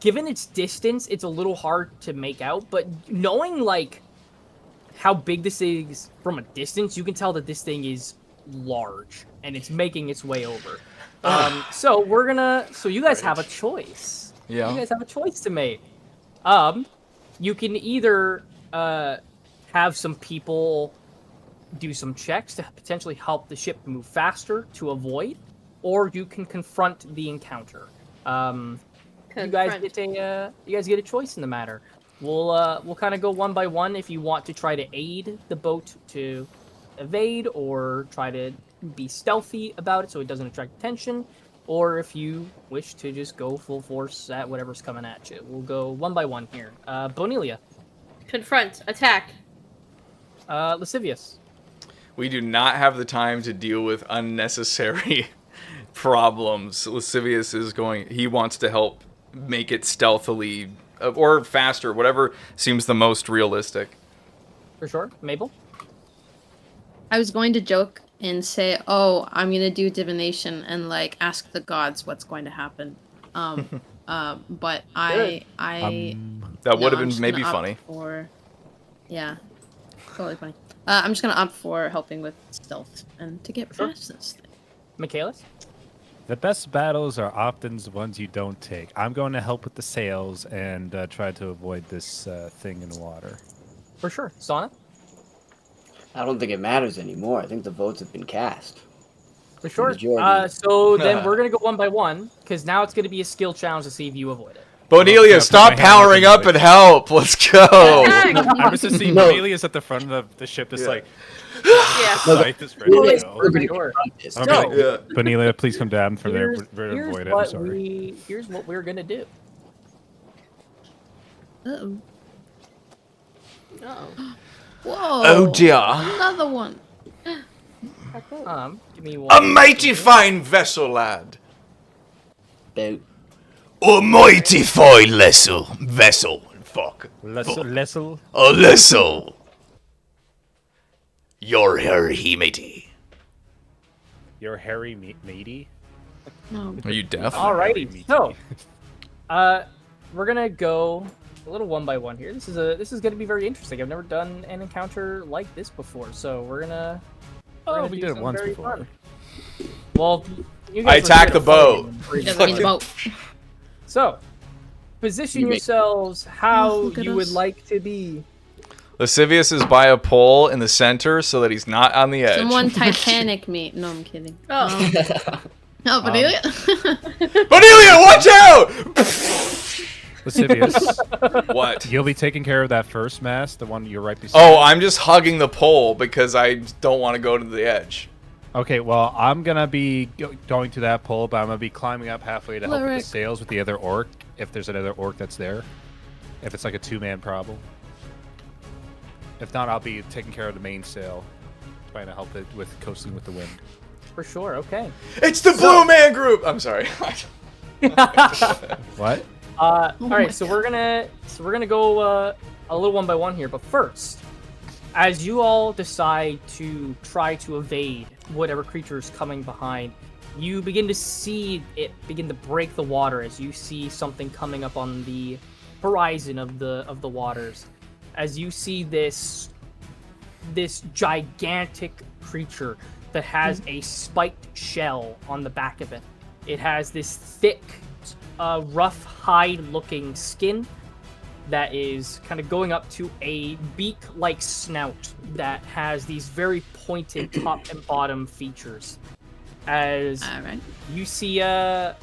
B: Given its distance, it's a little hard to make out, but knowing like how big this is from a distance, you can tell that this thing is large and it's making its way over. So you guys have a choice.
A: Yeah.
B: You guys have a choice to make. You can either have some people do some checks to potentially help the ship move faster to avoid, or you can confront the encounter. You guys get a choice in the matter. We'll kind of go one by one if you want to try to aid the boat to evade or try to be stealthy about it so it doesn't attract attention, or if you wish to just go full force at whatever's coming at you. We'll go one by one here. Bonelia.
D: Confront. Attack.
B: Lascivious.
A: We do not have the time to deal with unnecessary problems. Lascivious he wants to help make it stealthily or faster, whatever seems the most realistic.
B: For sure. Mabel.
F: I was going to joke and say, "Oh, I'm gonna do divination and like ask the gods what's going to happen." But I
A: That would have
F: I'm
A: been
F: just
A: maybe
F: gonna opt
A: funny.
F: For, yeah, totally funny. I'm just gonna opt for helping with stealth and to get past this thing.
B: Michaelis?
C: The best battles are often the ones you don't take. I'm going to help with the sails and try to avoid this thing in the water.
B: For sure. Sana?
E: I don't think it matters anymore. I think the votes have been cast.
B: For sure.
E: Majority.
B: So then we're going to go one by one, because now it's going to be a skill challenge to see if you avoid it.
A: Bonelia,
C: Yeah,
A: stop
C: put my hand
A: powering
C: up
A: up
C: and
A: and help. Let's go.
C: I was just seeing
E: No.
C: Amelia's at the front of the ship, just like,
D: Yeah.
C: sight is ready
E: Really,
C: to go.
E: everybody
B: Sure.
E: can this.
C: I'm
B: So-
C: like, Bonelia, please come down from there.
B: Here's,
C: We're
B: here's
C: avoid it. I'm
B: what
C: sorry.
B: here's what we're going to do.
F: Uh-oh.
D: Oh.
F: Whoa!
A: Oh dear.
F: Another one.
B: Give me
A: A
B: one.
A: mighty fine vessel, lad.
E: About
A: A mighty fine vessel. Fuck.
C: Lessel.
A: A vessel. You're her he matey.
C: You're Harry Matey.
F: No.
A: Are you deaf?
B: Alrighty. So, we're going to go a little one by one here. This is going to be very interesting. I've never done an encounter like this before, so we're going to
C: Oh, we did it once before.
B: Fun. Well, you
A: I
B: guys were
A: attacked
B: doing
A: the
B: it
A: boat.
B: funny.
F: Yeah, the boat.
B: So, position
E: You make-
B: yourselves how
F: look at
B: you would
F: us.
B: like to be.
A: Lascivious is by a pole in the center so that he's not on the edge.
F: Someone Titanic me. No, I'm kidding.
D: Oh.
F: No, but Ilya.
A: Cornelia, watch out!
C: Lascivious,
A: What?
C: you'll be taking care of that first mast, the one you're right beside.
A: Oh, I'm just hugging the pole because I don't want to go to the edge.
C: Okay, well, I'm gonna be going to that pole, but I'm gonna be climbing up halfway to help with
F: Lyric.
C: the sails with the other orc, if there's another orc that's there. If it's like a two-man problem. If not, I'll be taking care of the main sail, trying to help it with coasting with the wind.
B: For sure, okay.
A: It's the Blue Man Group. I'm sorry.
C: What?
B: All right,
F: my
B: so we're gonna go a little one by one here. But first, as you all decide to try to evade whatever creature is coming behind, you begin to see it begin to break the water as you see something coming up on the horizon of the waters. As you see this gigantic creature that has a spiked shell on the back of it. It has this thick, rough hide-looking skin that is kind of going up to a beak-like snout that has these very pointed top and bottom features. As
F: All right.
B: you see, for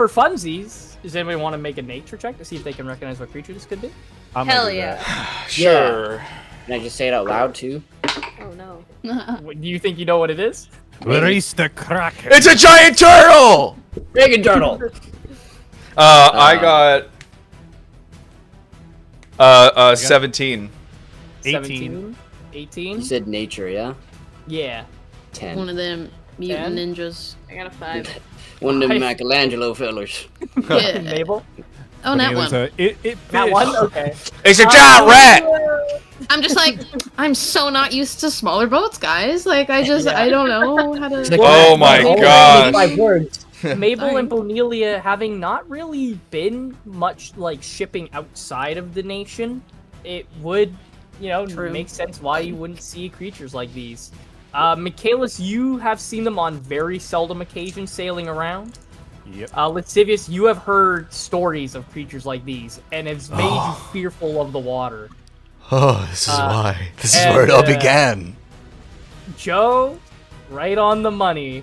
B: funsies, does anybody want to make a nature check to see if they can recognize what creature this could be?
C: I'm gonna
D: Hell
C: do
D: yeah.
C: that.
A: Sure.
E: Can I just say it out loud too?
D: Oh no.
B: Do you think you know what it is?
C: Release the kraken.
A: It's a giant turtle.
E: Dragon turtle.
A: I got 17.
C: 18.
B: 18?
E: You said nature, yeah?
B: Yeah.
E: 10.
F: One of them mutant ninjas.
D: I got a 5.
E: One of them
B: Five.
E: Michelangelo fellers.
F: Yeah.
B: Mabel?
F: Oh, that one.
B: That one? Okay.
A: It's a giant rat.
F: I'm just like, I'm so not used to smaller boats, guys. Like, I don't know how to.
A: Oh my gosh.
E: 5 words.
B: Mabel and Bonelia, having not really been much like shipping outside of the nation, it would,
F: True.
B: make sense why you wouldn't see creatures like these. Michaelis, you have seen them on very seldom occasions sailing around.
C: Yep.
B: Lascivious, you have heard stories of creatures like these, and it's made you fearful of the water.
A: Oh, this is why. This is
B: and,
A: where it all began.
B: Joe, right on the money,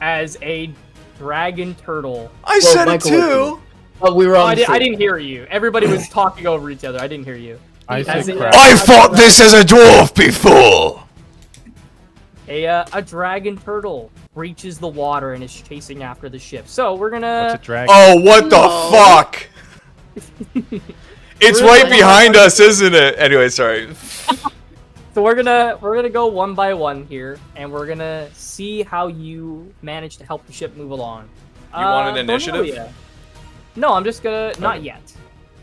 B: as a dragon turtle.
A: I
E: Well,
A: said
E: Michael
A: it
E: was
A: too.
E: Oh, we were
B: Oh,
E: on the
B: I
E: same-
B: didn't hear you. Everybody was talking over each other. I didn't hear you.
C: I
B: As
C: said
B: in-
C: crap.
A: I fought this as a dwarf before.
B: A dragon turtle breaches the water and is chasing after the ship. So we're
C: What's
B: gonna.
C: a dragon?
A: Oh, what the
F: No.
A: fuck? It's
B: Really?
A: right behind us, isn't it? Anyway, sorry.
B: So we're gonna go one by one here, and we're gonna see how you manage to help the ship move along.
A: You want an initiative?
B: Cornelia. No, I'm just gonna not yet.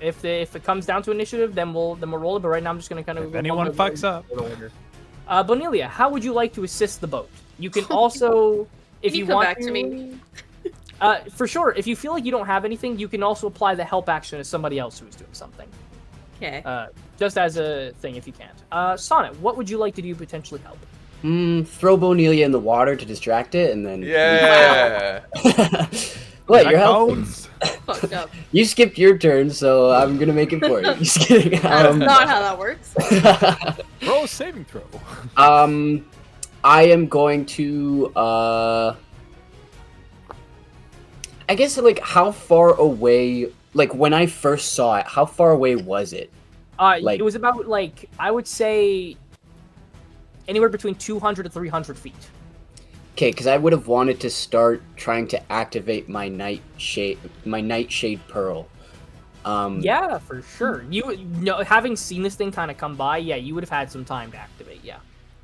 B: If it comes down to initiative, then we'll roll it. But right now, I'm just gonna kind of.
C: If anyone fucks up.
B: Bonilia, how would you like to assist the boat? You can also, if
D: Can you
B: you
D: come
B: want
D: back to me?
B: For sure. If you feel like you don't have anything, you can also apply the help action to somebody else who is doing something.
D: Okay.
B: Just as a thing, if you can't. Sonnet, what would you like to do to potentially help?
E: Throw Bonelia in the water to distract it, and then.
A: Yeah.
E: What?
C: That
E: You're helping?
C: counts.
D: Fucked up.
E: You skipped your turn, so I'm gonna make it for you. Just kidding.
D: That's not how that works.
C: Roll a saving throw.
E: I am going to I guess like how far away, like when I first saw it, how far away was it? Like-
B: It was about, like, I would say anywhere between 200 to 300 feet.
E: Okay, because I would have wanted to start trying to activate my nightshade pearl.
B: Yeah, for sure. Having seen this thing kind of come by, yeah, you would have had some time to activate, yeah.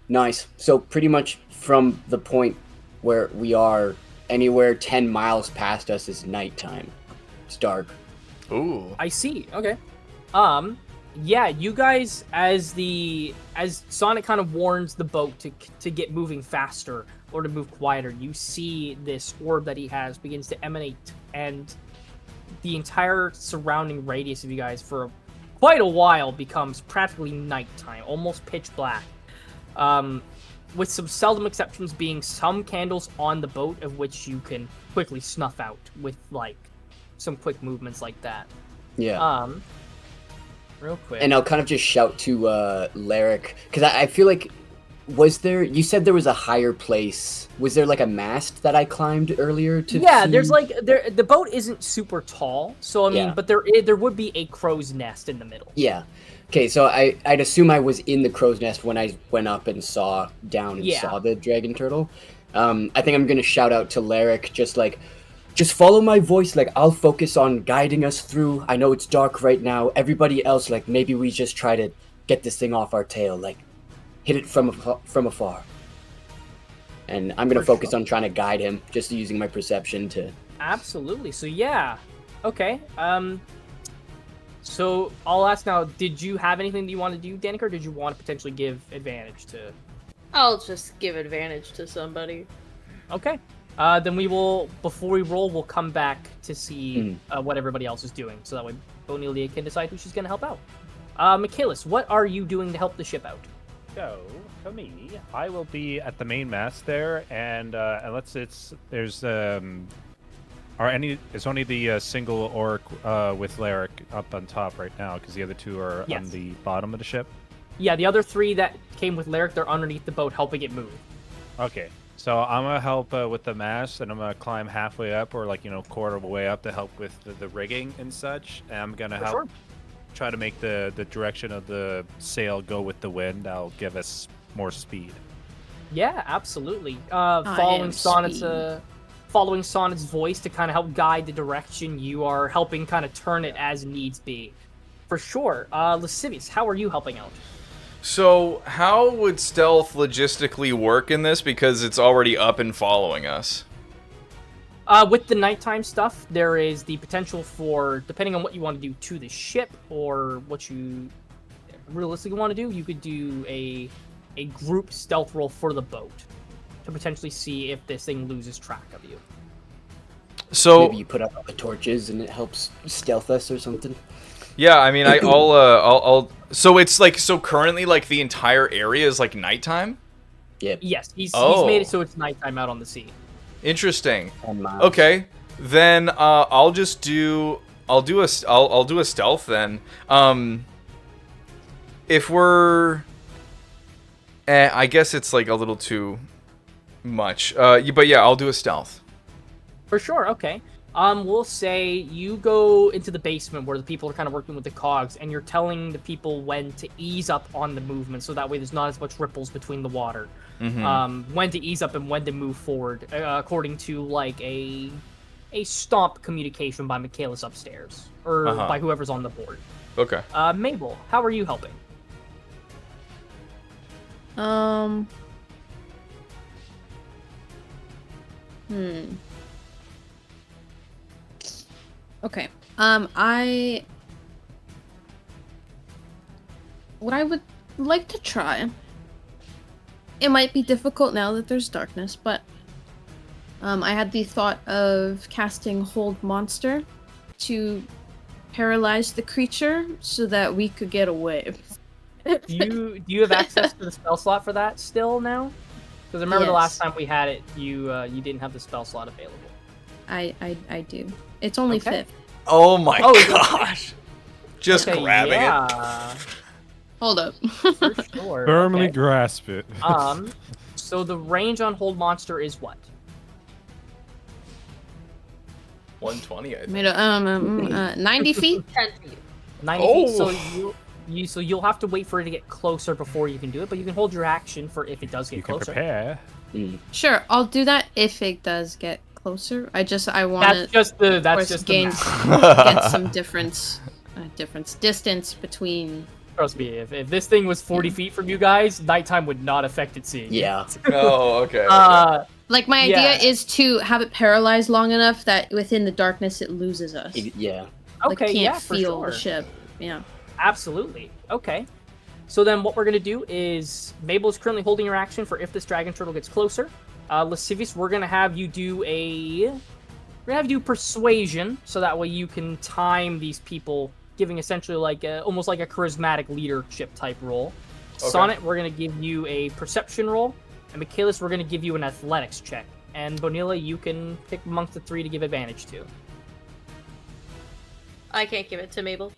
E: Nice. So pretty much from the point where we are, anywhere 10 miles past us is nighttime. It's dark.
A: Ooh.
B: I see. Okay. Yeah, you guys, as Sonic kind of warns the boat to get moving faster or to move quieter, you see this orb that he has begins to emanate, and the entire surrounding radius of you guys for quite a while becomes practically nighttime, almost pitch black. With some seldom exceptions being some candles on the boat, of which you can quickly snuff out with, like, some quick movements like that.
E: Yeah.
B: Real quick.
E: And I'll kind of just shout to Lyric, because I feel like, you said there was a higher place. Was there like a mast that I climbed earlier to
B: Yeah,
E: see?
B: there's like, the boat isn't super tall, so I mean,
E: Yeah.
B: but there would be a crow's nest in the middle.
E: Yeah. Okay, so I'd assume I was in the crow's nest when I went up and saw
B: Yeah.
E: saw the dragon turtle. I think I'm gonna shout out to Lyric, just follow my voice, like I'll focus on guiding us through. I know it's dark right now. Everybody else, like maybe we just try to get this thing off our tail, like hit it from afar. And I'm gonna
B: For
E: focus
B: sure.
E: on trying to guide him, just using my perception to.
B: Absolutely. So yeah. Okay. So I'll ask now, did you have anything that you want to do, Danica, or did you want to potentially give advantage to...
D: I'll just give advantage to somebody.
B: Okay. Then we will, before we roll, we'll come back to see what everybody else is doing, so that way Bonelia can decide who she's going to help out. Michaelis, what are you doing to help the ship out?
C: So, for me, I will be at the main mast there, and unless it's only the single orc with Lyric up on top right now, because the other two are
B: Yes.
C: on the bottom of the ship.
B: Yeah, the other three that came with Lyric, they're underneath the boat helping it move.
C: Okay, so I'm gonna help with the mast, and I'm gonna climb halfway up, or quarter of a way up to help with the rigging and such. And I'm gonna
B: For
C: help
B: sure.
C: try to make the direction of the sail go with the wind. That'll give us more speed.
B: Yeah, absolutely.
F: am
B: Following Sonnet's voice to kind of help guide the direction, you are helping kind of turn it as needs be. For sure. Lascivious, how are you helping out?
A: So, how would stealth logistically work in this? Because it's already up and following us.
B: With the nighttime stuff, there is the potential for, depending on what you want to do to the ship or what you realistically want to do, you could do a group stealth roll for the boat to potentially see if this thing loses track of you.
A: So
E: Maybe you put up the torches and it helps stealth us or something.
A: yeah, I mean, I'll. So it's like, so currently, like the entire area is like nighttime.
E: Yep.
B: Yes, he's
A: Oh.
B: made it so it's nighttime out on the sea.
A: Interesting.
E: 10 miles.
A: Okay, then I'll do a stealth then. If we're, I guess it's like a little too much. But yeah, I'll do a stealth.
B: For sure, okay. We'll say you go into the basement where the people are kind of working with the cogs, and you're telling the people when to ease up on the movement, so that way there's not as much ripples between the water. When to ease up and when to move forward, according to like a stomp communication by Michaelis upstairs, or by whoever's on the board.
A: Okay.
B: Mabel, how are you helping?
F: Okay. What I would like to try it might be difficult now that there's darkness, but I had the thought of casting Hold Monster to paralyze the creature so that we could get away.
B: Do you have access to the spell slot for that still now? Because I remember the last
F: Yes.
B: time we had it, you didn't have the spell slot available.
F: I do. It's only
B: Okay.
F: fifth.
A: Oh my
B: Oh, is it-
A: gosh. Just
B: Okay,
A: grabbing it.
B: yeah,
F: Hold up.
B: for sure.
C: Firmly
B: Okay.
C: grasp it.
B: So the range on Hold Monster is what?
A: 120, I think.
F: Made 90 feet.
D: 10 feet.
B: 90 feet. So
A: Oh.
B: you'll have to wait for it to get closer before you can do it, but you can hold your action for if it does get
C: You can
B: closer.
C: prepare.
F: Sure, I'll do that if it does get closer. I want
B: That's
F: to
B: just the
F: of
B: that's
F: course
B: just the
F: gain
B: math.
F: get some difference distance between.
B: Trust me, if this thing was 40 feet from you guys, nighttime would not affect it seeing. you.
E: Yeah.
A: Oh, okay.
F: Like my
B: Yeah.
F: idea is to have it paralyzed long enough that within the darkness it loses us.
E: Yeah.
F: Like
B: Okay,
F: can't
B: yeah, for
F: feel
B: sure.
F: the ship. Yeah.
B: Absolutely. Okay. So then what we're going to do is Mabel is currently holding your action for if this dragon turtle gets closer. Lascivious, we're going to have you do persuasion so that way you can time these people, giving essentially like almost like a charismatic leadership type role.
A: Okay.
B: Sonnet, we're going to give you a perception roll, and Michaelis, we're going to give you an athletics check. And Bonilla, you can pick amongst the three to give advantage to.
D: I can't give it to Mabel.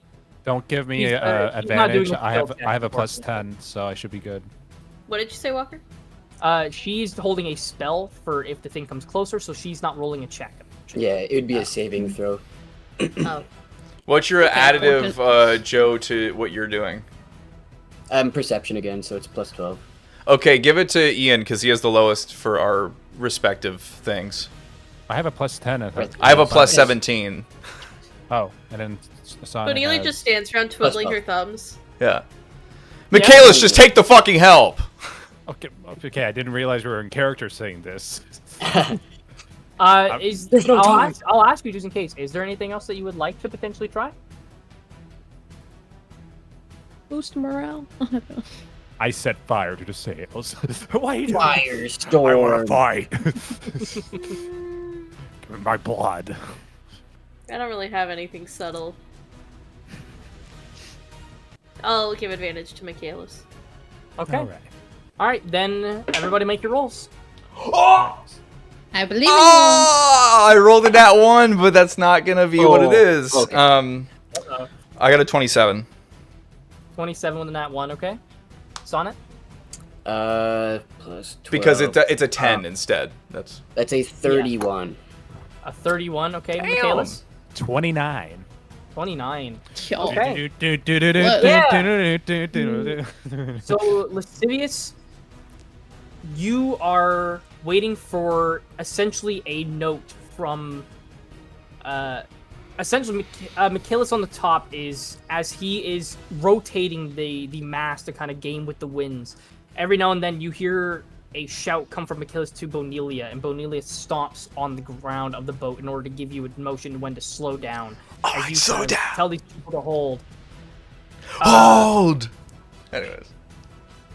C: Don't give me
B: He's not doing
C: advantage.
B: a
C: I have
B: skill check,
C: I have a plus
B: unfortunately.
C: 10, so I should be good.
D: What did you say, Walker?
B: She's holding a spell for if the thing comes closer, so she's not rolling a check.
E: Yeah, it would be a saving throw.
D: Oh.
A: What's your
F: Okay,
A: additive, Joe, to what you're doing?
E: Perception again, so it's plus 12.
A: Okay, give it to Ian, because he has the lowest for our respective things.
C: I have a plus 10.
A: I have a plus
E: Yes.
A: 17.
C: Oh, and then Sonnet
D: Cornelia
C: has-
D: just stands around twiddling
E: Plus
D: her thumbs.
A: Yeah. Michaelis, just take the fucking help!
C: Okay, I didn't realize we were in character saying this.
E: There's no time.
B: I'll ask you just in case. Is there anything else that you would like to potentially try?
F: Boost morale.
C: I set fire to the sails. Why? I want to
E: Firestorm.
C: fight. Give me my blood.
D: I don't really have anything subtle. I'll give advantage to Michaelis.
B: Okay.
C: All right.
B: All right, then everybody make your rolls.
A: Oh!
F: I believe in you.
A: Oh! I rolled a nat 1, but that's not gonna be what it
E: Oh,
A: is.
E: okay.
A: I got a 27.
B: 27 with a nat 1, okay? Sonnet?
E: Plus 12.
A: Because it's a 10 instead. That's
E: That's a 31.
B: A 31, okay?
A: Damn.
B: Michaelis?
C: 29.
B: 29.
F: Yo.
B: Okay.
C: Yeah.
B: So, Lascivious, you are waiting for essentially a note from essentially Michaelis on the top is as he is rotating the mast to kind of game with the winds. Every now and then you hear a shout come from Michaelis to Bonilia, and Bonilia stomps on the ground of the boat in order to give you a motion when to slow down. As you
A: slow
B: kind of
A: down.
B: Tell these people to hold.
A: hold. Anyways,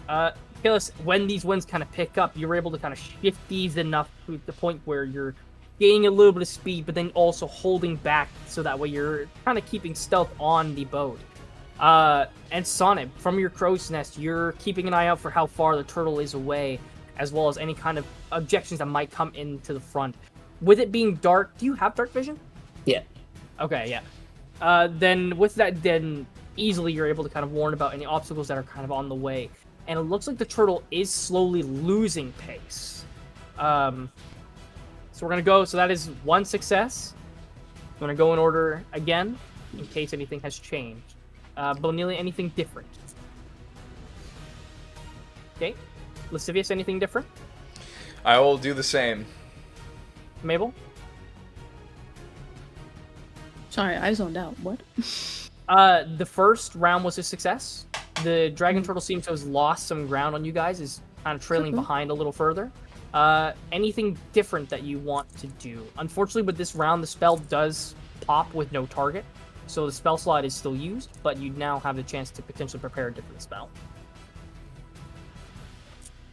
B: Michaelis, when these winds kind of pick up, you're able to kind of shift these enough to the point where you're gaining a little bit of speed, but then also holding back so that way you're kind of keeping stealth on the boat. And Sonnet, from your crow's nest, you're keeping an eye out for how far the turtle is away, as well as any kind of objections that might come into the front. With it being dark, do you have dark vision?
E: Yeah.
B: Okay, yeah. Then with that, then easily you're able to kind of warn about any obstacles that are kind of on the way. And it looks like the turtle is slowly losing pace. So we're gonna go. So that is one success. I'm gonna go in order again, in case anything has changed. Bonilia, anything different? Okay. Lascivious, anything different?
A: I will do the same.
B: Mabel?
F: Sorry, I zoned out. What?
B: The first round was a success. The dragon turtle seems to have lost some ground on you guys, is kind of trailing
F: Okay.
B: behind a little further. Anything different that you want to do? Unfortunately, with this round, the spell does pop with no target, so the spell slot is still used, but you now have the chance to potentially prepare a different spell.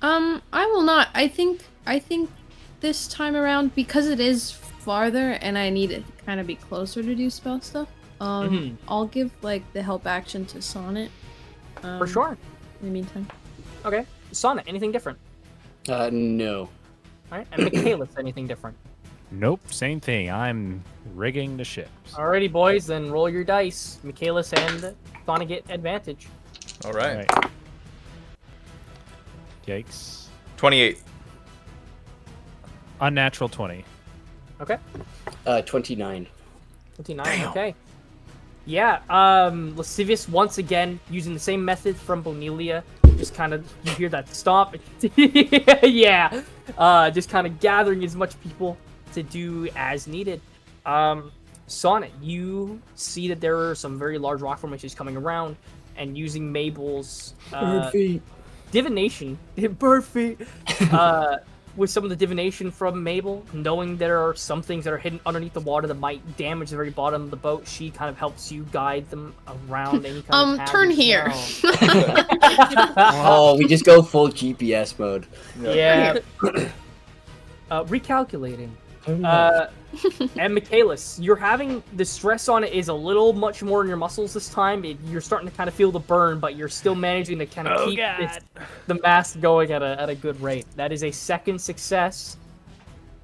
F: I will not. I think this time around, because it is farther and I need it to kind of be closer to do spell stuff, I'll give like the help action to Sonnet.
B: For sure.
F: In the meantime.
B: Okay. Sonnet, anything different?
E: No.
B: Alright, and Michaelis, anything different?
C: Nope, same thing. I'm rigging the ships.
B: Alrighty, boys, then roll your dice. Michaelis and Sonnet get advantage.
A: All right.
C: Alright. Yikes.
A: 28.
C: Unnatural 20.
B: Okay.
E: 29.
B: 29,
A: Damn.
B: okay. Yeah, Lascivious once again using the same method from Bonilia. Just kind of, you hear that stomp. Yeah. Just kind of gathering as much people to do as needed. Sonnet, you see that there are some very large rock formations coming around, and using Mabel's divination, bird feet, with some of the divination from Mabel, knowing there are some things that are hidden underneath the water that might damage the very bottom of the boat, she kind of helps you guide them around any kind of
F: Turn here.
E: Oh, we just go full GPS mode.
B: Yeah. Recalculating. And Michaelis, you're having the stress on it is a little much more in your muscles this time. You're starting to kind of feel the burn, but you're still managing to kind of keep the mask going at a good rate. That is a second success.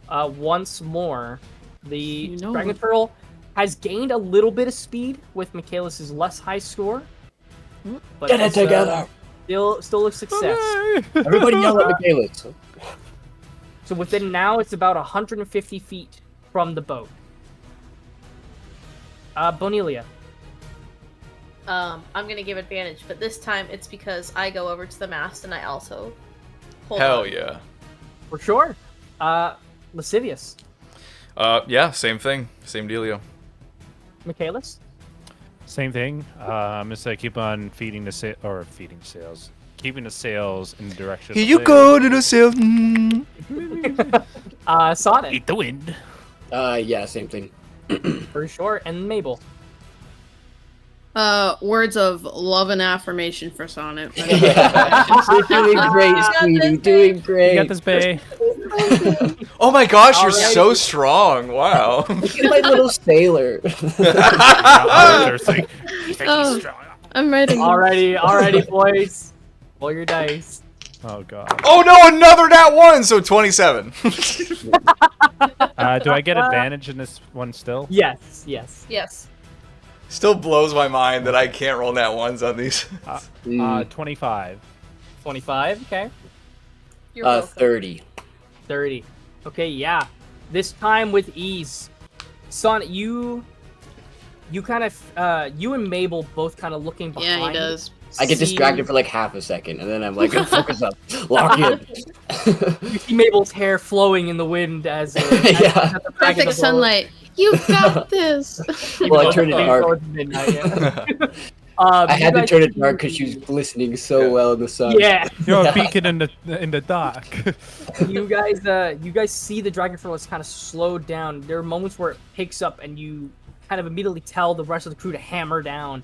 B: Once more, the Dragon Turtle has gained a little bit of speed with Michaelis' less high score. But
E: Get it together!
B: Still a success.
E: Everybody yell at Michaelis.
B: So within now, it's about 150 feet from the boat. Bonilia.
D: I'm gonna give advantage, but this time it's because I go over to the mast and I also hold
A: Hell
D: on.
A: yeah.
B: For sure. Lascivious.
A: Yeah, same thing. Same dealio.
B: Michaelis.
C: Same thing. I'm just keep on feeding the sails. Keeping the sails in the direction.
A: Here
C: of
A: you
C: the
A: go to the sail.
B: Sonnet.
C: Eat the wind.
E: Yeah, same thing.
B: For sure. And Mabel.
F: Words of love and affirmation for Sonnet.
E: Yeah. You're doing great, sweetie. Doing great.
C: You got this, Bay.
A: Oh my gosh, you're
B: Alrighty.
A: so strong. Wow.
E: Look at my little sailor.
F: I'm writing.
B: Alrighty, boys. Roll your dice.
C: Oh god.
A: Oh no, another nat 1, so 27.
C: Do I get advantage in this one still?
B: Yes.
D: Yes.
A: Still blows my mind that I can't roll nat 1s on these.
C: 25.
B: 25, okay.
D: You're welcome.
E: 30.
B: 30. Okay, yeah. This time with ease. Sonnet, you kind of, you and Mabel both kind of looking behind.
F: Yeah, he does.
E: I get distracted for like half a second, and then I'm like, focus up. Lock in.
B: You see Mabel's hair flowing in the wind as
E: Yeah.
B: the dragon
F: Perfect
B: blows.
F: sunlight. You got this.
E: Well, I turned it
B: Fade
E: dark.
B: towards midnight, yeah.
E: I had
B: you
E: to turn
B: guys-
E: it dark because she was glistening so well in the sun.
B: Yeah.
C: You're a beacon in the dark.
B: you guys see the dragon is kind of slowed down. There are moments where it picks up and you kind of immediately tell the rest of the crew to hammer down.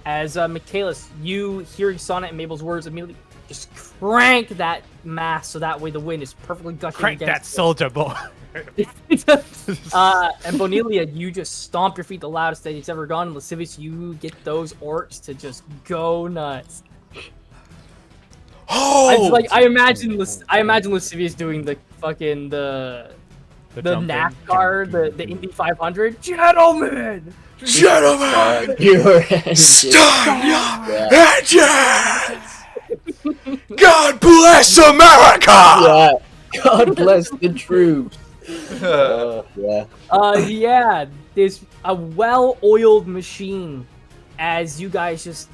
B: As Michaelis, you hearing Sonnet and Mabel's words immediately just crank that mast so that way the wind is perfectly gushing
C: Crank that
B: against
C: soldier boy.
B: it. And Bonilia, you just stomp your feet the loudest that it's ever gone. And Lascivious, you get those orcs to just go nuts.
A: Oh!
B: I imagine Lascivious doing the fucking the NASCAR, the Indy 500. Gentlemen!
A: Gentlemen!
E: Your
A: Start your engines! God bless America!
E: Yeah. God bless the troops. Yeah.
B: Yeah, there's a well-oiled machine as you guys just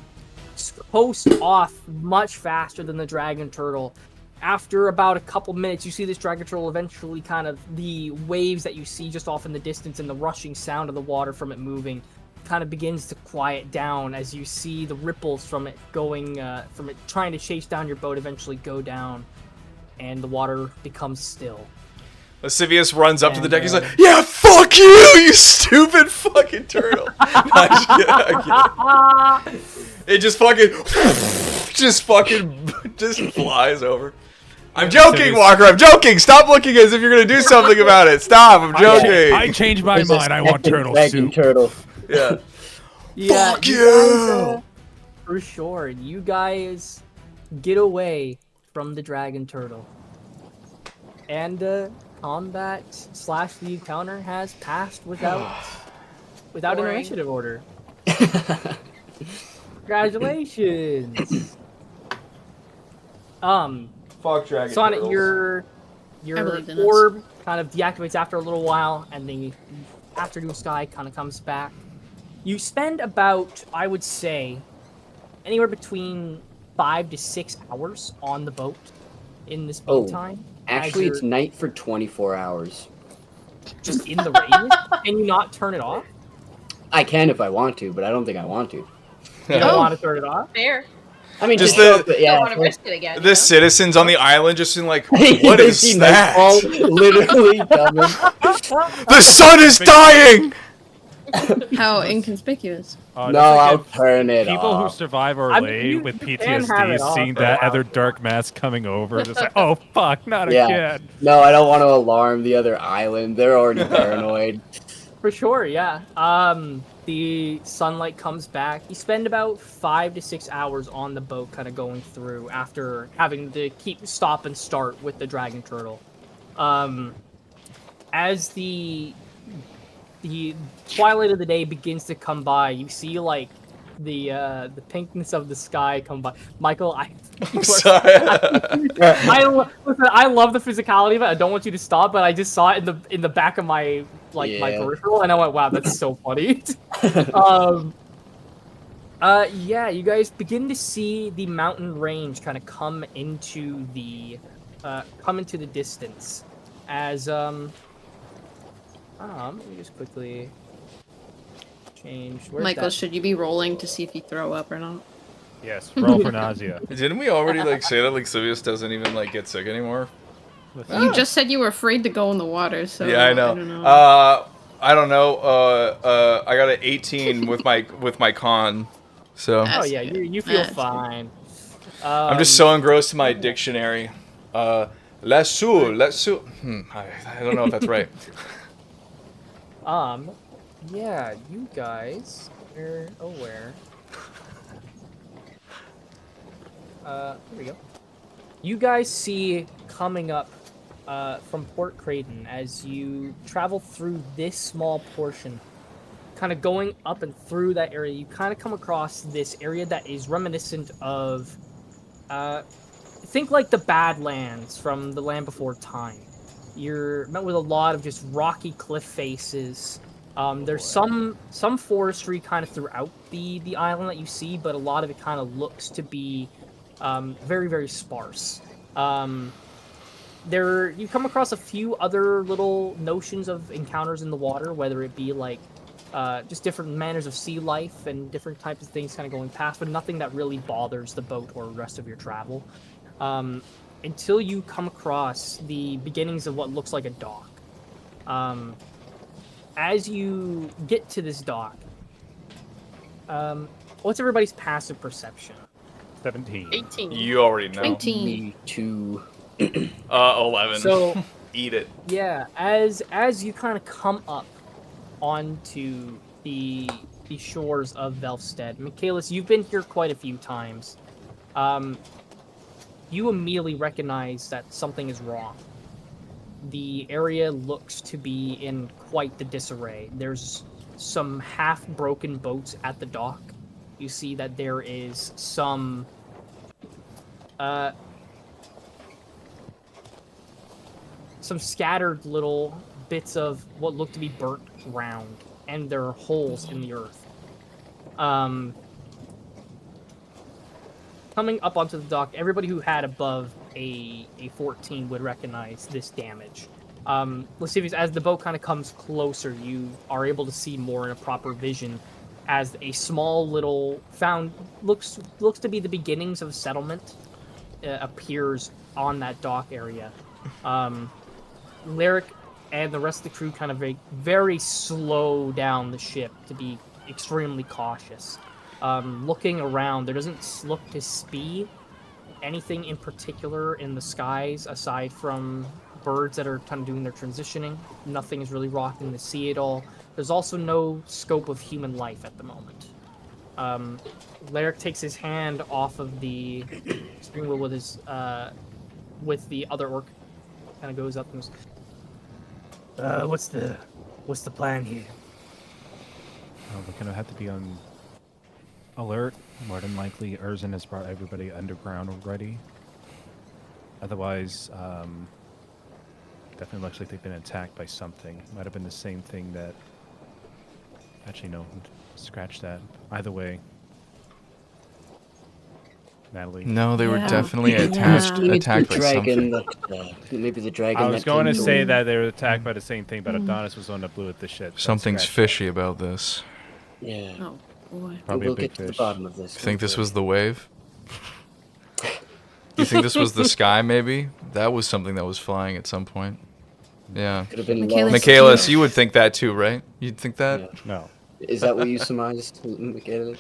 B: coast off much faster than the dragon turtle. After about a couple minutes, you see this dragon turtle eventually kind of, the waves that you see just off in the distance and the rushing sound of the water from it moving kind of begins to quiet down as you see the ripples from it going, from it trying to chase down your boat eventually go down and the water becomes still.
A: Lascivious runs up to the deck. He's like, "Yeah, fuck you, you stupid fucking turtle." I get it. It just fucking flies over. I'm joking, Walker. I'm joking. Stop looking as if you're gonna do something about it. Stop. I'm joking.
C: I changed my mind. I want turtle
E: Dragon
C: soup.
E: turtle.
A: Yeah.
B: Yeah,
A: Fuck
B: you
A: you!
B: guys, for sure. You guys get away from the dragon turtle. And combat / the encounter has passed without an
D: Boring.
B: initiative order. Congratulations.
A: Fuck dragon
B: Sonnet,
A: turtles.
F: I believed in us.
B: orb kind of deactivates after a little while, and the afternoon sky kind of comes back. You spend about, I would say, anywhere between 5 to 6 hours on the boat in this
E: Oh,
B: meantime.
E: Actually,
B: as
E: it's
B: you're
E: night for 24 hours.
B: just in the rain. Can you not turn it off?
E: I can if I want to, but I don't think I want to.
B: You don't want to turn it off?
D: Fair.
E: I mean,
A: Just
E: to show
A: the-
E: up, but
D: You
E: yeah.
D: don't want to risk it again.
A: The citizens on the island just in like,
E: You
A: what is
E: see
A: that?
E: Nightfall literally coming.
A: The sun is dying!
F: How inconspicuous.
C: Oh,
E: No,
C: that's like
E: I'll
C: if
E: turn it
C: people who
E: off.
C: survive
B: I mean,
C: Orlais
B: you-
C: with
B: you can have it
C: PTSD,
B: off
C: seeing
B: for
C: that
B: a
C: other
B: while.
C: dark mass coming over, just like, oh fuck, not
E: Yeah.
C: again.
E: No, I don't want to alarm the other island. They're already paranoid.
B: For sure, yeah. The sunlight comes back. You spend about 5 to 6 hours on the boat, kind of going through after having to stop and start with the dragon turtle. As the twilight of the day begins to come by, you see like the pinkness of the sky come by. Michael,
A: Sorry.
B: listen, I love the physicality of it. I don't want you to stop, but I just saw it in the back of my my
E: Yeah.
B: peripheral, and I went, "Wow, that's so funny." Yeah, you guys begin to see the mountain range kind of come into the distance as let me just quickly change. Where's
F: Michael,
B: that?
F: should you be rolling to see if you throw up or not?
C: Yes, roll for nausea.
A: Didn't we already like say that like Silius doesn't even like get sick anymore?
F: You just said you were afraid to go in the water, so
A: Yeah, I know. I don't know. I got an 18 with my con, so
B: Oh
F: That's
B: yeah,
F: good.
B: you feel
F: That's good.
B: fine.
A: I'm just so engrossed in my dictionary. Let's sue. I don't know if that's right.
B: Yeah, you guys. Where? Here we go. You guys see coming up from Port Creighton as you travel through this small portion, kind of going up and through that area. You kind of come across this area that is reminiscent of, think like the Badlands from the Land Before Time. You're met with a lot of just rocky cliff faces. There's some forestry kind of throughout the island that you see, but a lot of it kind of looks to be very, very sparse. You come across a few other little notions of encounters in the water, whether it be like just different manners of sea life and different types of things kind of going past, but nothing that really bothers the boat or the rest of your travel. Until you come across the beginnings of what looks like a dock. As you get to this dock, what's everybody's passive perception?
C: 17.
D: 18.
A: You already know.
F: 19.
E: Me too.
A: 11.
B: So
A: Eat it.
B: yeah, as you kind of come up onto the shores of Velfstead, Michaelis, you've been here quite a few times. You immediately recognize that something is wrong. The area looks to be in quite the disarray. There's some half-broken boats at the dock. You see that there is some scattered little bits of what look to be burnt ground, and there are holes in the earth. Coming up onto the dock, everybody who had above a 14 would recognize this damage. Lascivious, as the boat kind of comes closer, you are able to see more in a proper vision as a small little looks to be the beginnings of a settlement appears on that dock area. Lyric and the rest of the crew kind of very slow down the ship to be extremely cautious. Looking around, there doesn't look to be anything in particular in the skies aside from birds that are kind of doing their transitioning. Nothing is really rocking the sea at all. There's also no scope of human life at the moment. Lyric takes his hand off of the steering wheel with the other orc. Kind of goes up and goes, what's the plan here?
C: We're gonna have to be on alert. More than likely, Erzin has brought everybody underground already. Otherwise, definitely looks like they've been attacked by something. Might have been the same thing that... Actually, no. Scratch that. Either way. Natalie?
A: No, they were
F: Yeah.
A: definitely
F: Yeah.
A: attacked
E: Maybe
A: attacked
E: the
A: by something.
E: dragon maybe the dragon.
C: I was
E: that
C: going to
E: came
C: say that they were attacked by the same thing, but
F: Mm.
C: Adonis was the one that blew at the shit. so
A: Something's
C: scratch
A: fishy about this.
E: Yeah.
F: Oh boy.
C: Probably a
E: We'll
C: big
E: get to the
C: fish.
E: bottom of this.
A: You think
E: don't
A: this
E: worry.
A: was the wave? You think this was the sky, maybe? That was something that was flying at some point. Yeah.
E: Could have been
F: Michaela-
E: lost.
A: Michaelis, you would think that too, right? You'd think that?
E: Yeah.
C: that. No.
E: Is that what you surmised, Michaelis?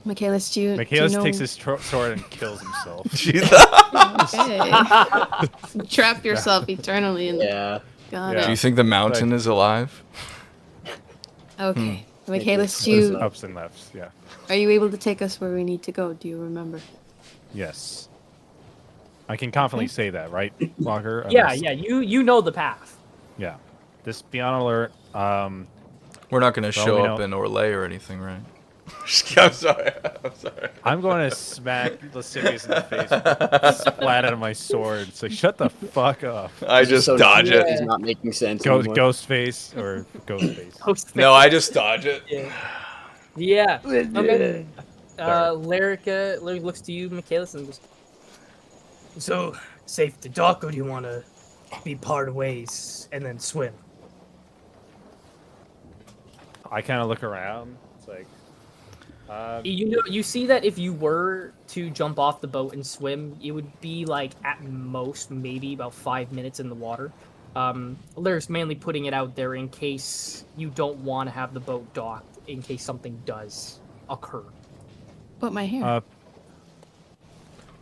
F: Michaelis, do you
C: Michaelis
F: know...
C: takes his sword and kills himself.
A: Jesus.
F: Okay. Trap yourself eternally in
E: Yeah.
F: Got
C: Yeah.
A: Do you
F: it.
A: think the mountain is alive?
F: Okay.
A: Hmm.
F: Michaelis,
E: It's
C: Ups and lefts, yeah.
F: are you able to take us where we need to go? Do you remember?
C: Yes. I can confidently say that, right, Walker?
B: Yeah,
C: Unless-
B: yeah, you know the path.
C: Yeah. Just be on alert.
A: We're not going to
C: Well,
A: show
C: we
A: up
C: know-
A: in Orlais or anything, right? I'm sorry. I'm sorry.
C: I'm going to smack Lascivious in the face, splat out of my sword. It's like, shut the fuck up.
A: I just
E: So
A: dodge
E: it
A: it.
E: is not making sense
C: Ghost,
E: anymore.
C: ghost face or ghost face.
B: Host
A: No, I just dodge it.
B: Yeah. Okay. Lyric looks to you, Michaelis, and goes, so, safe to dock, or do you want to be part ways and then swim?
C: I kind of look around. It's like,
B: You see that if you were to jump off the boat and swim, it would be like at most maybe about 5 minutes in the water. Lyric's mainly putting it out there in case you don't want to have the boat docked, in case something does occur.
F: But my hair.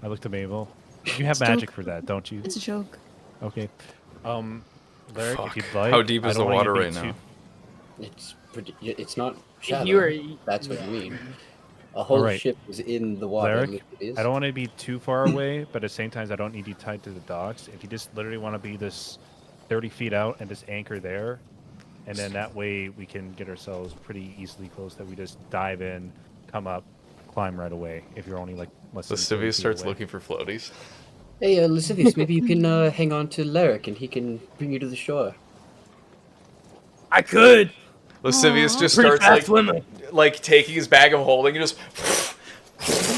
C: I looked at Mabel. You have
F: It's a
C: magic
F: joke.
C: for that, don't you?
F: It's a joke.
C: Okay. Lyric,
A: Fuck.
C: if you'd like.
A: How deep
C: I
A: is
C: don't
A: the
C: want you
A: water
C: to
A: right
C: be
A: now?
E: It's not
B: If
E: shallow.
B: you were,
E: That's what you mean. A whole
C: Alright.
E: ship is in the water.
C: Lyric,
E: like it is.
C: I don't want to be too far away, but at the same time, I don't need you tied to the docks. If you just literally want to be this 30 feet out and just anchor there, and then that way we can get ourselves pretty easily close that we just dive in, come up, climb right away. If you're only like less than 30
A: Lascivious
C: feet
A: starts
C: away.
A: looking for floaties.
E: Hey, Lascivious, maybe you can hang on to Lyric and he can bring you to the shore.
B: I could.
A: Lascivious just
B: Pretty
A: starts
B: fast swimmer.
A: like taking his bag of holding and just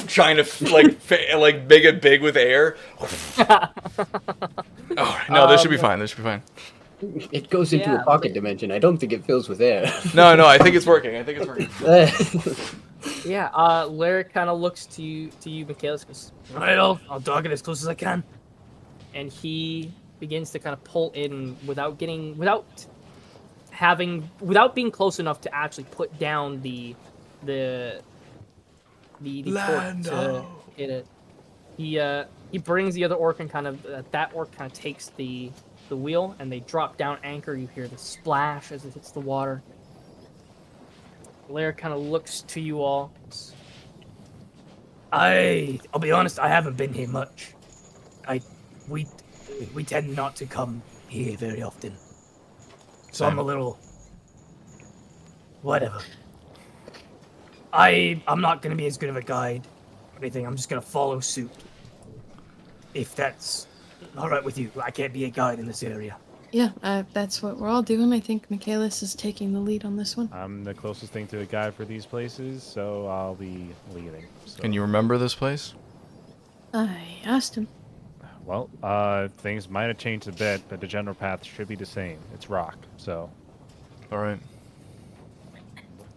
A: trying to like make it big with air. Oh no, this should be fine. This should be fine.
E: It goes into
B: Yeah,
E: a pocket dimension. I don't think it fills with air.
A: No, I think it's working. I think it's working.
B: Yeah, Lyric kind of looks to you, Michaelis, goes, alright, I'll dock it as close as I can. And he begins to kind of pull in without being close enough to actually put down the port to hit it. He brings the other orc and kind of that orc kind of takes the wheel and they drop down anchor. You hear the splash as it hits the water. Lyric kind of looks to you all. I'll be honest, I haven't been here much. We tend not to come here very often. So I'm a little whatever. I'm not gonna be as good of a guide or anything. I'm just gonna follow suit. If that's alright with you. I can't be a guide in this area.
F: Yeah, that's what we're all doing. I think Michaelis is taking the lead on this one.
C: I'm the closest thing to a guide for these places, so I'll be leading. So.
A: Can you remember this place?
F: I asked him.
C: Well, things might have changed a bit, but the general path should be the same. It's rock, so
A: All right.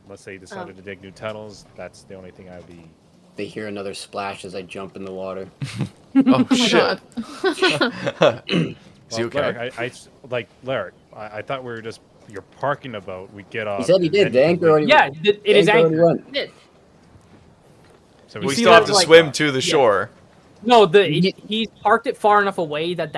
C: unless they decided to dig new tunnels, that's the only thing I'd be.
E: They hear another splash as I jump in the water.
A: Oh shit. Is he
C: Well,
A: okay?
C: Lyric, Lyric, I thought we were just, you're parking a boat, we get off.
E: He said he
C: and
E: did.
C: then
E: The
C: you
E: anchor
C: leave.
E: already
B: Yeah, it is
E: anchor already
B: anchored.
E: went.
D: Did.
C: So
B: You
A: We
B: see
A: still have
B: that,
A: to
B: like-
A: swim to the
B: Yeah.
A: shore.
B: No,
E: Ye-
B: he's parked it far enough away that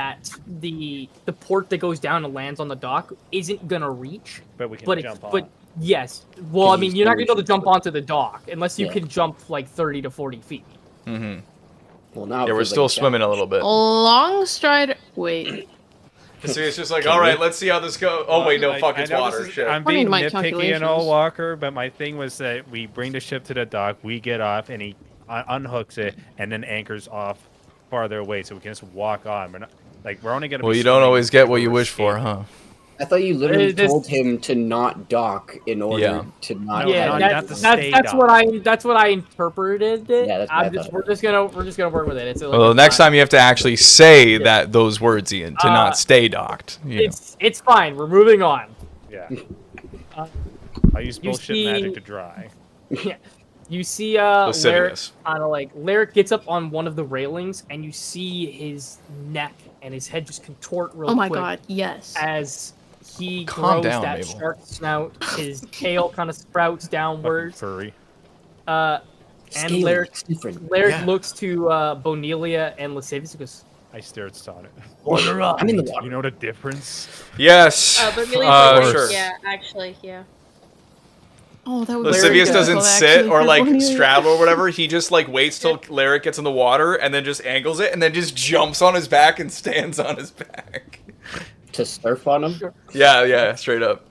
B: the port that goes down and lands on the dock isn't gonna reach.
C: But we can
B: But
C: jump on.
B: but yes, well,
E: Can
B: I
E: you
B: mean, you're not gonna be able to
E: reach
B: jump
E: it?
B: onto the dock unless you
E: Yeah.
B: can jump like 30 to 40 feet.
A: Mm-hmm.
E: Well, now it
A: Yeah, we're
E: feels
A: still
E: like a
A: swimming a
E: challenge.
A: little bit.
F: Long strider. Wait.
A: So it's just like,
E: Can
A: all right,
E: we?
A: let's see how this goes. Oh wait, no, fuck, it's
C: know
A: water.
C: this is-
A: Shit.
C: I'm
F: According
C: being
F: to my
C: nitpicky and all,
F: calculations.
C: Walker, but my thing was that we bring the ship to the dock, we get off, and he unhooks it, and then anchors off farther away, so we can just walk on. We're not like we're only gonna.
A: Well,
C: be
A: you don't
C: swimming
A: always get
C: if
A: what you
C: we're
A: wish for,
C: escaping.
A: huh?
E: I thought you literally
B: This-
E: told him to not dock in order
A: Yeah.
E: to not.
C: No,
B: Yeah,
C: not-
E: have
C: not
E: it.
C: to
B: that's
C: stay
B: that's what I interpreted it.
E: Yeah, that's what I thought.
B: We're just gonna work with it. It's like
A: Well,
B: a
A: next
B: fine-
A: time you have to actually say that those words, Ian, to
B: Uh,
A: not stay docked. You know.
B: It's fine. We're moving on.
C: Yeah.
B: Uh,
C: I use
B: you
C: bullshit
B: see-
C: magic to dry.
B: Yeah. You see Lyric
A: Lascivious.
B: kind of like Lyric gets up on one of the railings and you see his neck and his head just contort real
F: Oh my
B: quick
F: god, yes.
B: as he
A: Calm
B: grows
A: down,
B: that
A: Mabel.
B: shark snout. His tail kind of sprouts
C: Fucking
B: downwards.
C: furry.
B: And
E: Scaly,
B: Lyric
E: it's different.
B: Lyric
A: Yeah.
B: looks to Bonelia and Lascivious and goes,
C: I stared at Sonnet.
B: "Water up."
E: I'm in the
C: You
E: water.
C: know the difference?
A: Yes.
D: But Millie's
A: sure.
D: yeah, actually, yeah.
F: Oh, that would be
A: Lascivious
F: very
A: doesn't
F: difficult,
A: sit
F: actually,
A: or
F: for
A: like
F: Bonelia.
A: straddle or whatever. He just like waits till Lyric gets in the water and then just angles it and then just jumps on his back and stands on his back.
E: To surf on him?
A: Yeah, straight up.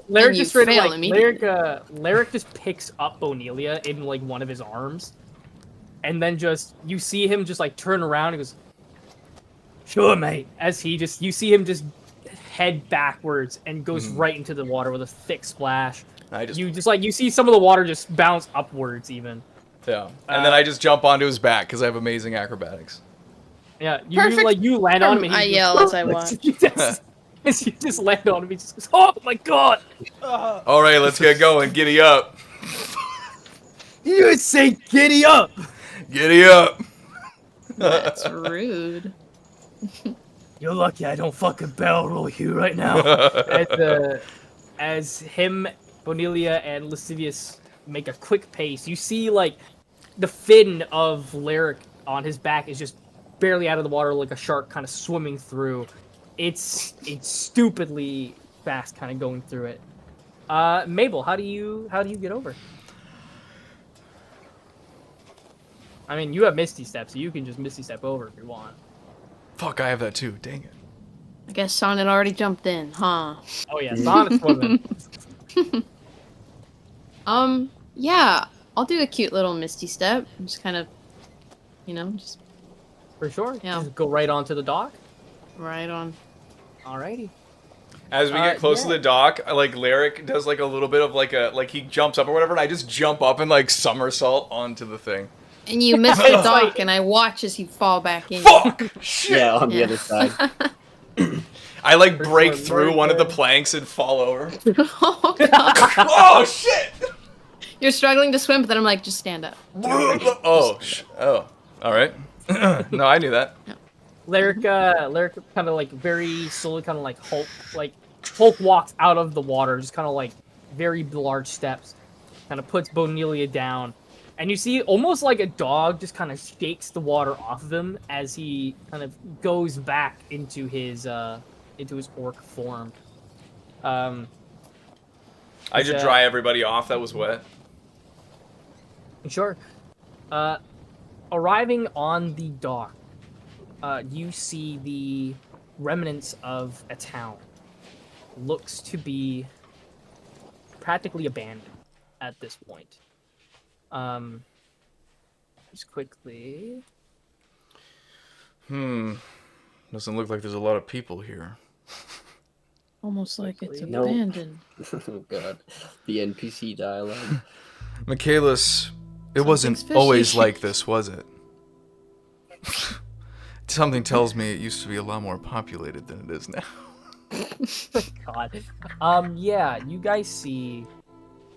B: Lyric
F: And you
B: just straight
F: fail
B: up, like,
F: immediately.
B: Lyric just picks up Bonelia in like one of his arms, and then just you see him just like turn around and goes, "Sure, mate." As you see him just head backwards and goes right into the water with a thick splash.
A: I just
B: You see some of the water just bounce upwards even.
A: yeah, and then I just jump onto his back because I have amazing acrobatics.
B: Yeah, you
F: Perfect
B: you land on him. And he
F: I
B: just-
F: yell as I watch.
B: as you just land on him, he just goes, "Oh my god!"
A: All right, let's get going. Giddy up,
B: You say giddy up.
A: giddy up.
F: That's rude.
B: You're lucky I don't fucking barrel roll you right now. As him, Bonelia, and Lascivious make a quick pace, you see like the fin of Lyric on his back is just barely out of the water, like a shark kind of swimming through. It's stupidly fast, kind of going through it. Mabel, how do you get over? I mean, you have Misty Step, so you can just Misty Step over if you want.
A: Fuck, I have that too. Dang it.
F: I guess Sonnet already jumped in, huh?
B: Oh yeah, Sonic swimming.
F: Yeah, I'll do a cute little Misty Step. Just kind of, just
B: For sure.
F: Yeah.
B: Just go right onto the dock.
F: right on.
B: Alrighty.
A: As we get close to
B: yeah.
A: the dock, like Lyric does like a little bit of like he jumps up or whatever, and I just jump up and like somersault onto the thing.
F: And you miss the
B: It's
F: dock,
B: like-
F: and I watch as you fall back in.
A: Fuck! Shit!
E: Yeah, on the other side.
A: I like
B: For
A: break
B: sure,
A: through
B: very
A: one of the
B: good.
A: planks and fall over.
F: Oh, God.
A: Oh shit!
F: You're struggling to swim, but then I'm like, just stand up.
A: Oh, all right. No, I knew that.
B: Lyric kind of like very slowly kind of like Hulk walks out of the water, just kind of like very large steps, kind of puts Bonelia down. And you see almost like a dog just kind of shakes the water off of him as he kind of goes back into his orc form.
A: I just
B: Yeah.
A: dry everybody off that was wet.
B: Sure. Arriving on the dock, you see the remnants of a town. Looks to be practically abandoned at this point. Just quickly.
A: Doesn't look like there's a lot of people here.
F: Almost like it's
E: Nope.
F: abandoned.
E: Oh god. The NPC dialogue.
A: Michaelis, it wasn't
F: fishy.
A: always like this, was it? Something tells me it used to be a lot more populated than it is now.
B: God. Yeah, you guys see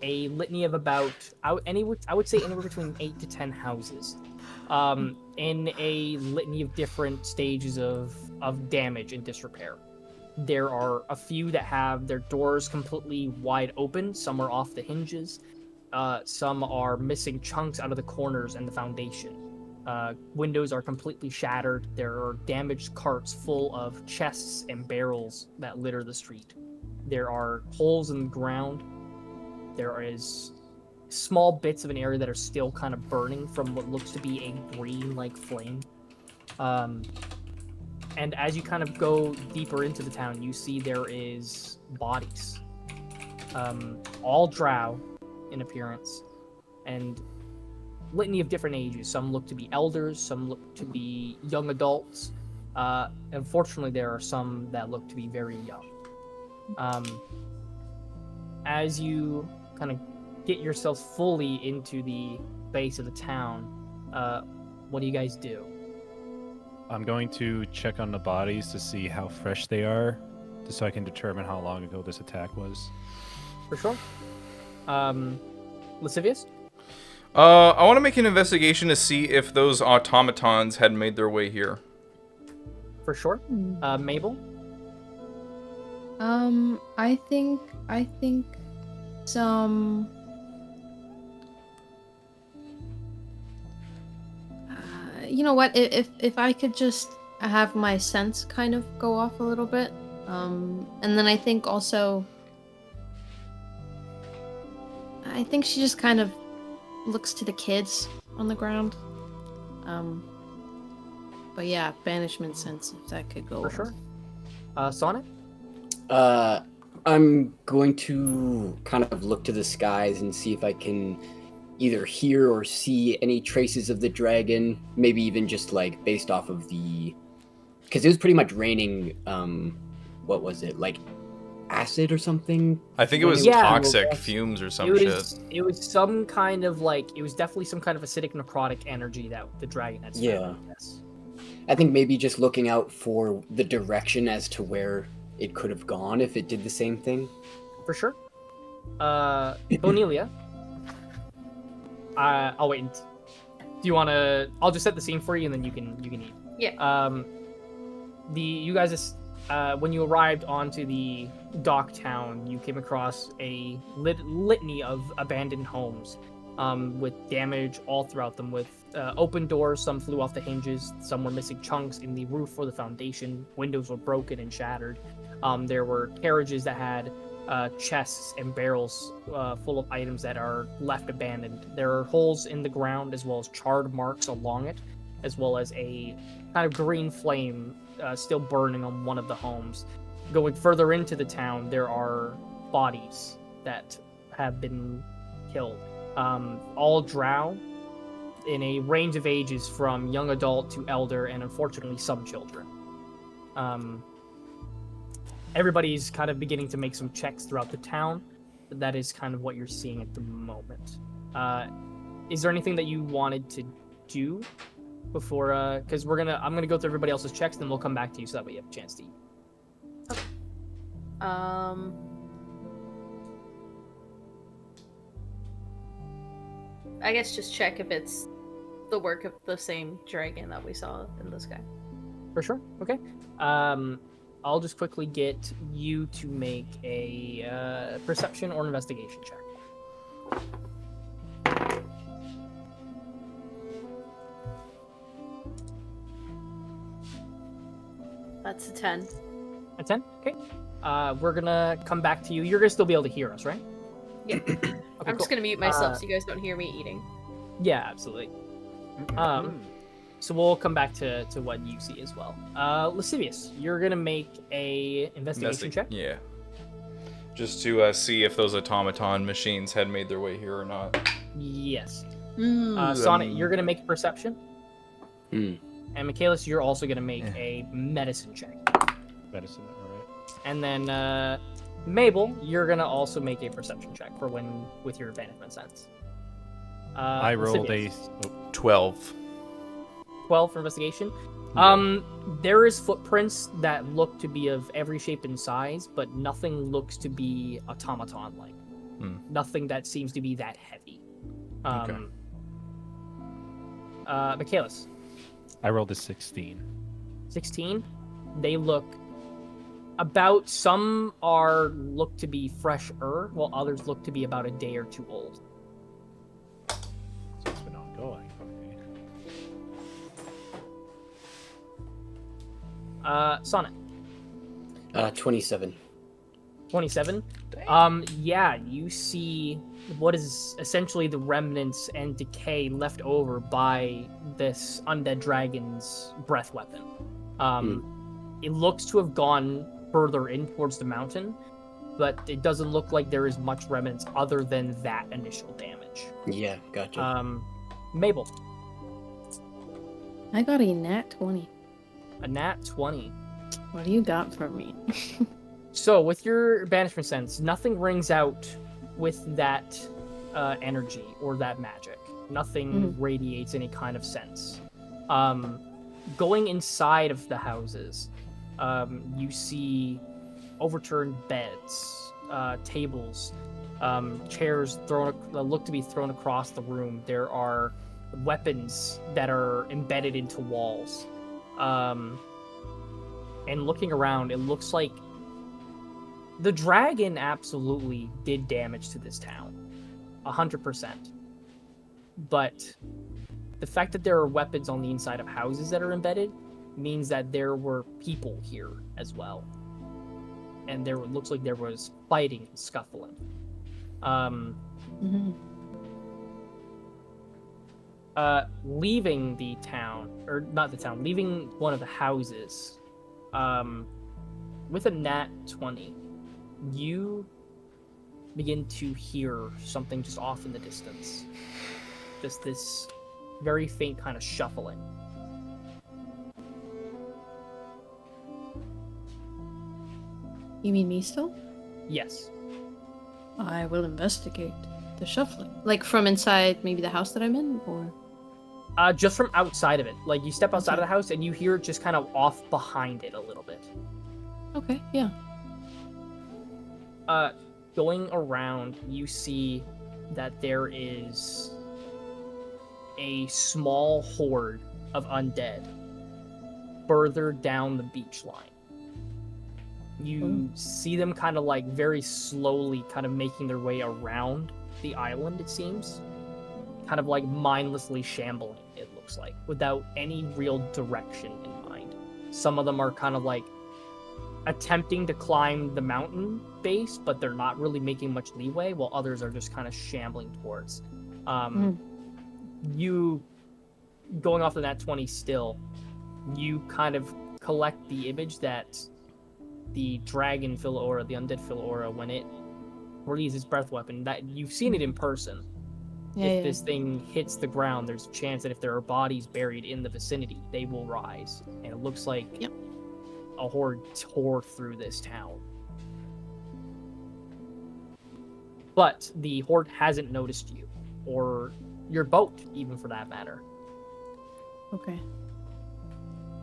B: a litany of about I would say anywhere between 8 to 10 houses. In a litany of different stages of damage and disrepair. There are a few that have their doors completely wide open, some are off the hinges. Some are missing chunks out of the corners and the foundation. Windows are completely shattered. There are damaged carts full of chests and barrels that litter the street. There are holes in the ground. There is small bits of an area that are still kind of burning from what looks to be a green-like flame. And as you kind of go deeper into the town, you see there is bodies. All drow in appearance, and litany of different ages. Some look to be elders, some look to be young adults. Unfortunately, there are some that look to be very young. As you kind of get yourselves fully into the base of the town, what do you guys do?
C: I'm going to check on the bodies to see how fresh they are, just so I can determine how long ago this attack was.
B: For sure. Lascivious?
A: I want to make an investigation to see if those automatons had made their way here.
B: For sure. Mabel?
F: I think some. You know what? If I could just have my sense kind of go off a little bit, and then I think also. I think she just kind of looks to the kids on the ground. But yeah, banishment sense, if that could go.
B: For sure. Sonnet?
E: I'm going to kind of look to the skies and see if I can either hear or see any traces of the dragon, maybe even just like based off of the, because it was pretty much raining, what was it, like acid or something?
A: I think it was
B: Yeah.
A: toxic fumes or some shit.
B: It was some kind of like, it was definitely some kind of acidic necrotic energy that the dragon had.
E: Yeah.
B: Yes.
E: I think maybe just looking out for the direction as to where it could have gone if it did the same thing.
B: For sure. Bonelia. I'll wait. Do you want to? I'll just set the scene for you, and then you can eat.
D: Yeah.
B: You guys, when you arrived onto the dock town, you came across a litany of abandoned homes, with damage all throughout them. With open doors, some flew off the hinges, some were missing chunks in the roof or the foundation. Windows were broken and shattered. There were carriages that had chests and barrels full of items that are left abandoned. There are holes in the ground as well as charred marks along it, as well as a kind of green flame still burning on one of the homes. Going further into the town, there are bodies that have been killed. All drow in a range of ages from young adult to elder, and unfortunately some children. Everybody's kind of beginning to make some checks throughout the town. That is kind of what you're seeing at the moment. Is there anything that you wanted to do before? Because I'm gonna go through everybody else's checks, then we'll come back to you so that way you have a chance to eat.
D: I guess just check if it's the work of the same dragon that we saw in the sky.
B: For sure. Okay. I'll just quickly get you to make a perception or investigation check.
D: That's a 10.
B: A 10? Okay. We're gonna come back to you. You're gonna still be able to hear us, right?
D: Yeah.
B: Okay,
D: I'm just
B: cool.
D: gonna mute myself so you guys don't hear me eating.
B: Yeah, absolutely. So we'll come back to what you see as well. Lascivious, you're gonna make a investigation check.
A: Yeah. Just to see if those automaton machines had made their way here or not.
B: Yes. Sonnet, you're gonna make a perception. And Michaelis, you're also gonna make a medicine check.
C: Medicine, alright.
B: And then Mabel, you're gonna also make a perception check for when with your banishment sense.
C: I rolled
B: Lascivious.
A: 12.
B: 12 for investigation. There is footprints that look to be of every shape and size, but nothing looks to be automaton-like. Nothing that seems to be that heavy. Michaelis.
C: I rolled a 16.
B: 16. They look some look to be fresher, while others look to be about a day or two old. Sonnet.
E: 27.
B: 27. Yeah, you see what is essentially the remnants and decay left over by this undead dragon's breath weapon. It looks to have gone further in towards the mountain, but it doesn't look like there is much remnants other than that initial damage.
E: Yeah, gotcha.
B: Mabel.
F: I got a nat 20.
B: A nat 20.
F: What do you got for me?
B: So, with your banishment sense, nothing rings out with that energy or that magic. Nothing radiates any kind of sense. Going inside of the houses, you see overturned beds, tables, chairs look to be thrown across the room. There are weapons that are embedded into walls. And looking around, it looks like the dragon absolutely did damage to this town. 100%. But the fact that there are weapons on the inside of houses that are embedded means that there were people here as well. And there looks like there was fighting and scuffling. Leaving the town, or not the town, leaving one of the houses, with a nat 20, you begin to hear something just off in the distance. Just this very faint kind of shuffling.
F: You mean me still?
B: Yes.
F: I will investigate the shuffling. Like from inside maybe the house that I'm in, or?
B: Just from outside of it. Like you step outside of the house and you hear it just kind of off behind it a little bit.
F: Okay, yeah.
B: Going around, you see that there is a small horde of undead further down the beach line. You see them kind of like very slowly kind of making their way around the island, it seems. Kind of like mindlessly shambling, it looks like, without any real direction in mind. Some of them are kind of like attempting to climb the mountain base, but they're not really making much leeway, while others are just kind of shambling towards. You, going off of that 20 still, you kind of collect the image that the dragon Philora, the undead Philora, when it releases breath weapon, that you've seen it in person. If this thing hits the ground, there's a chance that if there are bodies buried in the vicinity, they will rise. And it looks like a horde tore through this town. But the horde hasn't noticed you, or your boat, even for that matter.
F: Okay.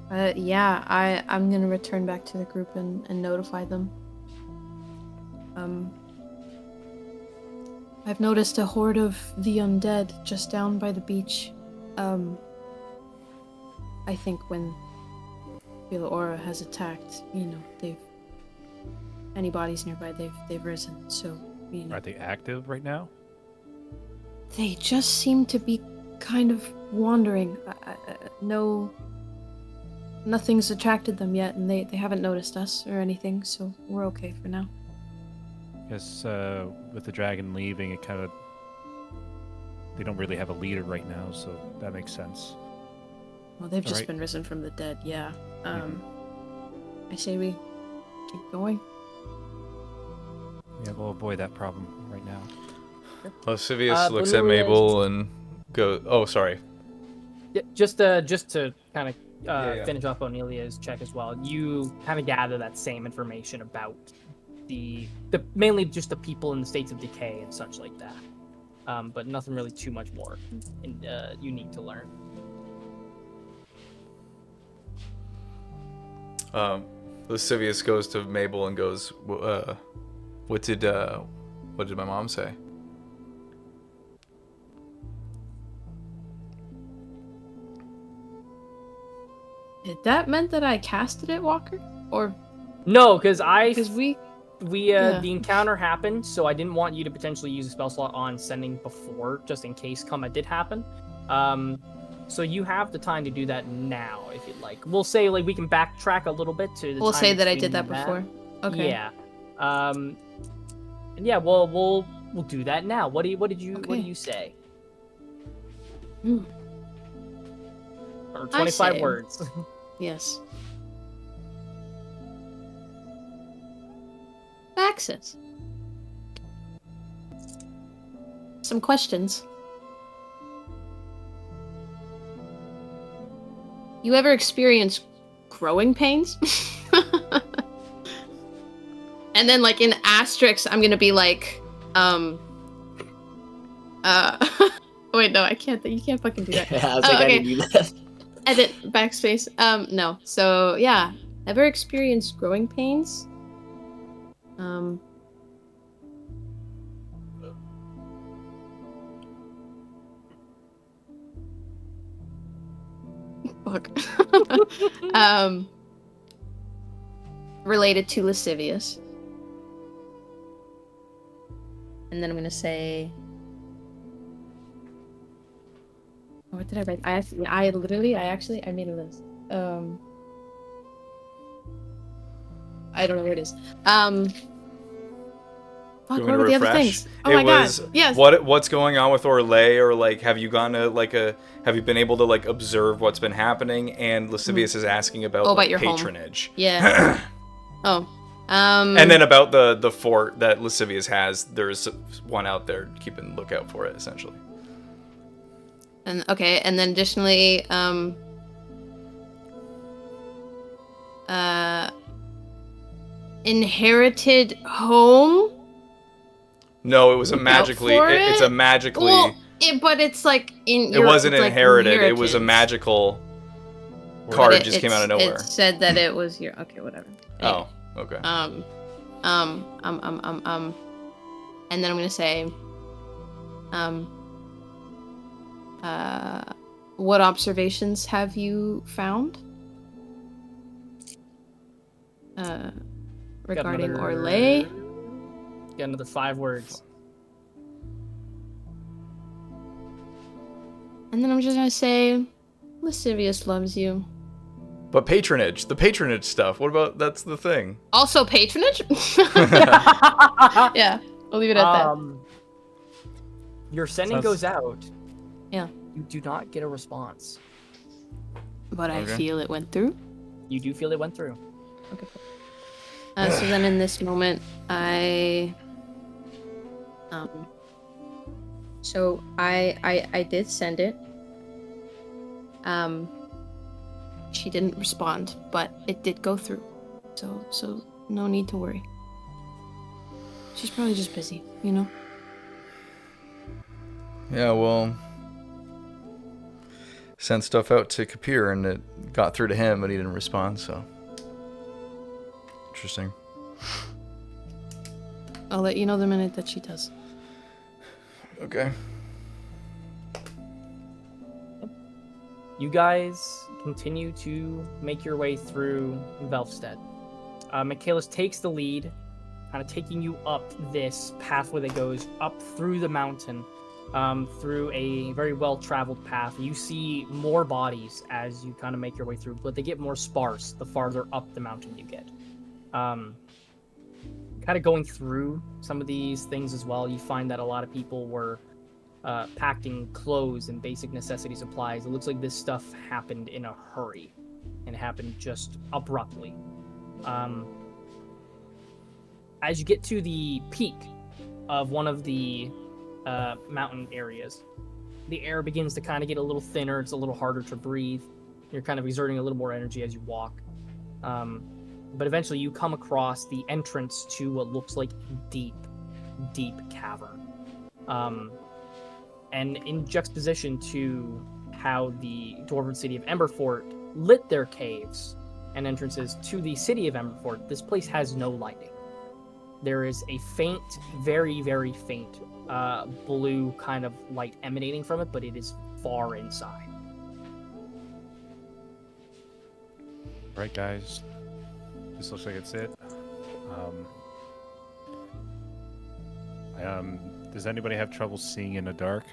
F: I'm gonna return back to the group and notify them. I've noticed a horde of the undead just down by the beach. I think when Aura has attacked, any bodies nearby, they've risen. So,
C: Are they active right now?
F: They just seem to be kind of wandering. Nothing's attracted them yet, and they haven't noticed us or anything, so we're okay for now.
C: Guess with the dragon leaving, they don't really have a leader right now, so that makes sense.
F: Well, they've just been risen from the dead, yeah. I say we keep going.
C: Yeah, we'll avoid that problem right now.
A: Lascivious looks at Mabel and goes, oh, sorry.
B: Yeah, just to kind of finish off O'Neilla's check as well, you kind of gather that same information about the mainly just the people in the states of decay and such like that, but nothing really too much more unique to learn.
A: Lascivious goes to Mabel and goes, what did my mom say?
F: That meant that I casted it, Walker? Or
B: no, because
F: we
B: the encounter happened, so I didn't want you to potentially use a spell slot on sending before, just in case Comma did happen. So you have the time to do that now, if you'd like. We'll say like we can backtrack a little bit to the
F: We'll
B: time
F: say that I
B: between
F: did that before. Okay.
B: Yeah. And yeah, we'll do that now. What did you say?
F: Hmm.
B: Or
F: I
B: 25
F: say-
B: words.
F: Yes. Baxis. Some questions. You ever experience growing pains? And then, like, in asterisks, I'm gonna be like, wait, no, I can't. You can't fucking do that.
E: I was
F: Oh,
E: like, I
F: okay.
E: didn't do that.
F: Edit backspace. No. So yeah, ever experienced growing pains? Fuck. Related to lascivious. And then I'm gonna say. What did I write? I made a list. I don't know where it is. Fuck,
A: You want
F: what
A: me
F: were
A: to
F: the other
A: refresh?
F: things? Oh
A: It
F: my
A: was
F: god. Yes.
A: what's going on with Orlais, or like have you gone to like have you been able to like observe what's been happening? And Lascivious is asking about,
F: Oh, about
A: like,
F: your home.
A: patronage.
F: Yeah. Oh.
A: And then about the fort that Lascivious has, there's one out there keeping lookout for it, essentially.
F: And okay, and then additionally, inherited home.
A: No, it was a magically.
F: for
A: It's a
F: it?
A: magically.
F: Well, but it's like in.
A: It wasn't
F: it's like
A: inherited. It was a
F: inheritance.
A: magical
F: But
A: card. Just came out of nowhere.
F: It said that it was your. Okay, whatever.
A: Oh, okay.
F: And then I'm gonna say, what observations have you found? Regarding Orlais?
B: Got another 5 words.
F: And then I'm just gonna say, Lascivious loves you.
A: But patronage, the patronage stuff. What about that's the thing?
F: Also patronage? Yeah, I'll leave it at that.
B: Your sending
C: Sounds-
B: goes out.
F: Yeah.
B: You do not get a response.
F: But I
A: Okay.
F: feel it went through.
B: You do feel it went through.
F: Okay. So then in this moment, so I did send it. She didn't respond, but it did go through. So no need to worry. She's probably just busy, you know?
A: Yeah, well, sent stuff out to Kapir and it got through to him, but he didn't respond. So interesting.
F: I'll let you know the minute that she does.
A: Okay.
B: You guys continue to make your way through Velfstead. Michaelis takes the lead, kind of taking you up this pathway that goes up through the mountain, through a very well-traveled path. You see more bodies as you kind of make your way through, but they get more sparse the farther up the mountain you get. Kind of going through some of these things as well, you find that a lot of people were packing clothes and basic necessity supplies. It looks like this stuff happened in a hurry and happened just abruptly. As you get to the peak of one of the mountain areas, the air begins to kind of get a little thinner. It's a little harder to breathe. You're kind of exerting a little more energy as you walk. But eventually you come across the entrance to what looks like deep cavern. And in juxtaposition to how the dwarven city of Emberfort lit their caves and entrances to the city of Emberfort, this place has no lighting. There is a faint, very, very faint blue kind of light emanating from it, but it is far inside.
C: Right, guys. This looks like it's it. Does anybody have trouble seeing in the dark?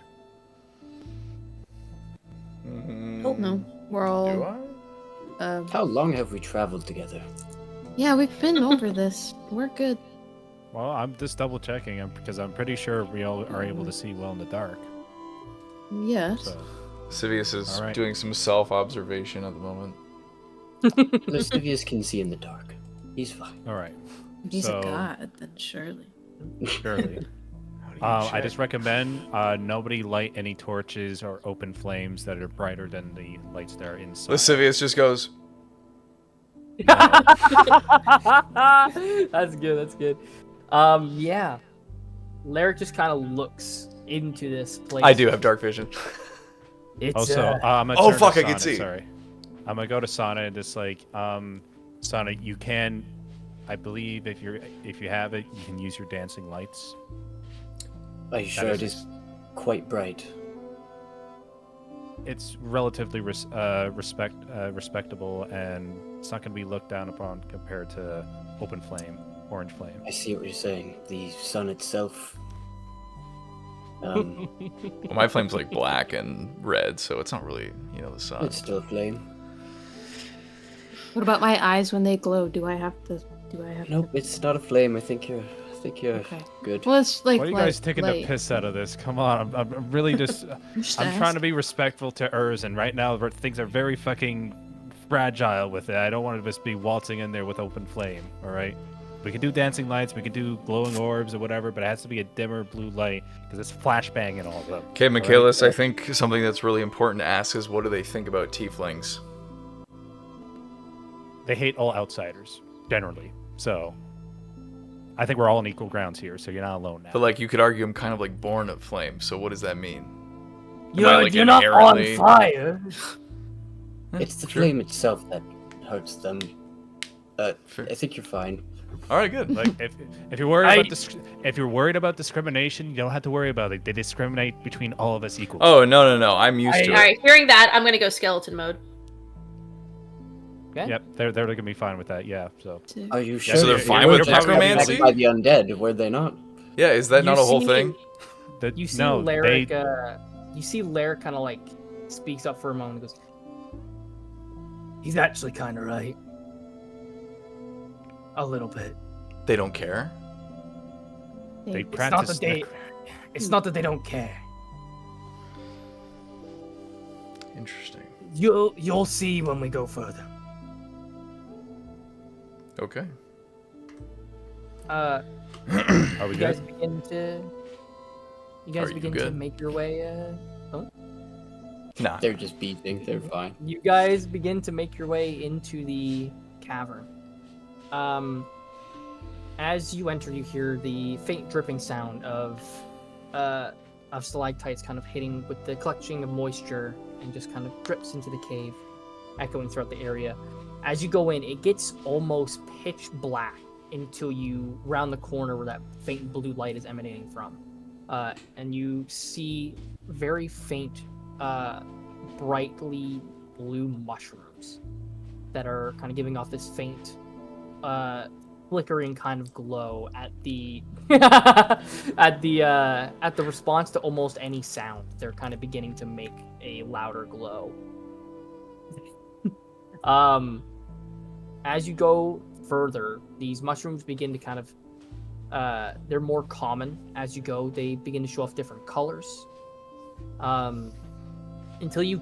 F: We're
A: Do
F: all.
A: I?
E: How long have we traveled together?
F: Yeah, we've been over this. We're good.
C: Well, I'm just double checking because I'm pretty sure we all are able to see well in the dark.
F: Yes.
C: So,
A: Sivius is
C: All right.
A: doing some self-observation at the moment.
E: Lascivious can see in the dark. He's fine.
C: all right.
F: If he's
C: So-
F: a god, then surely.
C: Surely.
A: How do you
C: I just recommend nobody light any torches or open flames that are brighter than the lights that are inside.
A: Lascivious just goes,
B: That's good. That's good. Yeah. Lyric just kind of looks into this place.
A: I do have dark vision.
B: It's
C: Also, I'm gonna
A: Oh,
C: turn
A: fuck,
C: to
A: I can
C: Sana,
A: see.
C: Sorry, I'm gonna go to Sana and just like, Sana, you can, I believe if you have it, you can use your dancing lights.
E: Are you sure it is quite bright?
C: It's relatively respectable, and it's not gonna be looked down upon compared to open flame, orange flame.
E: I see what you're saying. The sun itself.
A: Well, my flame's like black and red, so it's not really, the sun.
E: It's still a flame.
F: What about my eyes when they glow? Do I have to?
E: Nope, it's not a flame. I think you're
F: Okay.
E: good.
F: Well, it's like.
C: Why are you guys
F: like
C: taking
F: light.
C: the piss out of this? Come on, I'm really just,
F: Just
C: I'm trying
F: ask.
C: to be respectful to Urs, and right now things are very fucking fragile with it. I don't want to just be waltzing in there with open flame. All right, we can do dancing lights, we can do glowing orbs or whatever, but it has to be a dimmer blue light because it's flashbang in all of them.
A: Okay, Michaelis, I think something that's really important to ask is what do they think about tieflings?
C: They hate all outsiders generally, so I think we're all on equal grounds here. So you're not alone now.
A: But like you could argue I'm kind of like born of flame, so what does that mean?
B: You're,
A: like,
B: you're not on
A: inherently-
B: fire.
E: It's the
A: Sure.
E: flame itself that hurts them.
A: Fair.
E: I think you're fine.
A: All right, good.
C: Like if you're worried if you're worried about discrimination, you don't have to worry about it. They discriminate between all of us equally.
A: Oh no, I'm used to
D: All
A: it.
D: right, hearing that, I'm gonna go skeleton mode.
B: Okay.
C: Yep, they're gonna be fine with that. Yeah. So
E: Are you
C: Yeah,
E: sure?
A: so they're
C: you're-
A: fine
C: you're
A: with
C: probably
A: necromancy?
E: By the undead, were they not?
A: Yeah, is that
B: You
A: not a whole
B: see-
A: thing?
B: You see
C: no,
B: Lyric. You see Lyric kind of like speaks up for a moment. And goes, "He's actually kind of right. A little bit.
A: They don't care.
C: they
B: It's not
C: practice.
B: that they. It's not that they don't care.
A: Interesting.
B: You'll see when we go further."
A: Okay.
C: Are we
B: You guys
C: good?
B: begin to. You guys
A: Are you
B: begin to
A: good?
B: make your way.
A: Nah.
E: They're just beating. They're fine.
B: You guys begin to make your way into the cavern. As you enter, you hear the faint dripping sound of stalactites kind of hitting with the collection of moisture and just kind of drips into the cave, echoing throughout the area. As you go in, it gets almost pitch black until you round the corner where that faint blue light is emanating from. And you see very faint, brightly blue mushrooms that are kind of giving off this faint, flickering kind of glow at the at the response to almost any sound. They're kind of beginning to make a louder glow. As you go further, these mushrooms begin to kind of they're more common as you go. They begin to show off different colors. Until you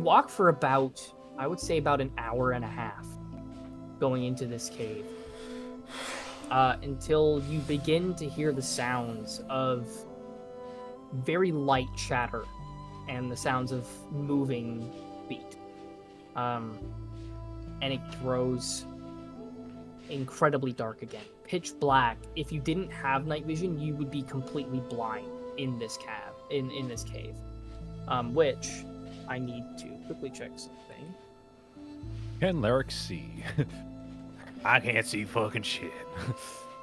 B: walk for about, I would say about an hour and a half going into this cave. Until you begin to hear the sounds of very light chatter and the sounds of moving feet. And it grows incredibly dark again. Pitch black. If you didn't have night vision, you would be completely blind in this in this cave. Which I need to quickly check something.
C: Can Lyric see? I can't see fucking shit.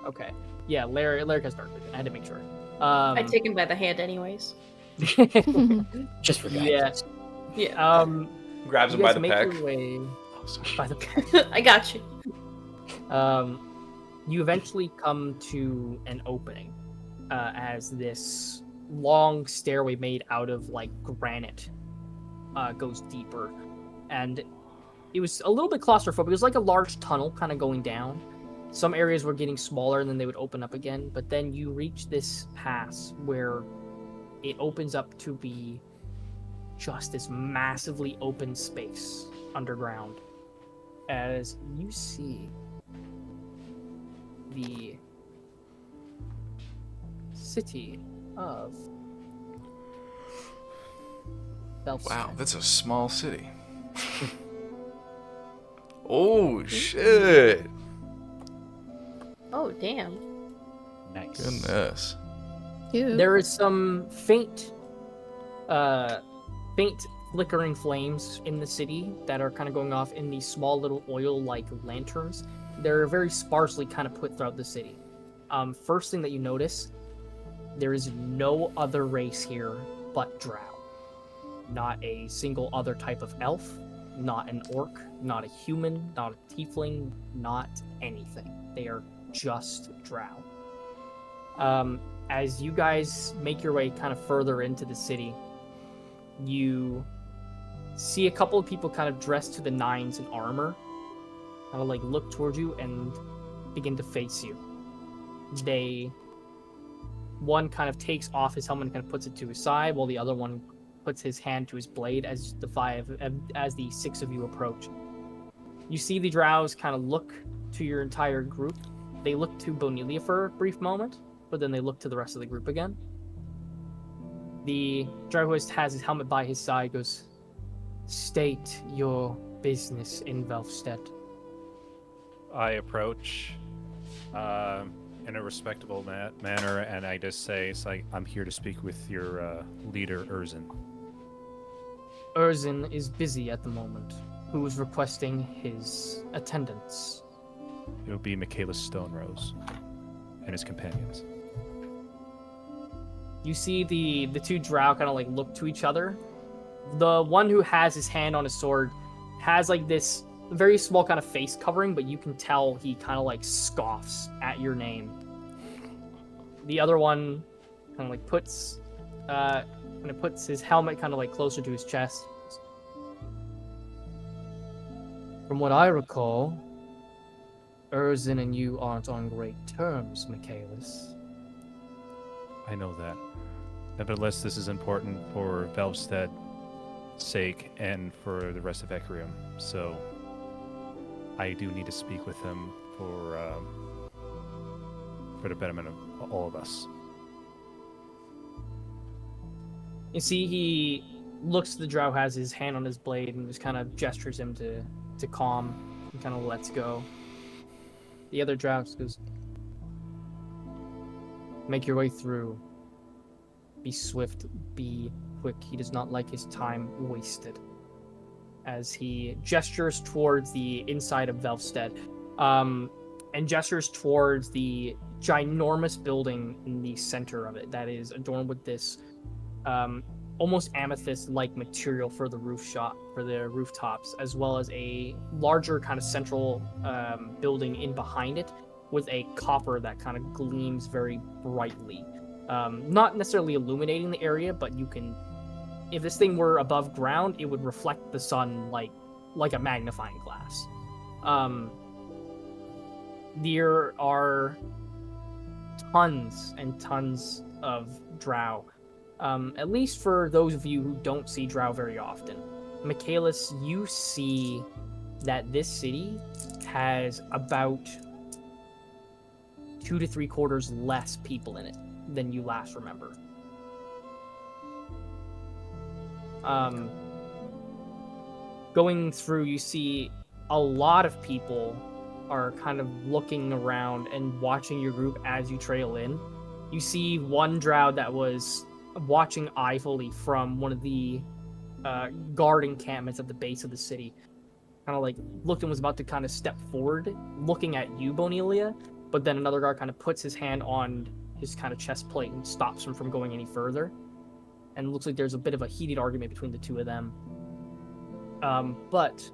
B: Okay. Yeah, Lyric has dark vision. I had to make sure.
D: I take him by the hand anyways.
E: Just for
B: Yeah.
E: guidance.
D: Yeah.
A: Grabs
B: You
A: him by
B: guys
A: the
B: make
A: peck.
B: your way
A: Oh, sorry.
B: by the
D: I got you.
B: you eventually come to an opening as this long stairway made out of like granite goes deeper, and it was a little bit claustrophobic. It was like a large tunnel kind of going down. Some areas were getting smaller and then they would open up again, but then you reach this pass where it opens up to be just this massively open space underground as you see the city of Belfast.
A: Wow, that's a small city. Oh, shit.
D: Oh, damn.
C: Nice.
A: Goodness.
F: Cute.
B: There is some faint flickering flames in the city that are kind of going off in these small little oil-like lanterns. They're very sparsely kind of put throughout the city. First thing that you notice, there is no other race here but Drow. Not a single other type of elf, not an orc, not a human, not a tiefling, not anything. They are just Drow. As you guys make your way kind of further into the city, you see a couple of people kind of dressed to the nines in armor, kind of like look towards you and begin to face you. One kind of takes off his helmet and kind of puts it to his side, while the other one puts his hand to his blade as the six of you approach. You see the Drows kind of look to your entire group. They look to Bonilia for a brief moment, but then they look to the rest of the group again. The Drow who has his helmet by his side goes, "State your business in Velfstead."
C: I approach in a respectable manner, and I just say, it's like, I'm here to speak with your leader, Erzin.
B: Erzin is busy at the moment. Who is requesting his attendance?
C: It will be Michaelis Stonerose and his companions.
B: You see the two Drow kind of like look to each other. The one who has his hand on his sword has like this very small kind of face covering, but you can tell he kind of like scoffs at your name. The other one kind of like puts his helmet kind of like closer to his chest. From what I recall, Erzin and you aren't on great terms, Michaelis.
C: I know that. Nevertheless, this is important for Velvsted's sake and for the rest of Ecrium, so I do need to speak with him for the betterment of all of us.
B: You see, he looks to the Drow, has his hand on his blade, and just kind of gestures him to calm, and kind of lets go. The other Drow just goes, "Make your way through. Be swift, be quick. He does not like his time wasted." As he gestures towards the inside of Velfstead, and gestures towards the ginormous building in the center of it that is adorned with this almost amethyst-like material for the rooftops, as well as a larger kind of central building in behind it with a copper that kind of gleams very brightly. Not necessarily illuminating the area, but you can, if this thing were above ground, it would reflect the sun like a magnifying glass. There are tons and tons of Drow. At least for those of you who don't see Drow very often. Michaelis, you see that this city has about 2 to 3/4 less people in it than you last remember. Going through, you see a lot of people are kind of looking around and watching your group as you trail in. You see one Drow that was watching eyefully from one of the guard encampments at the base of the city. Kind of like looked and was about to kind of step forward, looking at you, Bonilia, but then another guard kind of puts his hand on his kind of chest plate and stops him from going any further. And it looks like there's a bit of a heated argument between the two of them. But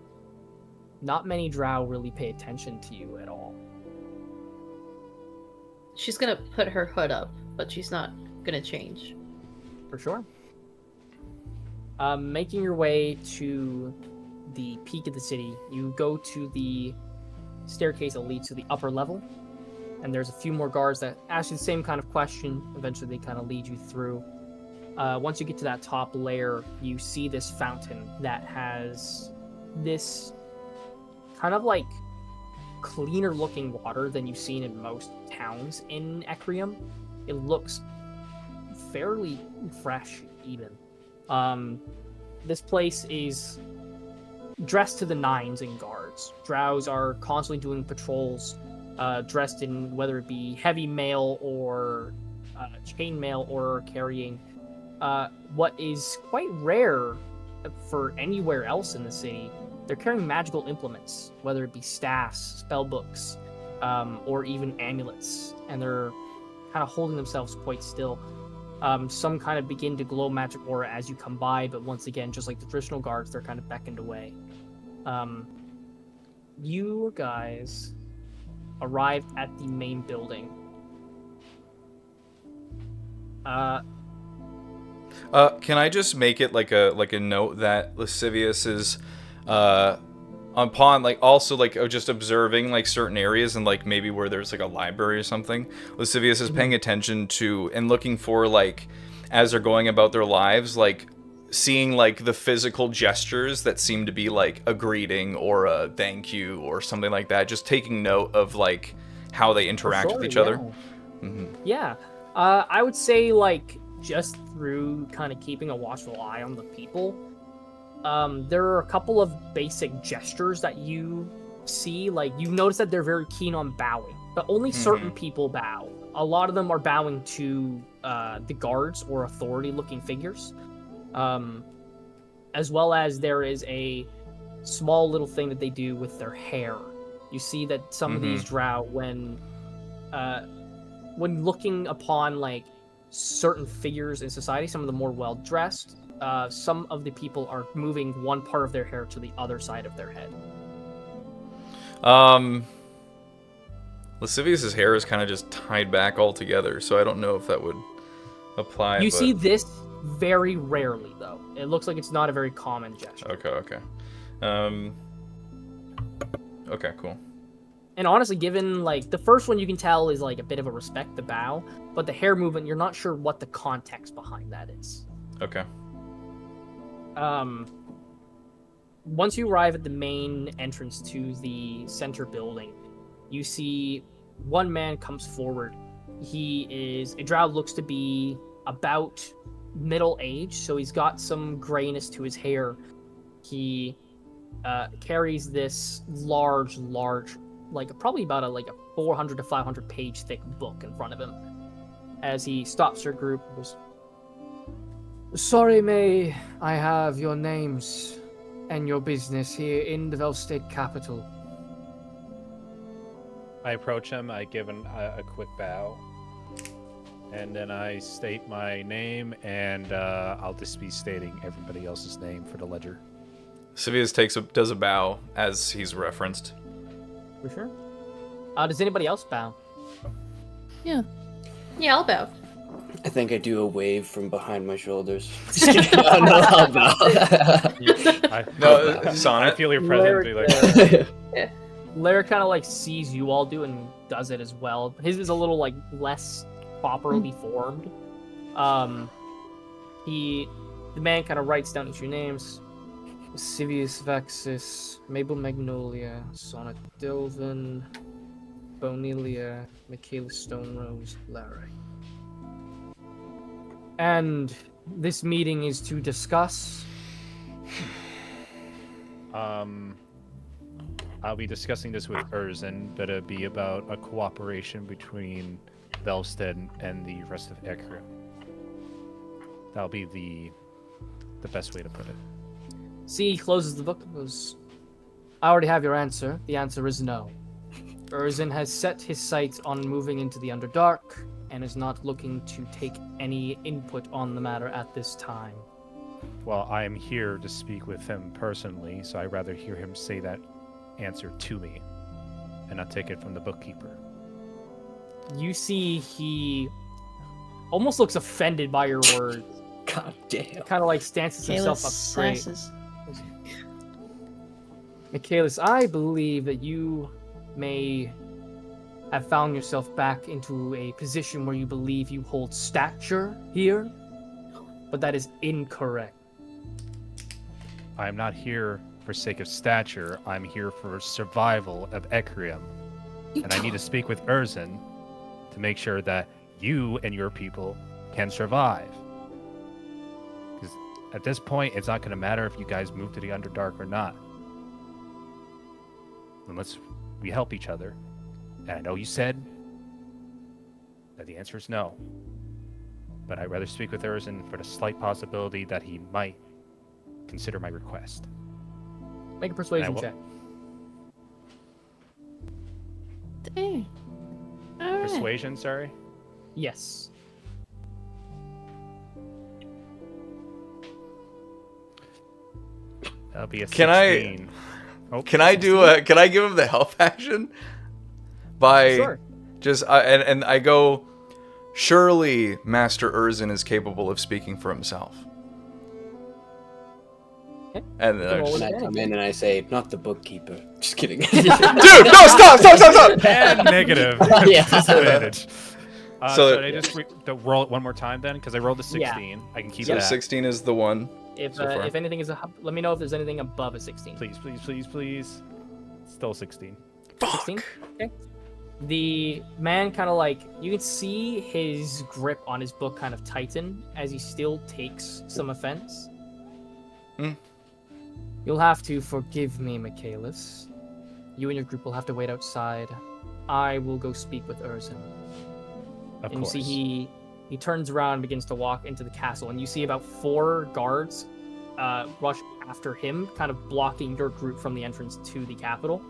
B: not many Drow really pay attention to you at all.
D: She's gonna put her hood up, but she's not gonna change.
B: For sure. Making your way to the peak of the city, you go to the staircase that leads to the upper level, and there's a few more guards that ask you the same kind of question. Eventually, they kind of lead you through. Once you get to that top layer, you see this fountain that has this kind of like cleaner looking water than you've seen in most towns in Ecrium. It looks fairly fresh, even. This place is dressed to the nines in guards. Drows are constantly doing patrols, dressed in whether it be heavy mail or chain mail or carrying what is quite rare for anywhere else in the city. They're carrying magical implements, whether it be staffs, spell books, or even amulets, and they're kind of holding themselves quite still. Some kind of begin to glow magic aura as you come by, but once again, just like the traditional guards, they're kind of beckoned away. You guys arrived at the main building.
A: Can I just make it like a note that Lascivious is upon like also like just observing like certain areas and like maybe where there's like a library or something. Lascivious is paying attention to and looking for like as they're going about their lives, like seeing like the physical gestures that seem to be like a greeting or a thank you or something like that. Just taking note of like how they interact with each other.
B: Yeah. I would say like just through kind of keeping a watchful eye on the people, there are a couple of basic gestures that you see. Like you notice that they're very keen on bowing, but only certain people bow. A lot of them are bowing to the guards or authority-looking figures, as well as there is a small little thing that they do with their hair. You see that some of these drow, when looking upon like certain figures in society, some of the more well-dressed, some of the people are moving one part of their hair to the other side of their head.
A: Lascivious's hair is kind of just tied back all together, so I don't know if that would apply.
B: You see this very rarely, though. It looks like it's not a very common gesture.
A: Okay. Okay, cool.
B: And honestly, given like the first one, you can tell is like a bit of a respect, the bow, but the hair movement, you're not sure what the context behind that is.
A: Okay.
B: Once you arrive at the main entrance to the center building, you see one man comes forward. He is a drow, looks to be about middle age, so he's got some grayness to his hair. He carries this large, like probably about a 400 to 500 page thick book in front of him. As he stops your group, and goes, "Sorry, may I have your names and your business here in the Velstead capital?"
C: I approach him, I give a quick bow, and then I state my name, and I'll just be stating everybody else's name for the ledger.
A: Lascivious does a bow as he's referenced.
B: For sure. Does anybody else bow?
D: Yeah, I'll bow.
E: I think I do a wave from behind my shoulders. Just kidding. No, I'll bow.
A: Sonnet.
C: I feel your presence. Be like,
B: Lair kind of like sees you all do and does it as well. His is a little like less properly formed. The man kind of writes down each of your names: Civius Vexus, Mabel Magnolia, Sonnet Dilvin, Bonelia, Michaela Stonerose, Larry. And this meeting is to discuss.
C: I'll be discussing this with Erzin, but it'll be about a cooperation between Velstead and the rest of Ecrium. That'll be the best way to put it.
B: See, he closes the book and goes, "I already have your answer. The answer is no. Erzin has set his sights on moving into the Underdark and is not looking to take any input on the matter at this time."
C: Well, I am here to speak with him personally, so I'd rather hear him say that answer to me and not take it from the bookkeeper.
B: You see he almost looks offended by your words.
E: God damn.
B: Kind of like stances himself up straight.
F: Sasses.
B: Michaelis, I believe that you may have found yourself back into a position where you believe you hold stature here, but that is incorrect.
C: I'm not here for sake of stature. I'm here for survival of Ecrium. And I need to speak with Erzin to make sure that you and your people can survive. Because at this point, it's not going to matter if you guys move to the Underdark or not. Unless we help each other. And I know you said that the answer is no. But I'd rather speak with Erzin for the slight possibility that he might consider my request.
B: Make a persuasion check.
F: Dang. All right.
C: Persuasion, sorry?
B: Yes.
C: That'll be a 16.
A: Can I-
C: Oh,
A: Can I do a? Can I give him the help action? By
B: Sure.
A: just and I go. Surely Master Erzin is capable of speaking for himself.
B: Okay.
A: And then I
B: Roll
A: just,
B: with
E: And I come in and I say, not the bookkeeper. Just kidding.
A: dude, no, stop!
C: And negative.
E: Yeah.
C: Disadvantage.
A: So-
C: So I just roll it one more time then, because I rolled a 16. I can keep
A: So
C: that.
A: 16 is the one.
B: If
A: So far.
B: if anything is let me know if there's anything above a 16.
C: Please, please, please, please. Still 16.
B: 16? Okay. The man kind of like, you can see his grip on his book kind of tighten as he still takes some offense.
A: Hmm.
B: You'll have to forgive me, Michaelis. You and your group will have to wait outside. I will go speak with Erzin.
C: Of
B: And
C: course.
B: you see he turns around and begins to walk into the castle, and you see about 4 guards rush after him, kind of blocking your group from the entrance to the capital.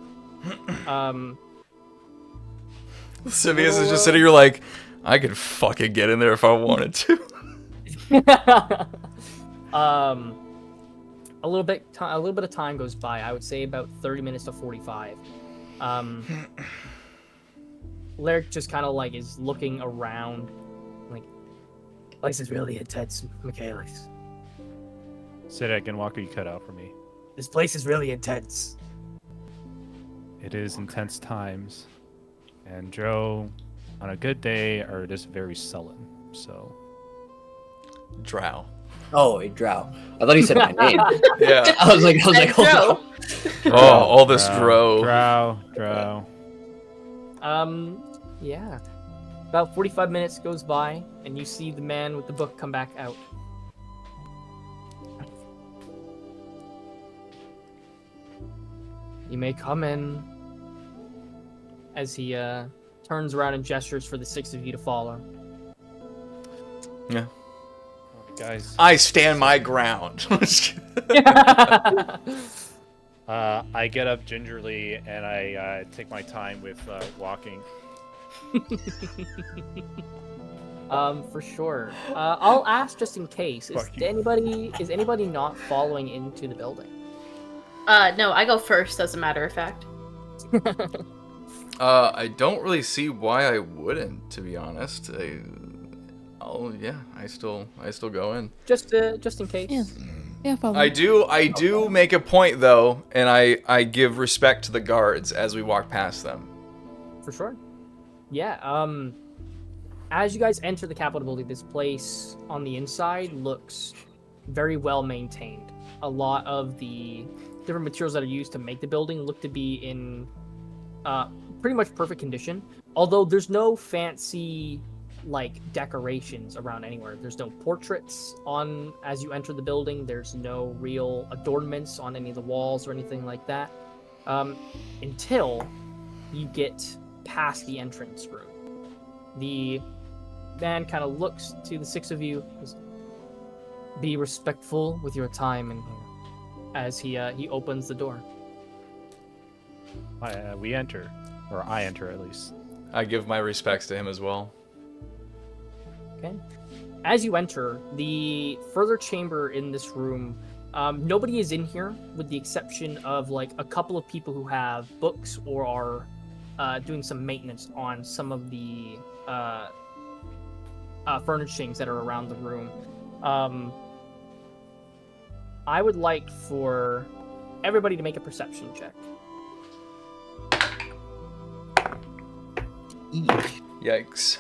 A: Sivius is just sitting here like, I could fucking get in there if I wanted to.
B: A little bit of time goes by. I would say about 30 minutes to 45. Lyric just kind of like is looking around, like, place is really intense, Michaelis.
C: Say that again, Walker. You cut out for me.
B: This place is really intense.
C: It is intense times. And Joe, on a good day, are just very sullen. So.
A: Drow.
E: Oh, a drow. I thought he said my name.
A: Yeah.
E: I was like,
D: And
E: hold
D: Joe.
E: on.
A: Oh, all this drow.
C: Drow.
B: Yeah. About 45 minutes goes by, and you see the man with the book come back out. You may come in. As he turns around and gestures for the 6 of you to follow.
A: Yeah.
C: Guys,
A: I stand my ground.
C: I get up gingerly and I take my time with walking.
B: For sure. I'll ask just in case.
C: Fuck you.
B: Is anybody not following into the building?
D: No, I go first, as a matter of fact.
A: I don't really see why I wouldn't, to be honest. I still go in.
B: Just in case.
F: Yeah. Yeah, probably.
A: I do make a point though, and I give respect to the guards as we walk past them.
B: For sure. Yeah. As you guys enter the Capitol building, this place on the inside looks very well maintained. A lot of the different materials that are used to make the building look to be in pretty much perfect condition. Although there's no fancy like decorations around anywhere. There's no portraits on as you enter the building. There's no real adornments on any of the walls or anything like that. Until you get past the entrance room. The man kind of looks to the 6 of you. Be respectful with your time in here. As he opens the door.
C: We enter, or I enter at least.
A: I give my respects to him as well.
B: Okay. As you enter the further chamber in this room, nobody is in here with the exception of like a couple of people who have books or are doing some maintenance on some of the furnishings that are around the room. I would like for everybody to make a perception check.
A: Yikes.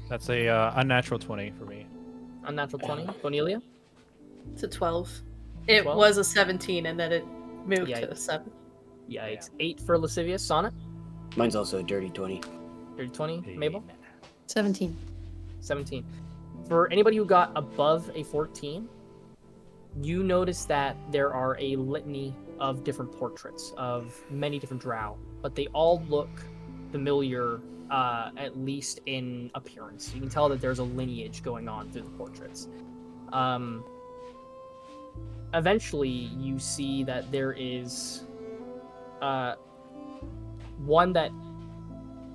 C: That's a unnatural 20 for me.
B: Unnatural 20. Cornelia?
D: It's a 12. It
B: 12?
D: was a 17, and then it moved to a
B: Yikes.
D: 7.
B: Yikes. 8 for Lascivious. Sonnet?
E: Mine's also a dirty 20.
B: Dirty 20. Mabel?
F: 17.
B: 17. For anybody who got above a 14, you notice that there are a litany of different portraits of many different drow, but they all look familiar, at least in appearance. You can tell that there's a lineage going on through the portraits. Eventually, you see that there is one that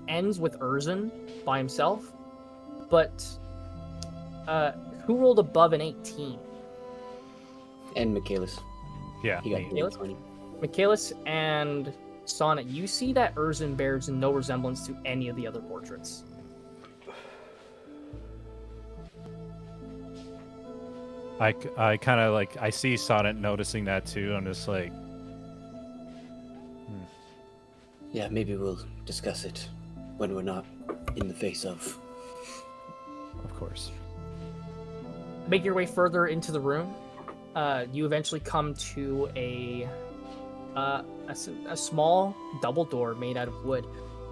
B: ends with Erzin by himself, but who rolled above an 18?
E: And Michaelis.
C: Yeah.
E: He got
C: me.
E: a dirty 20.
B: Michaelis and Sonnet, you see that Erzin bears no resemblance to any of the other portraits.
C: I kind of like, I see Sonnet noticing that too. I'm just like,
E: Yeah, maybe we'll discuss it when we're not in the face of.
C: of course.
B: Make your way further into the room. You eventually come to a small double door made out of wood,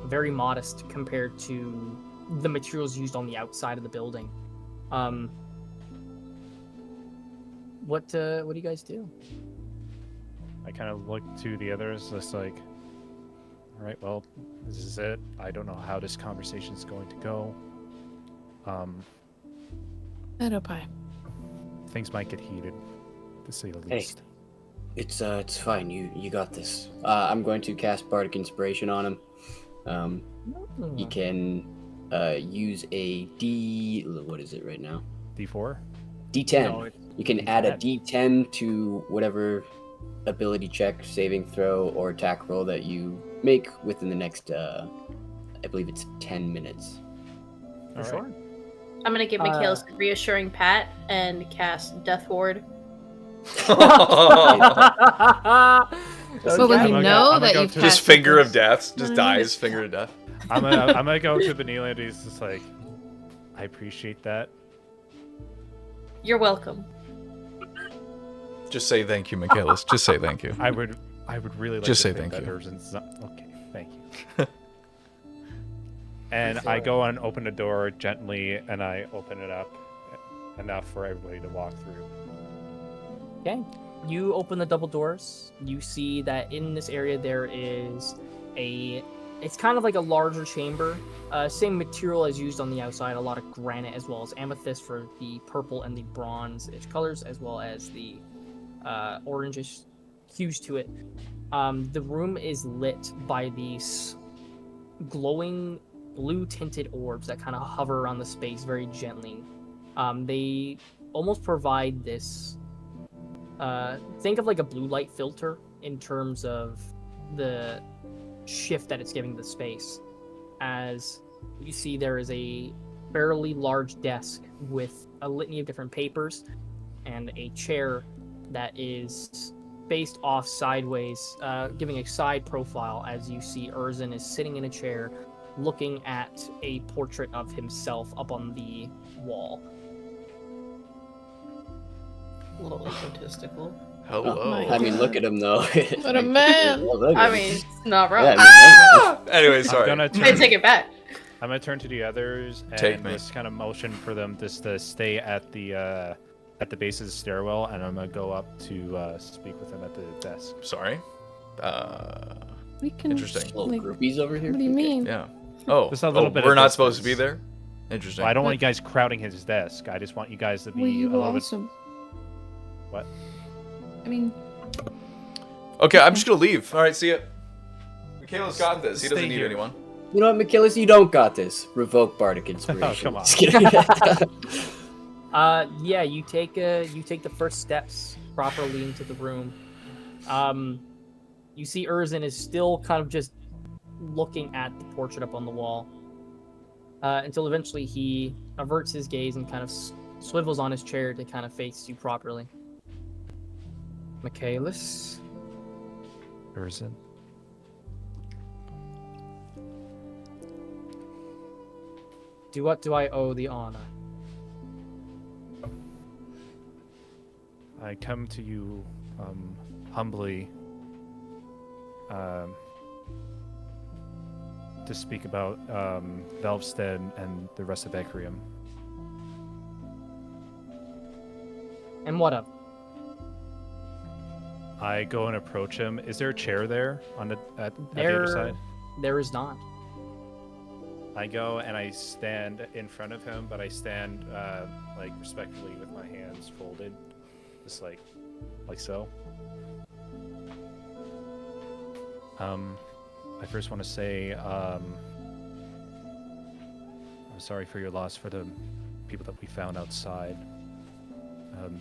B: very modest compared to the materials used on the outside of the building. What do you guys do?
C: I kind of look to the others, just like, all right, well, this is it. I don't know how this conversation is going to go.
F: Meadowpie.
C: Things might get heated, to say the
E: Hey.
C: least.
E: It's fine. You got this. I'm going to cast Bardic Inspiration on him. You can use a D. What is it right now?
C: D4?
E: D10.
B: No,
E: You can add a D10 to whatever ability check, saving throw, or attack roll that you make within the next, I believe it's 10 minutes.
B: For sure.
D: I'm gonna give Michaelis a reassuring pat and cast Death Ward.
F: But would
C: I'm
F: you
C: gonna
F: know
C: go
F: that
C: to
F: you've
C: the-
A: Just
F: cast
A: finger of
F: this?
A: death. Just
F: No.
A: dies, finger of death.
C: I'm gonna go to Benelia and he's just like, I appreciate that.
D: You're welcome.
A: Just say thank you, Michaelis. Just say thank you.
C: I would really like
A: Just
C: to
A: say
C: think
A: thank
C: that
A: you.
C: Urzin's not... Okay, thank you. And I go and open the door gently, and I open it up enough for everybody to walk through.
B: Okay. You open the double doors. You see that in this area there is it's kind of like a larger chamber. Same material as used on the outside, a lot of granite as well as amethyst for the purple and the bronze-ish colors, as well as the orangish hues to it. The room is lit by these glowing blue tinted orbs that kind of hover around the space very gently. They almost provide this think of like a blue light filter in terms of the shift that it's giving the space. As you see, there is a fairly large desk with a litany of different papers and a chair that is faced off sideways, giving a side profile as you see Erzin is sitting in a chair looking at a portrait of himself up on the wall.
D: A little egotistical.
A: Hello.
E: I mean, look at him though.
F: What a man!
E: Look at
D: I
E: him.
D: mean, it's not wrong.
E: Yeah, I mean,
A: Anyway, sorry.
C: I'm
D: I
C: gonna
D: take it back.
C: turn to the others and
A: Take me.
C: just kind of motion for them just to stay at the base of the stairwell, and I'm gonna go up to speak with them at the desk.
A: Sorry.
F: We can.
A: Interesting.
E: little
F: Like,
E: groupies over here.
F: what do you mean?
A: Yeah. Oh,
C: Just a little bit
A: we're
C: of
A: not supposed to be
C: distance.
A: there? Interesting.
C: Well, I don't want you guys crowding his desk. I just want you guys to be
F: Well, you
C: a
F: will
C: little
F: also.
C: What?
F: I mean,
A: Okay, I'm just gonna leave. All right, see ya. Michaela's got this. He doesn't
C: Stay
A: need
C: here.
A: anyone.
E: You know what, Michaelis, you don't got this. Revoke Bardic Inspiration.
C: come on.
E: Just kidding.
B: Yeah, you take the first steps properly into the room. You see Erzin is still kind of just looking at the portrait up on the wall, until eventually he averts his gaze and kind of swivels on his chair to kind of face you properly. Michaelis,
C: Urzen.
B: to what do I owe the honor?
C: I come to you humbly to speak about Velvstead and the rest of Ecrium.
B: And what of?
C: I go and approach him. Is there a chair there on at the
B: There-
C: other side?
B: There is not.
C: I go and I stand in front of him, but I stand like respectfully with my hands folded, just like so. I first want to say I'm sorry for your loss for the people that we found outside. I'm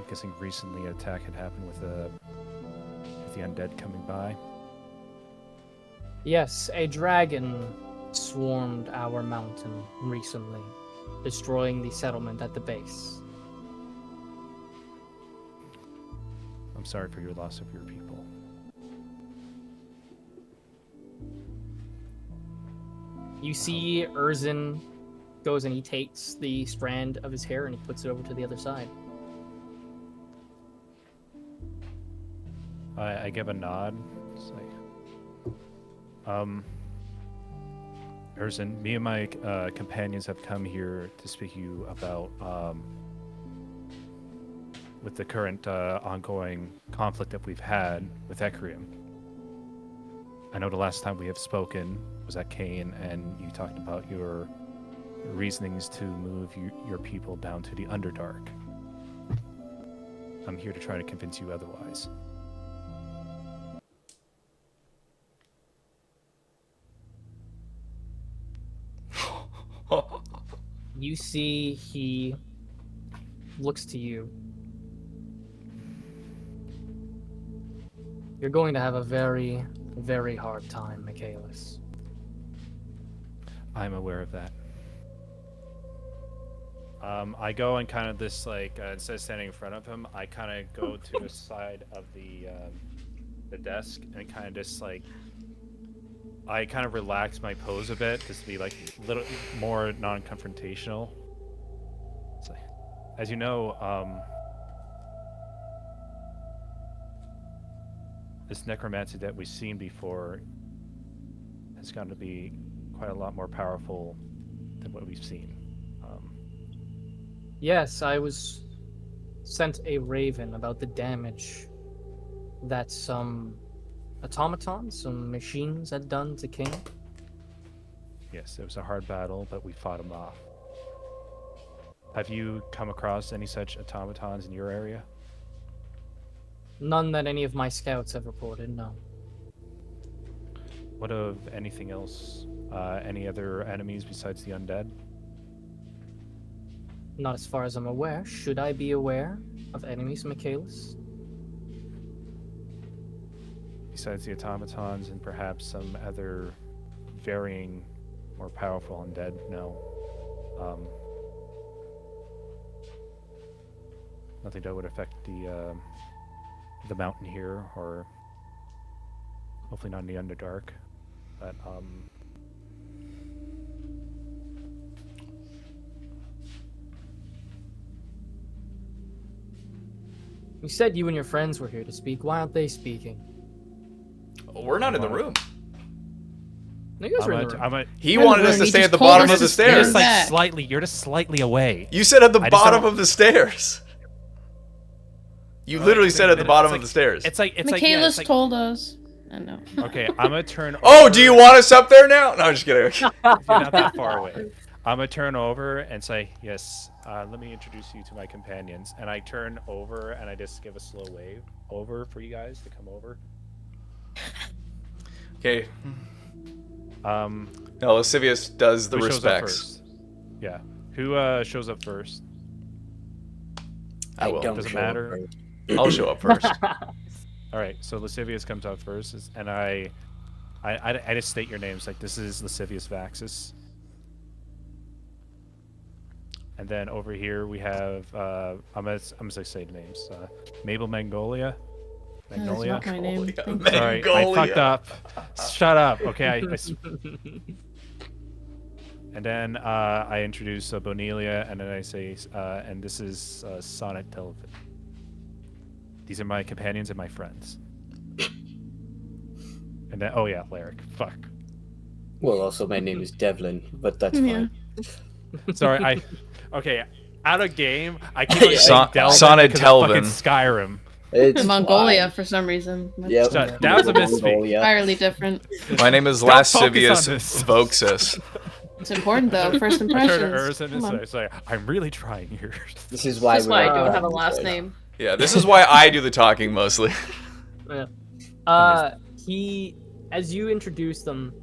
C: guessing recently an attack had happened with the undead coming by.
B: Yes, a dragon swarmed our mountain recently, destroying the settlement at the base.
C: I'm sorry for your loss of your people.
B: You see Urzen goes and he takes the strand of his hair and he puts it over to the other side.
C: I give a nod. It's like, Urzen, me and my companions have come here to speak to you about with the current ongoing conflict that we've had with Ecrium. I know the last time we have spoken was at Kane, and you talked about your reasonings to move your people down to the Underdark. I'm here to try to convince you otherwise.
B: You see he looks to you. You're going to have a very, very hard time, Michaelis.
C: I'm aware of that. I go and kind of this like instead of standing in front of him, I kind of go to the side of the desk and kind of just like I kind of relax my pose a bit just to be like a little more non-confrontational. It's like, as you know, this necromancy that we've seen before has gotten to be quite a lot more powerful than what we've seen.
B: Yes, I was sent a raven about the damage that some automatons, some machines had done to King.
C: Yes, it was a hard battle, but we fought them off. Have you come across any such automatons in your area?
B: None that any of my scouts have reported, no.
C: What of anything else? Any other enemies besides the undead?
B: Not as far as I'm aware. Should I be aware of enemies, Michaelis?
C: Besides the automatons and perhaps some other varying, more powerful undead? No. Nothing that would affect the mountain here, or hopefully not in the Underdark. But
B: You said you and your friends were here to speak. Why aren't they speaking?
A: We're not in the room.
B: No, you guys were in the room.
A: He wanted us to stay at the bottom of the
C: You're
A: stairs.
C: just like slightly. You're just slightly away.
A: You said at the
C: I just
A: bottom
C: don't-
A: of the stairs. You literally said at the bottom of the stairs.
C: It's like
G: Michaelis told us. I know.
C: Okay, I'm gonna turn.
A: Oh,
C: over.
A: do you want us up there now? No, I'm just kidding.
C: You're not that far away. I'm gonna turn over and say, yes, let me introduce you to my companions. And I turn over and I just give a slow wave over for you guys to come over.
A: Okay.
C: No,
A: No, Lascivious does the
C: who shows up
A: respects.
C: first? Yeah. Who shows up first?
A: I will.
E: don't
C: Doesn't
E: show up
C: matter.
E: first.
A: I'll show up first.
C: All right, so Lascivious comes out first, and I just state your names. Like, this is Lascivious Vaxis. And then over here we have I'm gonna say the names. Mabel Magnolia.
G: That's
C: Magnolia.
G: not my name.
A: Magnolia.
G: Thank you.
C: Sorry, I fucked up. Shut up. Okay, and then I introduce Bonelia, and then I say, and this is Sonic Television. These are my companions and my friends. And then, oh yeah, Lyric. Fuck.
E: Well, also my name is Devlin, but that's
G: Yeah.
E: fine.
C: Sorry, okay. Out of game, I keep on
E: Yeah.
C: saying Delvin
A: Sonnet
C: because of fucking
A: Telvin.
C: Skyrim.
E: It's
G: Mongolia
E: fine.
G: for some reason. That's
E: Yep.
C: That was a misspeak.
E: Mongolia.
G: entirely different.
A: My name is
C: Don't
A: Lascivious
C: focus on this.
A: Voxus.
G: It's important though. First
C: I turn
G: impressions.
C: to Urson
G: Come on.
C: and say, I'm really trying here.
E: This is why
D: That's why I
E: we're
D: don't have a
E: friends
D: last
E: right now.
D: name.
A: Yeah, this is why I do the talking mostly.
B: He, as you introduce them,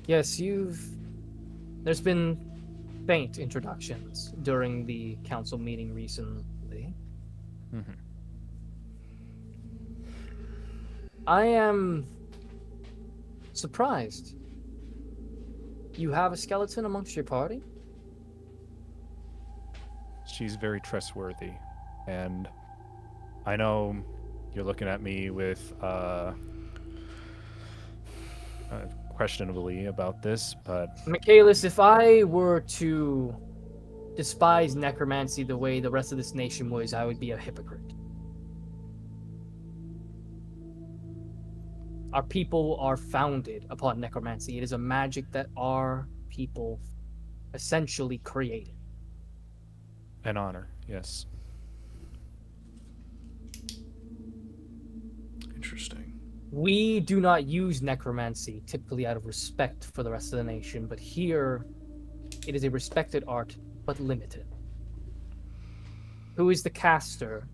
B: yes, there's been faint introductions during the council meeting recently.
C: Mhm.
B: I am surprised. You have a skeleton amongst your party?
C: She's very trustworthy, and I know you're looking at me with questionably about this, but
B: Michaelis, if I were to despise necromancy the way the rest of this nation was, I would be a hypocrite. Our people are founded upon necromancy. It is a magic that our people essentially created.
C: an honor, yes.
A: Interesting.
B: We do not use necromancy typically out of respect for the rest of the nation, but here it is a respected art, but limited. Who is the caster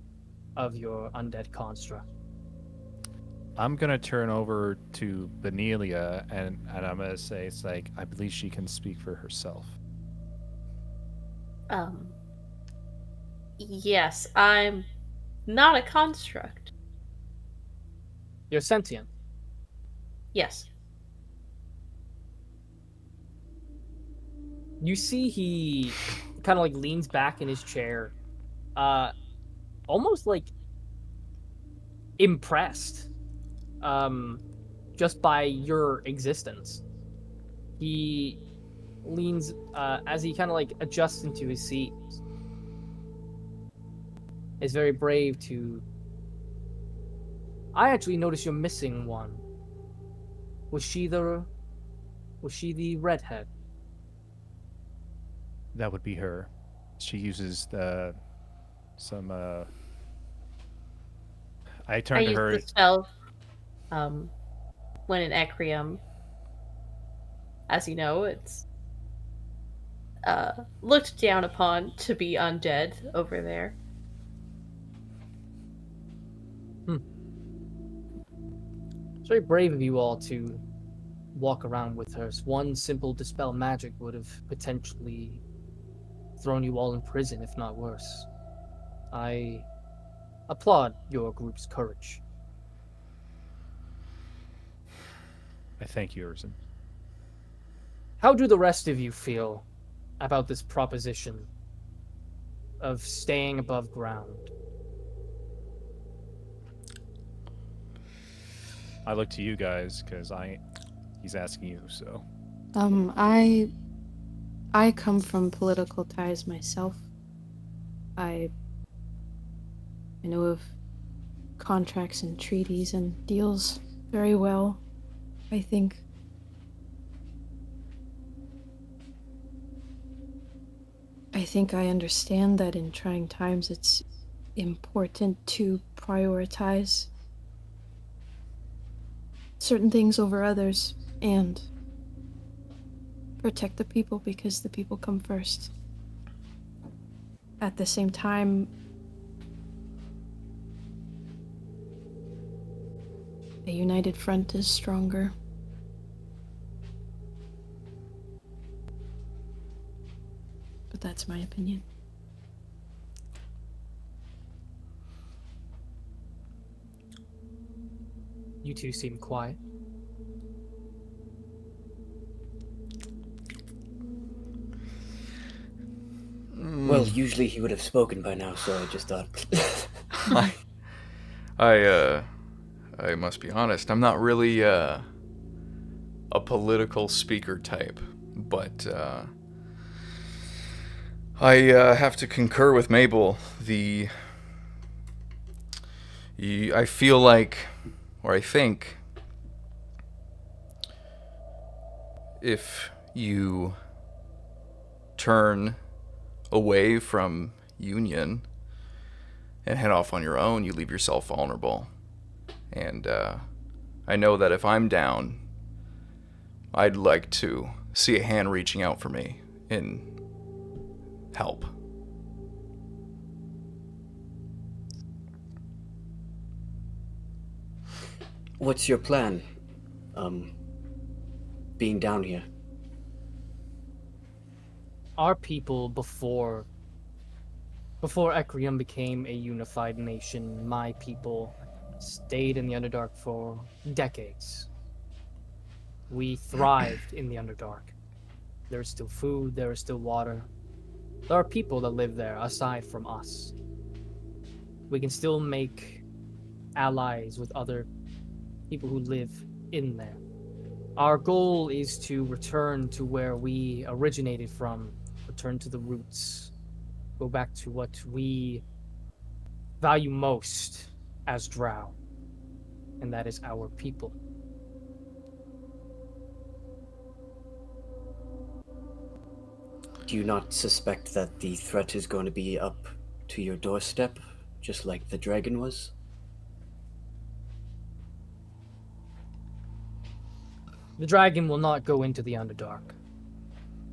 B: of your undead construct?
C: I'm gonna turn over to Benelia, and I'm gonna say it's like I believe she can speak for herself.
D: Yes, I'm not a construct.
B: You're sentient.
D: Yes.
B: You see he kind of like leans back in his chair, almost like impressed just by your existence. He leans as he kind of like adjusts into his seat. Is very brave to. I actually noticed you're missing one. Was she the redhead?
C: That would be her. She uses some. I turn
D: I
C: to
D: use
C: her.
D: the spell when in Ecrium. As you know, it's looked down upon to be undead over there.
B: It's very brave of you all to walk around with her. One simple dispel magic would have potentially thrown you all in prison, if not worse. I applaud your group's courage.
C: I thank you, Urson.
B: How do the rest of you feel about this proposition of staying above ground?
C: I look to you guys because he's asking you, so.
F: I come from political ties myself. I know of contracts and treaties and deals very well, I think. I think I understand that in trying times it's important to prioritize certain things over others and protect the people because the people come first. At the same time, a united front is stronger. But that's my opinion.
B: You two seem quiet.
E: usually he would have spoken by now, so I just thought.
A: I must be honest. I'm not really a political speaker type, but I have to concur with Mabel. I feel like, or I think, if you turn away from Union and head off on your own, you leave yourself vulnerable. And I know that if I'm down, I'd like to see a hand reaching out for me in help.
E: What's your plan? Being down here.
B: Our people before Ecrium became a unified nation, my people stayed in the Underdark for decades. We thrived in the Underdark. There is still food, there is still water. There are people that live there aside from us. We can still make allies with other people who live in there. Our goal is to return to where we originated from, return to the roots, go back to what we value most as Drow, and that is our people.
E: Do you not suspect that the threat is going to be up to your doorstep, just like the dragon was?
B: The dragon will not go into the Underdark.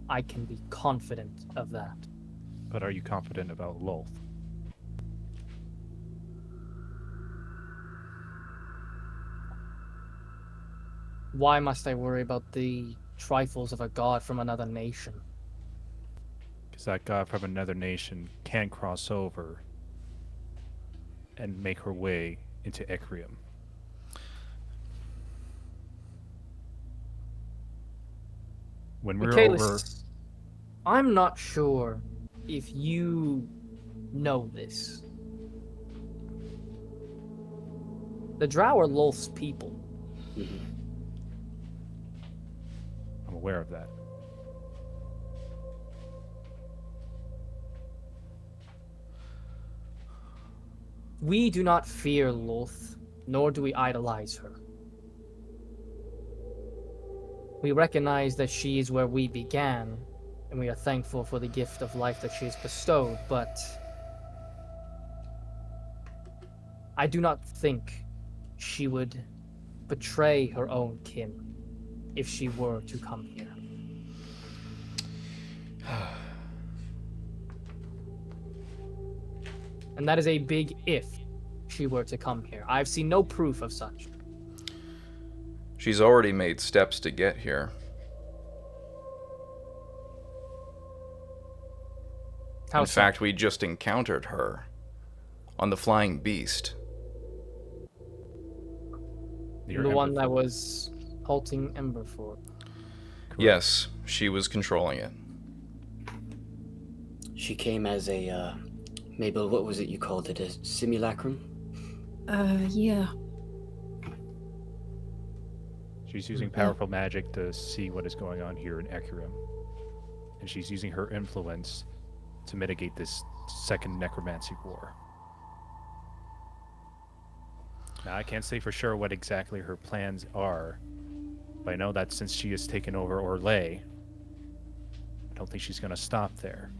B: I can be confident of that.
C: But are you confident about Lolth?
B: Why must I worry about the trifles of a god from another nation?
C: Because that god from another nation can cross over and make her way into Ecrium. When we're
B: Michaelis,
C: over...
B: I'm not sure if you know this. The Drow are Lolth's people.
C: I'm aware of that.
B: We do not fear Lolth, nor do we idolize her. We recognize that she is where we began, and we are thankful for the gift of life that she has bestowed, but I do not think she would betray her own kin if she were to come here. And that is a big if she were to come here. I've seen no proof of such.
A: She's already made steps to get here.
B: How
A: In
B: so?
A: fact, we just encountered her on the flying beast.
C: Your
B: The one
C: Ember
B: that
C: Force.
B: was halting Emberford.
C: Correct.
A: Yes, she was controlling it.
E: She came as a, Mabel, what was it you called it? A simulacrum?
F: Yeah.
C: She's using powerful magic to see what is going on here in Ecrium. And she's using her influence to mitigate this second necromancy war. Now, I can't say for sure what exactly her plans are, but I know that since she has taken over Orlais, I don't think she's going to stop there.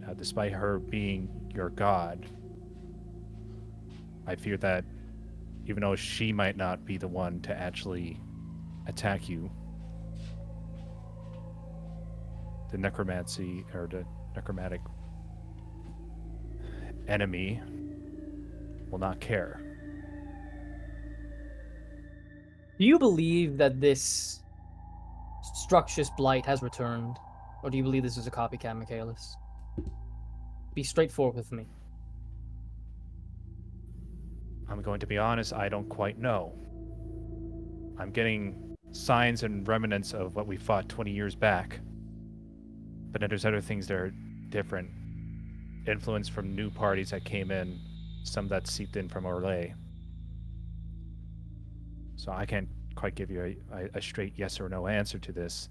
C: Now, despite her being your god, I fear that even though she might not be the one to actually attack you, the necromancy or the necromantic enemy will not care.
B: Do you believe that this Structious Blight has returned? Or do you believe this is a copycat, Michaelis? Be straightforward with me.
C: I'm going to be honest, I don't quite know. I'm getting signs and remnants of what we fought 20 years back. But then there's other things that are different influence from new parties that came in, some that seeped in from Orlais. So I can't quite give you a straight yes or no answer to this.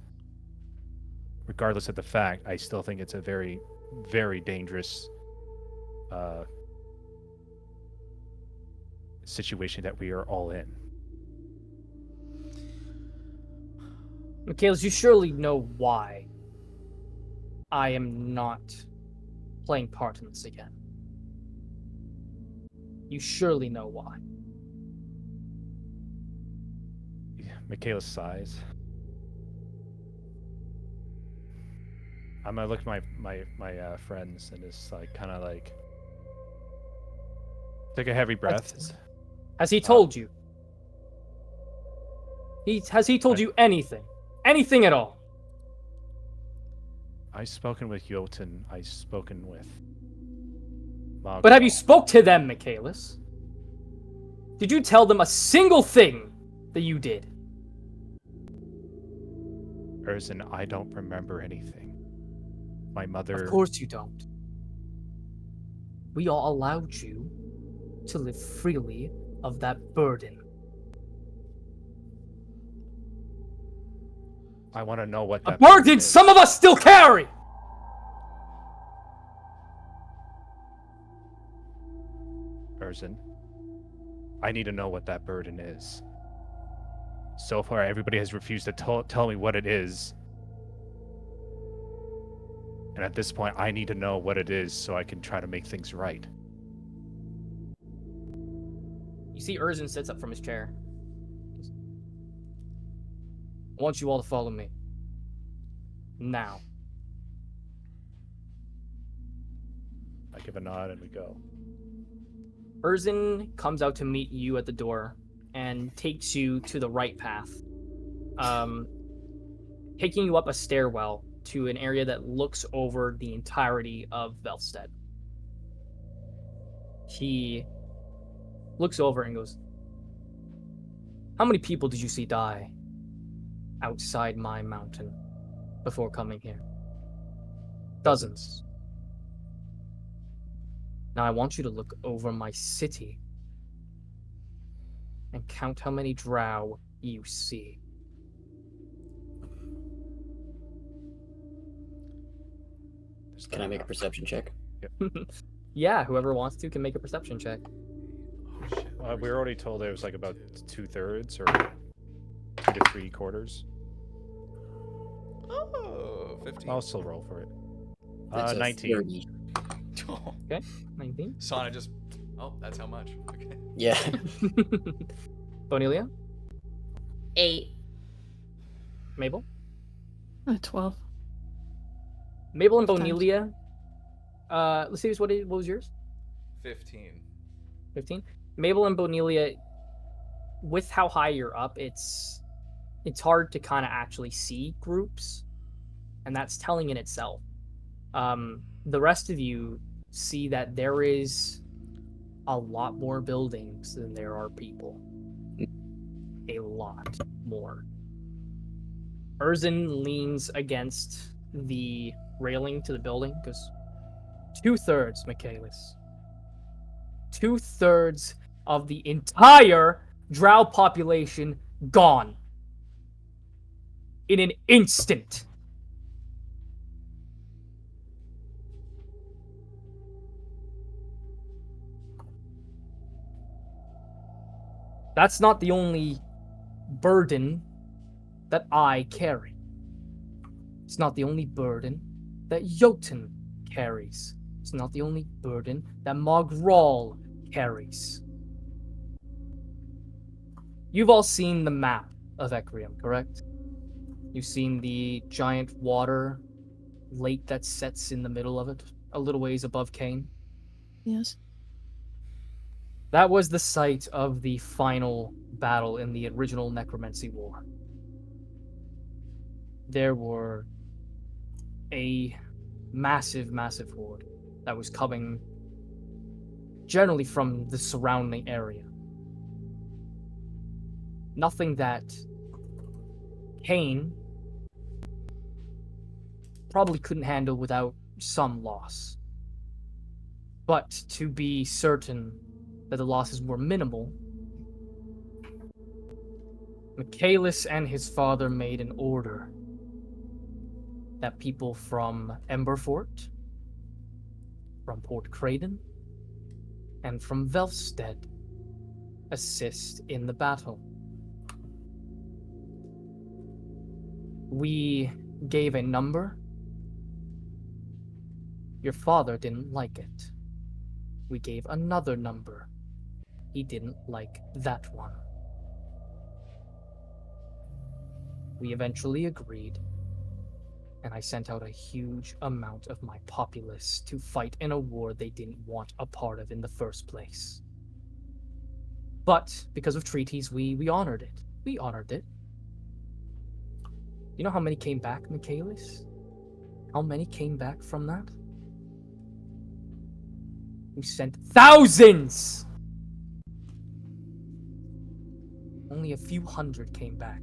C: Regardless of the fact, I still think it's a very, very dangerous situation that we are all in.
B: Michaelis, you surely know why I am not playing part in this again. You surely know why.
C: Michaela sighs. I'm gonna look at my friends and just like kind of like take a heavy breath.
B: Has he told you? Has he told you anything? Anything at all?
C: I've spoken with Jotun. I've spoken with Margot.
B: But have you spoke to them, Michaelis? Did you tell them a single thing that you did?
C: Erzin, I don't remember anything. My mother...
B: Of course you don't. We all allowed you to live freely of that burden.
C: I want to know what
B: A
C: that
B: burden
C: is.
B: some of us still carry!
C: Erzin, I need to know what that burden is. So far, everybody has refused to tell me what it is. And at this point, I need to know what it is so I can try to make things right.
B: You see Erzin sits up from his chair. I want you all to follow me. Now.
C: I give a nod and we go.
B: Erzin comes out to meet you at the door and takes you to the right path, taking you up a stairwell to an area that looks over the entirety of Velstead. He looks over and goes, "How many people did you see die outside my mountain before coming here?" Dozens. Now I want you to look over my city and count how many drow you see.
E: Can I make a perception check?
B: Yeah, whoever wants to can make a perception check.
C: We were already told it was like about 2/3 or 2 to 3/4.
A: Oh, 15.
C: I'll still roll for it.
E: That's a
C: 19.
E: 30.
B: Okay, 19.
A: Sana just... Oh, that's how much. Okay.
E: Yeah.
B: Bonelia?
D: 8.
B: Mabel?
F: 12.
B: Mabel and
F: Times.
B: Bonelia. Let's see, what was yours?
A: 15.
B: 15? Mabel and Bonelia, with how high you're up, it's hard to kind of actually see groups, and that's telling in itself. The rest of you see that there is a lot more buildings than there are people. A lot more. Erzin leans against the railing to the building because 2/3, Michaelis. 2/3 of the entire drow population gone. In an instant. That's not the only burden that I carry. It's not the only burden that Jotun carries. It's not the only burden that Mogral carries. You've all seen the map of Ecrium, correct? You've seen the giant water lake that sets in the middle of it, a little ways above Cain.
F: Yes.
B: That was the site of the final battle in the original Necromancy War. There were a massive, massive horde that was coming generally from the surrounding area. Nothing that Cain probably couldn't handle without some loss. But to be certain that the losses were minimal, Michaelis and his father made an order that people from Emberfort, from Port Craden, and from Velstead assist in the battle. We gave a number. Your father didn't like it. We gave another number. He didn't like that one. We eventually agreed, and I sent out a huge amount of my populace to fight in a war they didn't want a part of in the first place. But because of treaties, we honored it. We honored it. You know how many came back, Michaelis? How many came back from that? We sent thousands! Only a few hundred came back.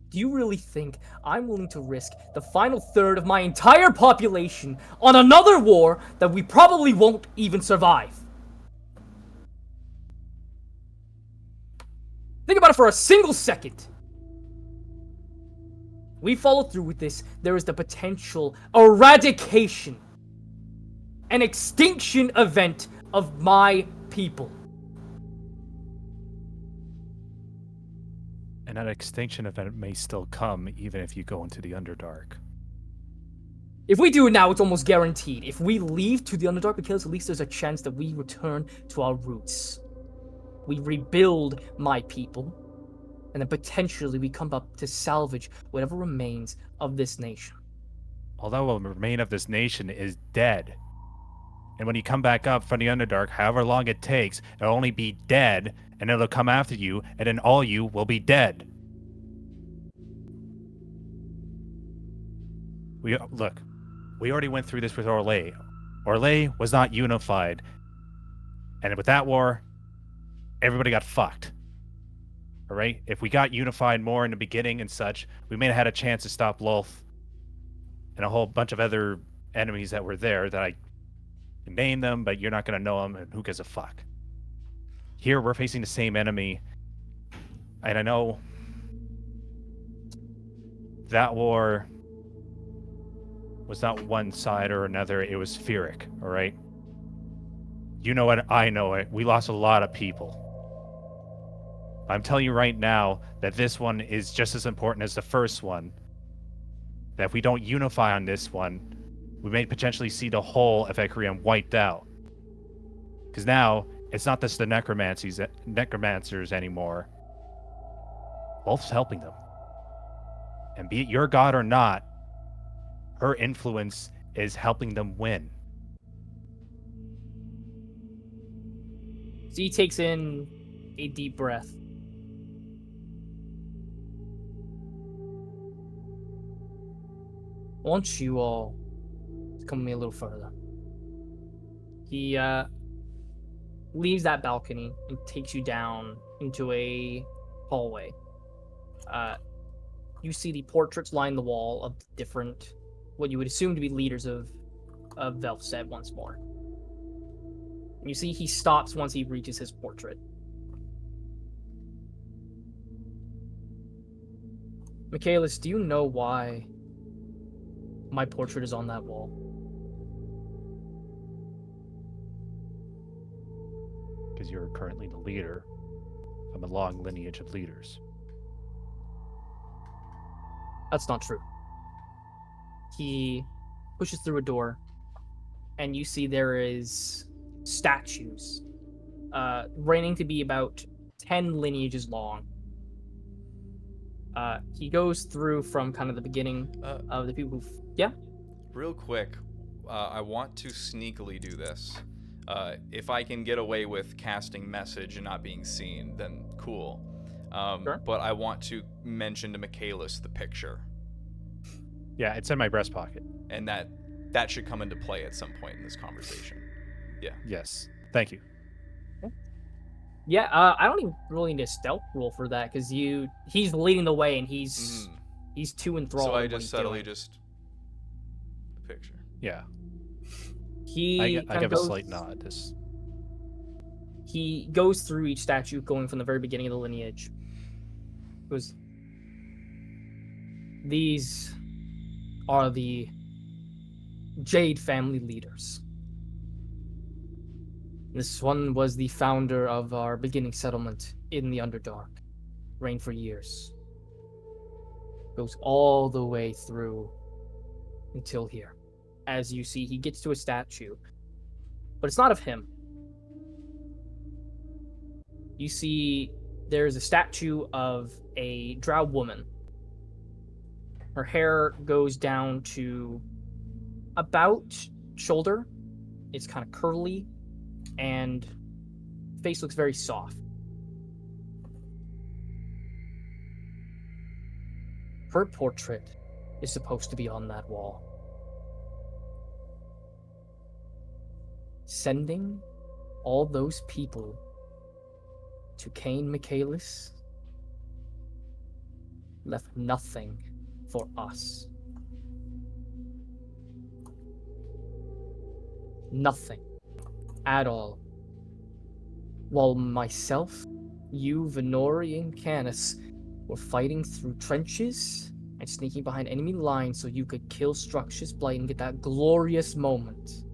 B: Do you really think I'm willing to risk the final third of my entire population on another war that we probably won't even survive? Think about it for a single second. We follow through with this, there is the potential eradication, an extinction event of my people.
C: And that extinction event may still come even if you go into the Underdark.
B: If we do it now, it's almost guaranteed. If we leave to the Underdark, because at least there's a chance that we return to our roots. We rebuild my people, and then potentially we come up to salvage whatever remains of this nation.
C: Although what remain of this nation is dead. And when you come back up from the Underdark, however long it takes, it'll only be dead, and it'll come after you, and then all you will be dead. Look, we already went through this with Orlais. Orlais was not unified. And with that war, everybody got fucked. Alright? If we got unified more in the beginning and such, we may have had a chance to stop Lolth and a whole bunch of other enemies that were there that I can name them, but you're not going to know them, and who gives a fuck? Here, we're facing the same enemy, and I know that war was not one side or another, it was Feeric, alright? You know it, I know it. We lost a lot of people. I'm telling you right now that this one is just as important as the first one. That if we don't unify on this one, we may potentially see the whole of Ecrium wiped out. Because now, it's not just the necromancers anymore. Wolf's helping them. And be it your god or not, her influence is helping them win.
B: So he takes in a deep breath. I want you all to come with me a little further. He leaves that balcony and takes you down into a hallway. You see the portraits line the wall of different, what you would assume to be leaders of Velstead once more. And you see he stops once he reaches his portrait. Michaelis, do you know why my portrait is on that wall?
C: Because you're currently the leader from a long lineage of leaders.
B: That's not true. He pushes through a door, and you see there is statues, raining to be about 10 lineages long. He goes through from kind of the beginning of the people who... Yeah?
A: Real quick, I want to sneakily do this. If I can get away with casting message and not being seen, then cool.
B: Sure.
A: But I want to mention to Michaelis the picture.
C: Yeah, it's in my breast pocket.
A: And that should come into play at some point in this conversation. Yeah.
C: Yes. Thank you.
B: Yeah, I don't even really need a stealth roll for that, because he's leading the way, and he's He's too enthralled.
A: So I
B: in what
A: just
B: he's
A: subtly
B: doing.
A: just the picture.
C: Yeah.
B: He
C: I
B: kinda
C: give a
B: goes,
C: slight nod. Just
B: He goes through each statue, going from the very beginning of the lineage. Goes, these are the Jade family leaders. This one was the founder of our beginning settlement in the Underdark. Reigned for years. Goes all the way through until here. As you see, he gets to a statue, but it's not of him. You see there's a statue of a drow woman. Her hair goes down to about shoulder. It's kind of curly, and face looks very soft. Her portrait is supposed to be on that wall. Sending all those people to Cain Michaelis left nothing for us. Nothing at all. While myself, you, Venori, and Canis were fighting through trenches and sneaking behind enemy lines so you could kill Structure's Blight and get that glorious moment.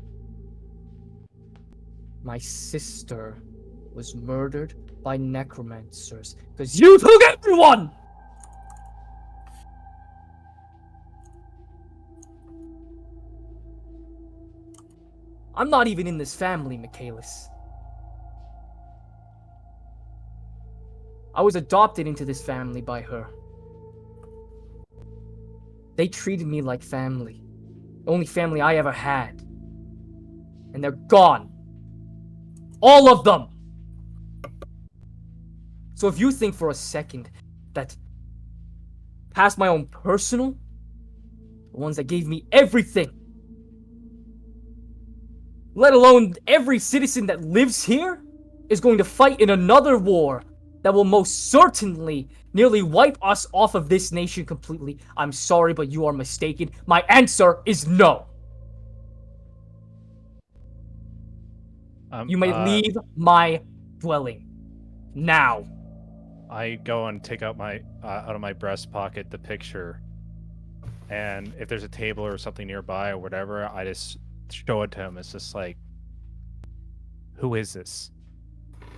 B: My sister was murdered by necromancers because you took everyone! I'm not even in this family, Michaelis. I was adopted into this family by her. They treated me like family. The only family I ever had. And they're gone. All of them! So if you think for a second that past my own personal, the ones that gave me everything, let alone every citizen that lives here, is going to fight in another war that will most certainly nearly wipe us off of this nation completely, I'm sorry, but you are mistaken. My answer is no. You may leave my dwelling. Now.
C: I go and take out my out of my breast pocket the picture, and if there's a table or something nearby or whatever, I just show it to him. It's just like, who is this?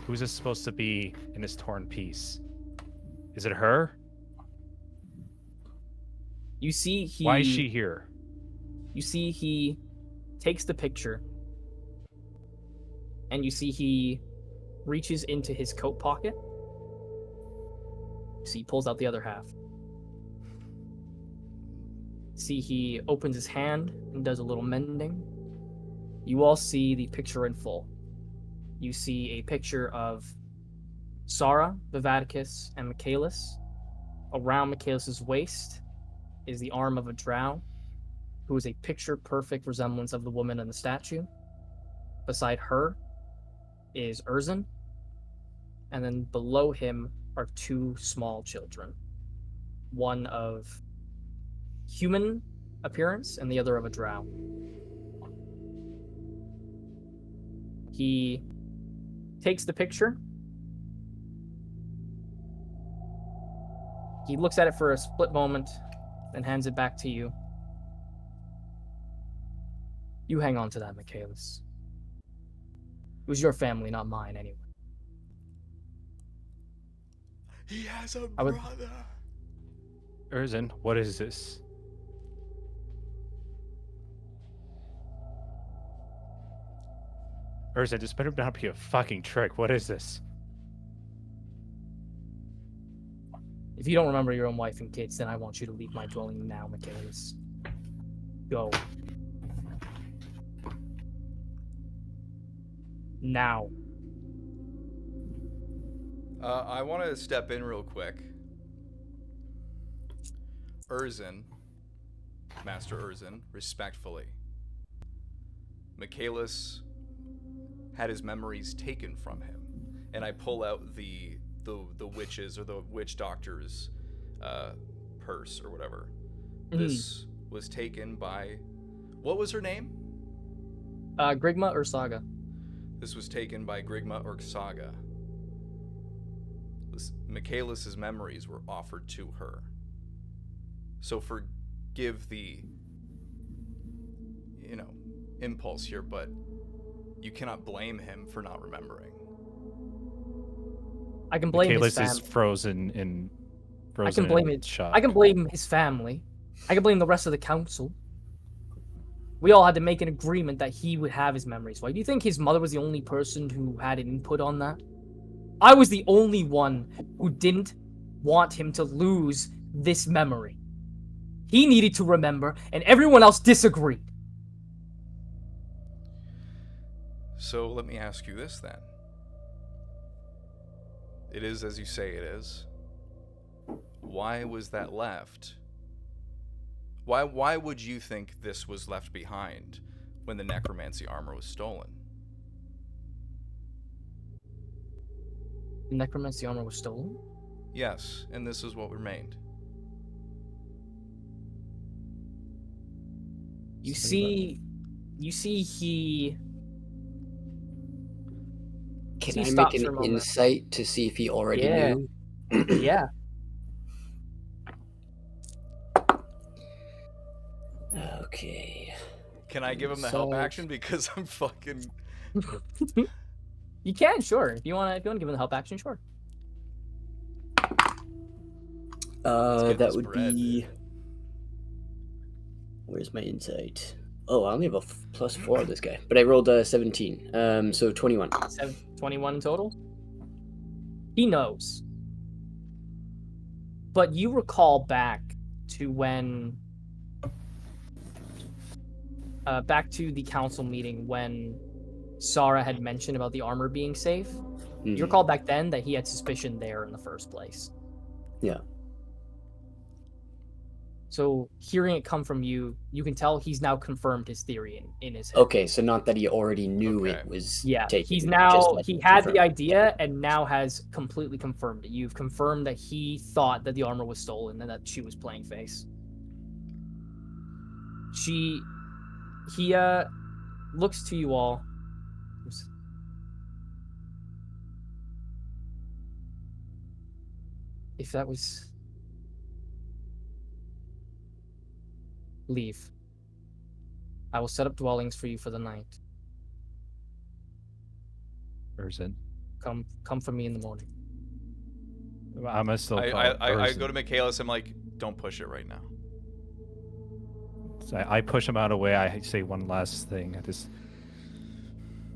C: Who's this supposed to be in this torn piece? Is it her?
B: You see he...
C: Why is she here?
B: You see he takes the picture, and you see he reaches into his coat pocket. See, he pulls out the other half. See, he opens his hand and does a little mending. You all see the picture in full. You see a picture of Sara, Vivaticus, and Michaelis. Around Michaelis' waist is the arm of a drow, who is a picture-perfect resemblance of the woman in the statue. Beside her is Urzin, and then below him are two small children. One of human appearance and the other of a drow. He takes the picture. He looks at it for a split moment, then hands it back to you. You hang on to that, Michaelis. It was your family, not mine, anyway.
A: He has a
B: I would-
A: brother.
C: Urzin, what is this? Urzin, this better not be a fucking trick. What is this?
B: If you don't remember your own wife and kids, then I want you to leave my dwelling now, Michaelis. Go. Now.
A: I want to step in real quick. Urzin, Master Urzin, respectfully. Michaelis had his memories taken from him, and I pull out the witches or the witch doctor's purse or whatever.
B: Mhm.
A: This was taken by, what was her name?
B: Grigma or Saga?
A: This was taken by Grigma or Saga. Michaelis's memories were offered to her. So forgive the, impulse here, but you cannot blame him for not remembering.
B: I can blame his
C: Michaelis
B: family.
C: is frozen
B: I can blame
C: in
B: it.
C: shock.
B: I can blame his family. I can blame the rest of the council. We all had to make an agreement that he would have his memories. Why do you think his mother was the only person who had an input on that? I was the only one who didn't want him to lose this memory. He needed to remember, and everyone else disagreed.
A: So let me ask you this then. It is as you say it is. Why was that left? Why would you think this was left behind when the necromancy armor was stolen?
B: The necromancy armor was stolen?
A: Yes, and this is what remained.
B: You see he...
E: Can
B: He
E: I
B: stops
E: make
B: for a
E: an
B: moment.
E: insight to see if he already
B: Yeah.
E: knew?
B: Yeah.
E: Okay.
A: Can I give him the help
E: So-
A: action because I'm fucking...
B: You can, sure. If you wanna give him the help action, sure.
A: get
E: That
A: this
E: would
A: bread.
E: be. Where's my insight? Oh, I only have a +4 of this guy, but I rolled a 17. So 21.
B: 21 in total. He knows. But you recall back to when back to the council meeting when Sarah had mentioned about the armor being safe.
E: Mhm.
B: You recall back then that he had suspicion there in the first place.
E: Yeah.
B: So hearing it come from you, you can tell he's now confirmed his theory in his head.
E: Okay, so not that he already knew
A: Okay.
E: it was
B: Yeah,
E: taken.
B: he's
E: just
B: now
E: that
B: he
E: he
B: had
E: confirmed
B: the
E: it.
B: idea and now has completely confirmed it. You've confirmed that he thought that the armor was stolen and that she was playing face. He looks to you all. Oops. If that was leave. I will set up dwellings for you for the night.
C: Urzen.
B: Come for me in the morning.
C: I'm gonna still call
A: I
C: Urzen.
A: go to Michaelis, I'm like, don't push it right now.
C: So I push him out of the way. I say one last thing.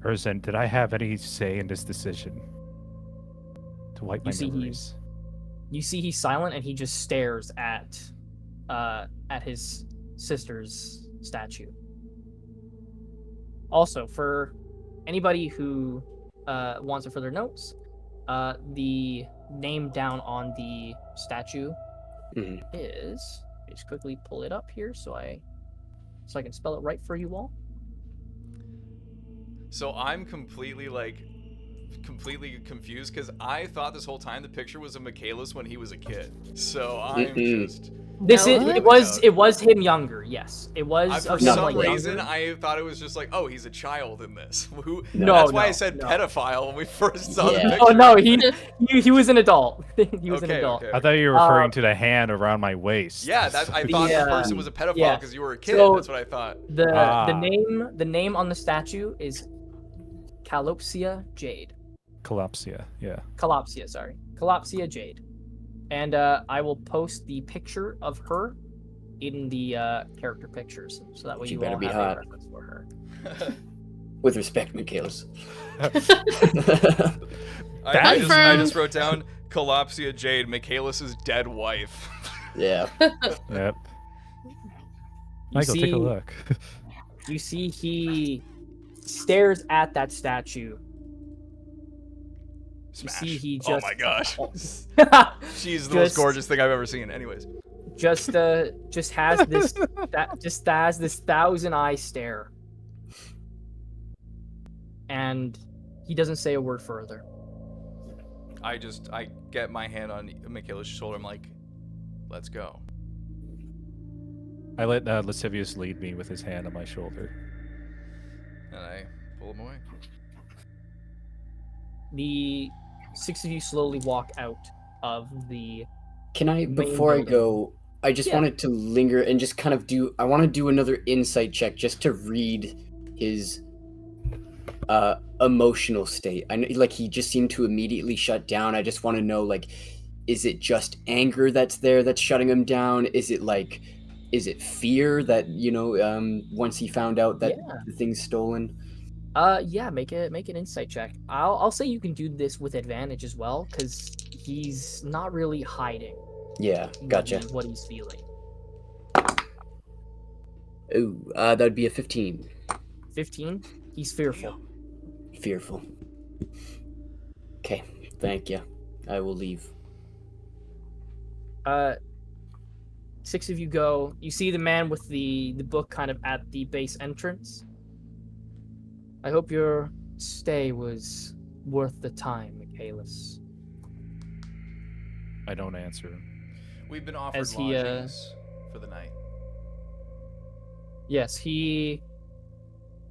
C: Urzen, did I have any say in this decision to wipe my
B: You see he-
C: memories?
B: You see he's silent and he just stares at his sister's statue. Also, for anybody who wants to further notes, the name down on the statue
E: Mhm.
B: is, just quickly pull it up here so I can spell it right for you all.
A: So I'm completely confused because I thought this whole time the picture was of Michaelis when he was a kid. So I'm
E: Mm-mm.
A: just...
B: This
D: No,
B: is
D: what?
B: it was him younger, yes. It was
A: For
B: of him,
E: No.
A: some
B: like,
A: reason,
B: younger.
A: I thought it was just like, oh, he's a child in this.
E: No,
A: That's why I
B: no,
A: said
B: no.
A: pedophile when we first saw the
E: Yeah.
A: picture.
B: Oh no, he was an adult. He was an
A: Okay,
B: adult.
A: okay.
C: I thought you were referring to the hand around my waist.
A: Yeah, I thought the person was a pedophile
B: yeah.
A: because you were a kid.
B: So-
A: That's what I thought.
B: The name on the statue is Calopsia Jade.
C: Collapsia, yeah.
B: Calopsia Jade. And I will post the picture of her in the character pictures, so that way
E: She
B: you
E: better
B: all
E: be
B: have
E: hot.
B: a reference for her.
E: With respect, Michaelis.
A: I
G: Confirmed.
A: just wrote down Calopsia Jade, Michaelis' dead wife.
E: Yeah.
C: Yep.
B: You
C: Michael, take
B: see-
C: a look.
B: You see, he stares at that statue.
A: Smash.
B: see he
A: Oh
B: just-
A: my gosh. She's the
B: Just-
A: most gorgeous thing I've ever seen. Anyways.
B: just has this has this thousand-eye stare, and he doesn't say a word further.
A: I get my hand on Michaela's shoulder. I'm like, let's go.
C: I let Lascivious lead me with his hand on my shoulder.
A: And I pull him away.
B: The 6 of you slowly walk out of the
E: Can I,
B: main
E: before I
B: building.
E: go, I just
B: Yeah.
E: wanted to linger and just kind of I want to do another insight check just to read his emotional state. I know, like, he just seemed to immediately shut down. I just want to know, like, is it just anger that's there that's shutting him down? Is it fear that, once he found out that
B: Yeah.
E: the thing's stolen?
B: Yeah, make an insight check. I'll say you can do this with advantage as well, because he's not really hiding
E: Yeah, gotcha.
B: what he's feeling.
E: Ooh, that'd be a 15.
B: 15. He's fearful.
E: Fearful. Okay, thank you. I will leave.
B: 6 of you go. You see the man with the book kind of at the base entrance. I hope your stay was worth the time, Michaelis.
C: I don't answer.
A: We've been offered
B: As he,
A: lodgings for the night.
B: Yes, he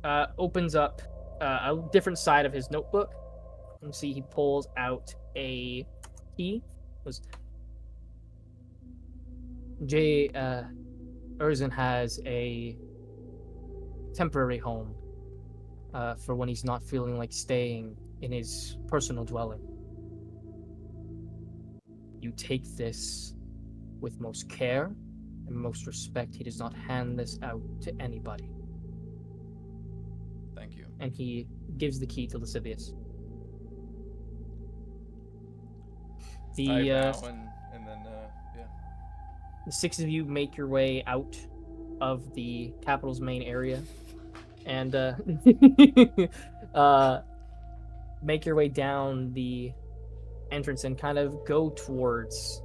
B: opens up a different side of his notebook. You see he pulls out a key. Urzen has a temporary home for when he's not feeling like staying in his personal dwelling. You take this with most care and most respect. He does not hand this out to anybody.
A: Thank you.
B: And he gives the key to Lascivious.
A: I bow and then yeah.
B: The 6 of you make your way out of the capital's main area, and make your way down the entrance and kind of go towards.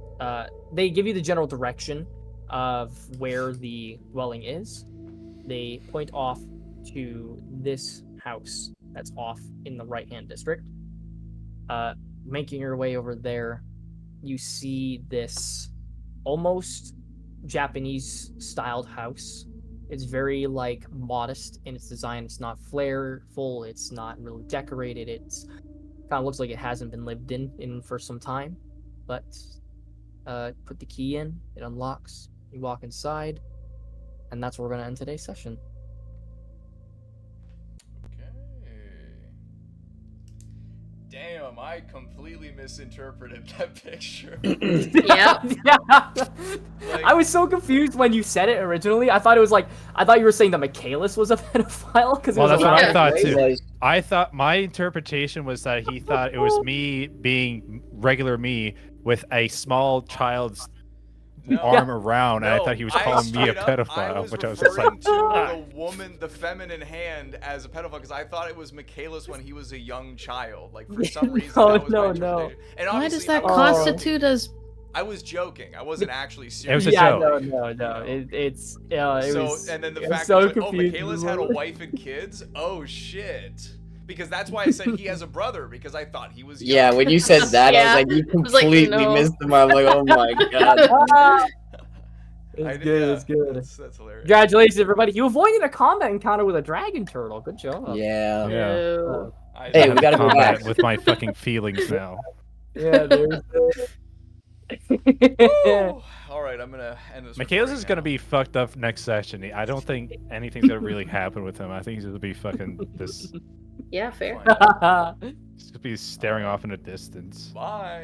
B: They give you the general direction of where the dwelling is. They point off to this house that's off in the right-hand district. Making your way over there, you see this almost Japanese-styled house. It's very, like, modest in its design. It's not flairful. It's not really decorated. It's kind of looks like it hasn't been lived in for some time. But put the key in, it unlocks. You walk inside, and that's where we're going to end today's session.
A: Damn, I completely misinterpreted that picture.
D: Yep.
B: Yeah.
A: Like-
B: I was so confused when you said it originally. I thought you were saying that Michaelis was a pedophile because
C: Well, that's what I
D: Yeah.
C: thought
E: It
C: too.
E: was-
C: I thought my interpretation was that he thought it was me being regular me with a small child's
A: No.
C: arm around, and I
A: No,
C: thought he was calling me a
A: straight up,
C: pedophile, which I was just
A: referring
C: like,
A: to the woman, the feminine hand, as a pedophile because I thought it was Michaelis when he was a young child. Like for some reason,
B: No,
A: that was my
B: no.
A: interpretation. And
G: Why
A: obviously,
G: does that
A: I was
G: constitute
A: joking.
G: as?
A: I was joking. I wasn't actually
C: It
A: serious.
C: was a
B: yeah,
C: joke.
B: no.
A: You know.
B: It's it
A: So
B: was.
A: and then the
B: I was
A: fact
B: so
A: that
B: confused.
A: Michaelis had a wife and kids. Oh shit! Because that's why I said he has a brother because I thought he was young.
E: Yeah, when you said that,
D: Yeah.
E: I was like, you
D: was like,
E: completely
D: no.
E: missed the mark. I'm like, oh my god.
B: Ah!
A: I
B: It's
A: did-
B: good.
A: yeah,
B: It's good.
A: That's hilarious.
B: Congratulations, everybody! You avoided a combat encounter with a dragon turtle. Good job.
E: Yeah.
C: Yeah.
D: No.
A: I
E: Hey,
C: I
E: we
C: have
E: gotta go
C: combat
E: back.
C: with my fucking feelings now.
B: Yeah, there's.
A: Woo! All right, I'm gonna end this.
C: Michaelis
A: recording
C: is gonna
A: now.
C: be fucked up next session. I don't think anything's gonna really happen with him. I think he's gonna be fucking this.
D: Yeah, fair.
A: Find out.
C: He's gonna be staring off in the distance.
A: Bye.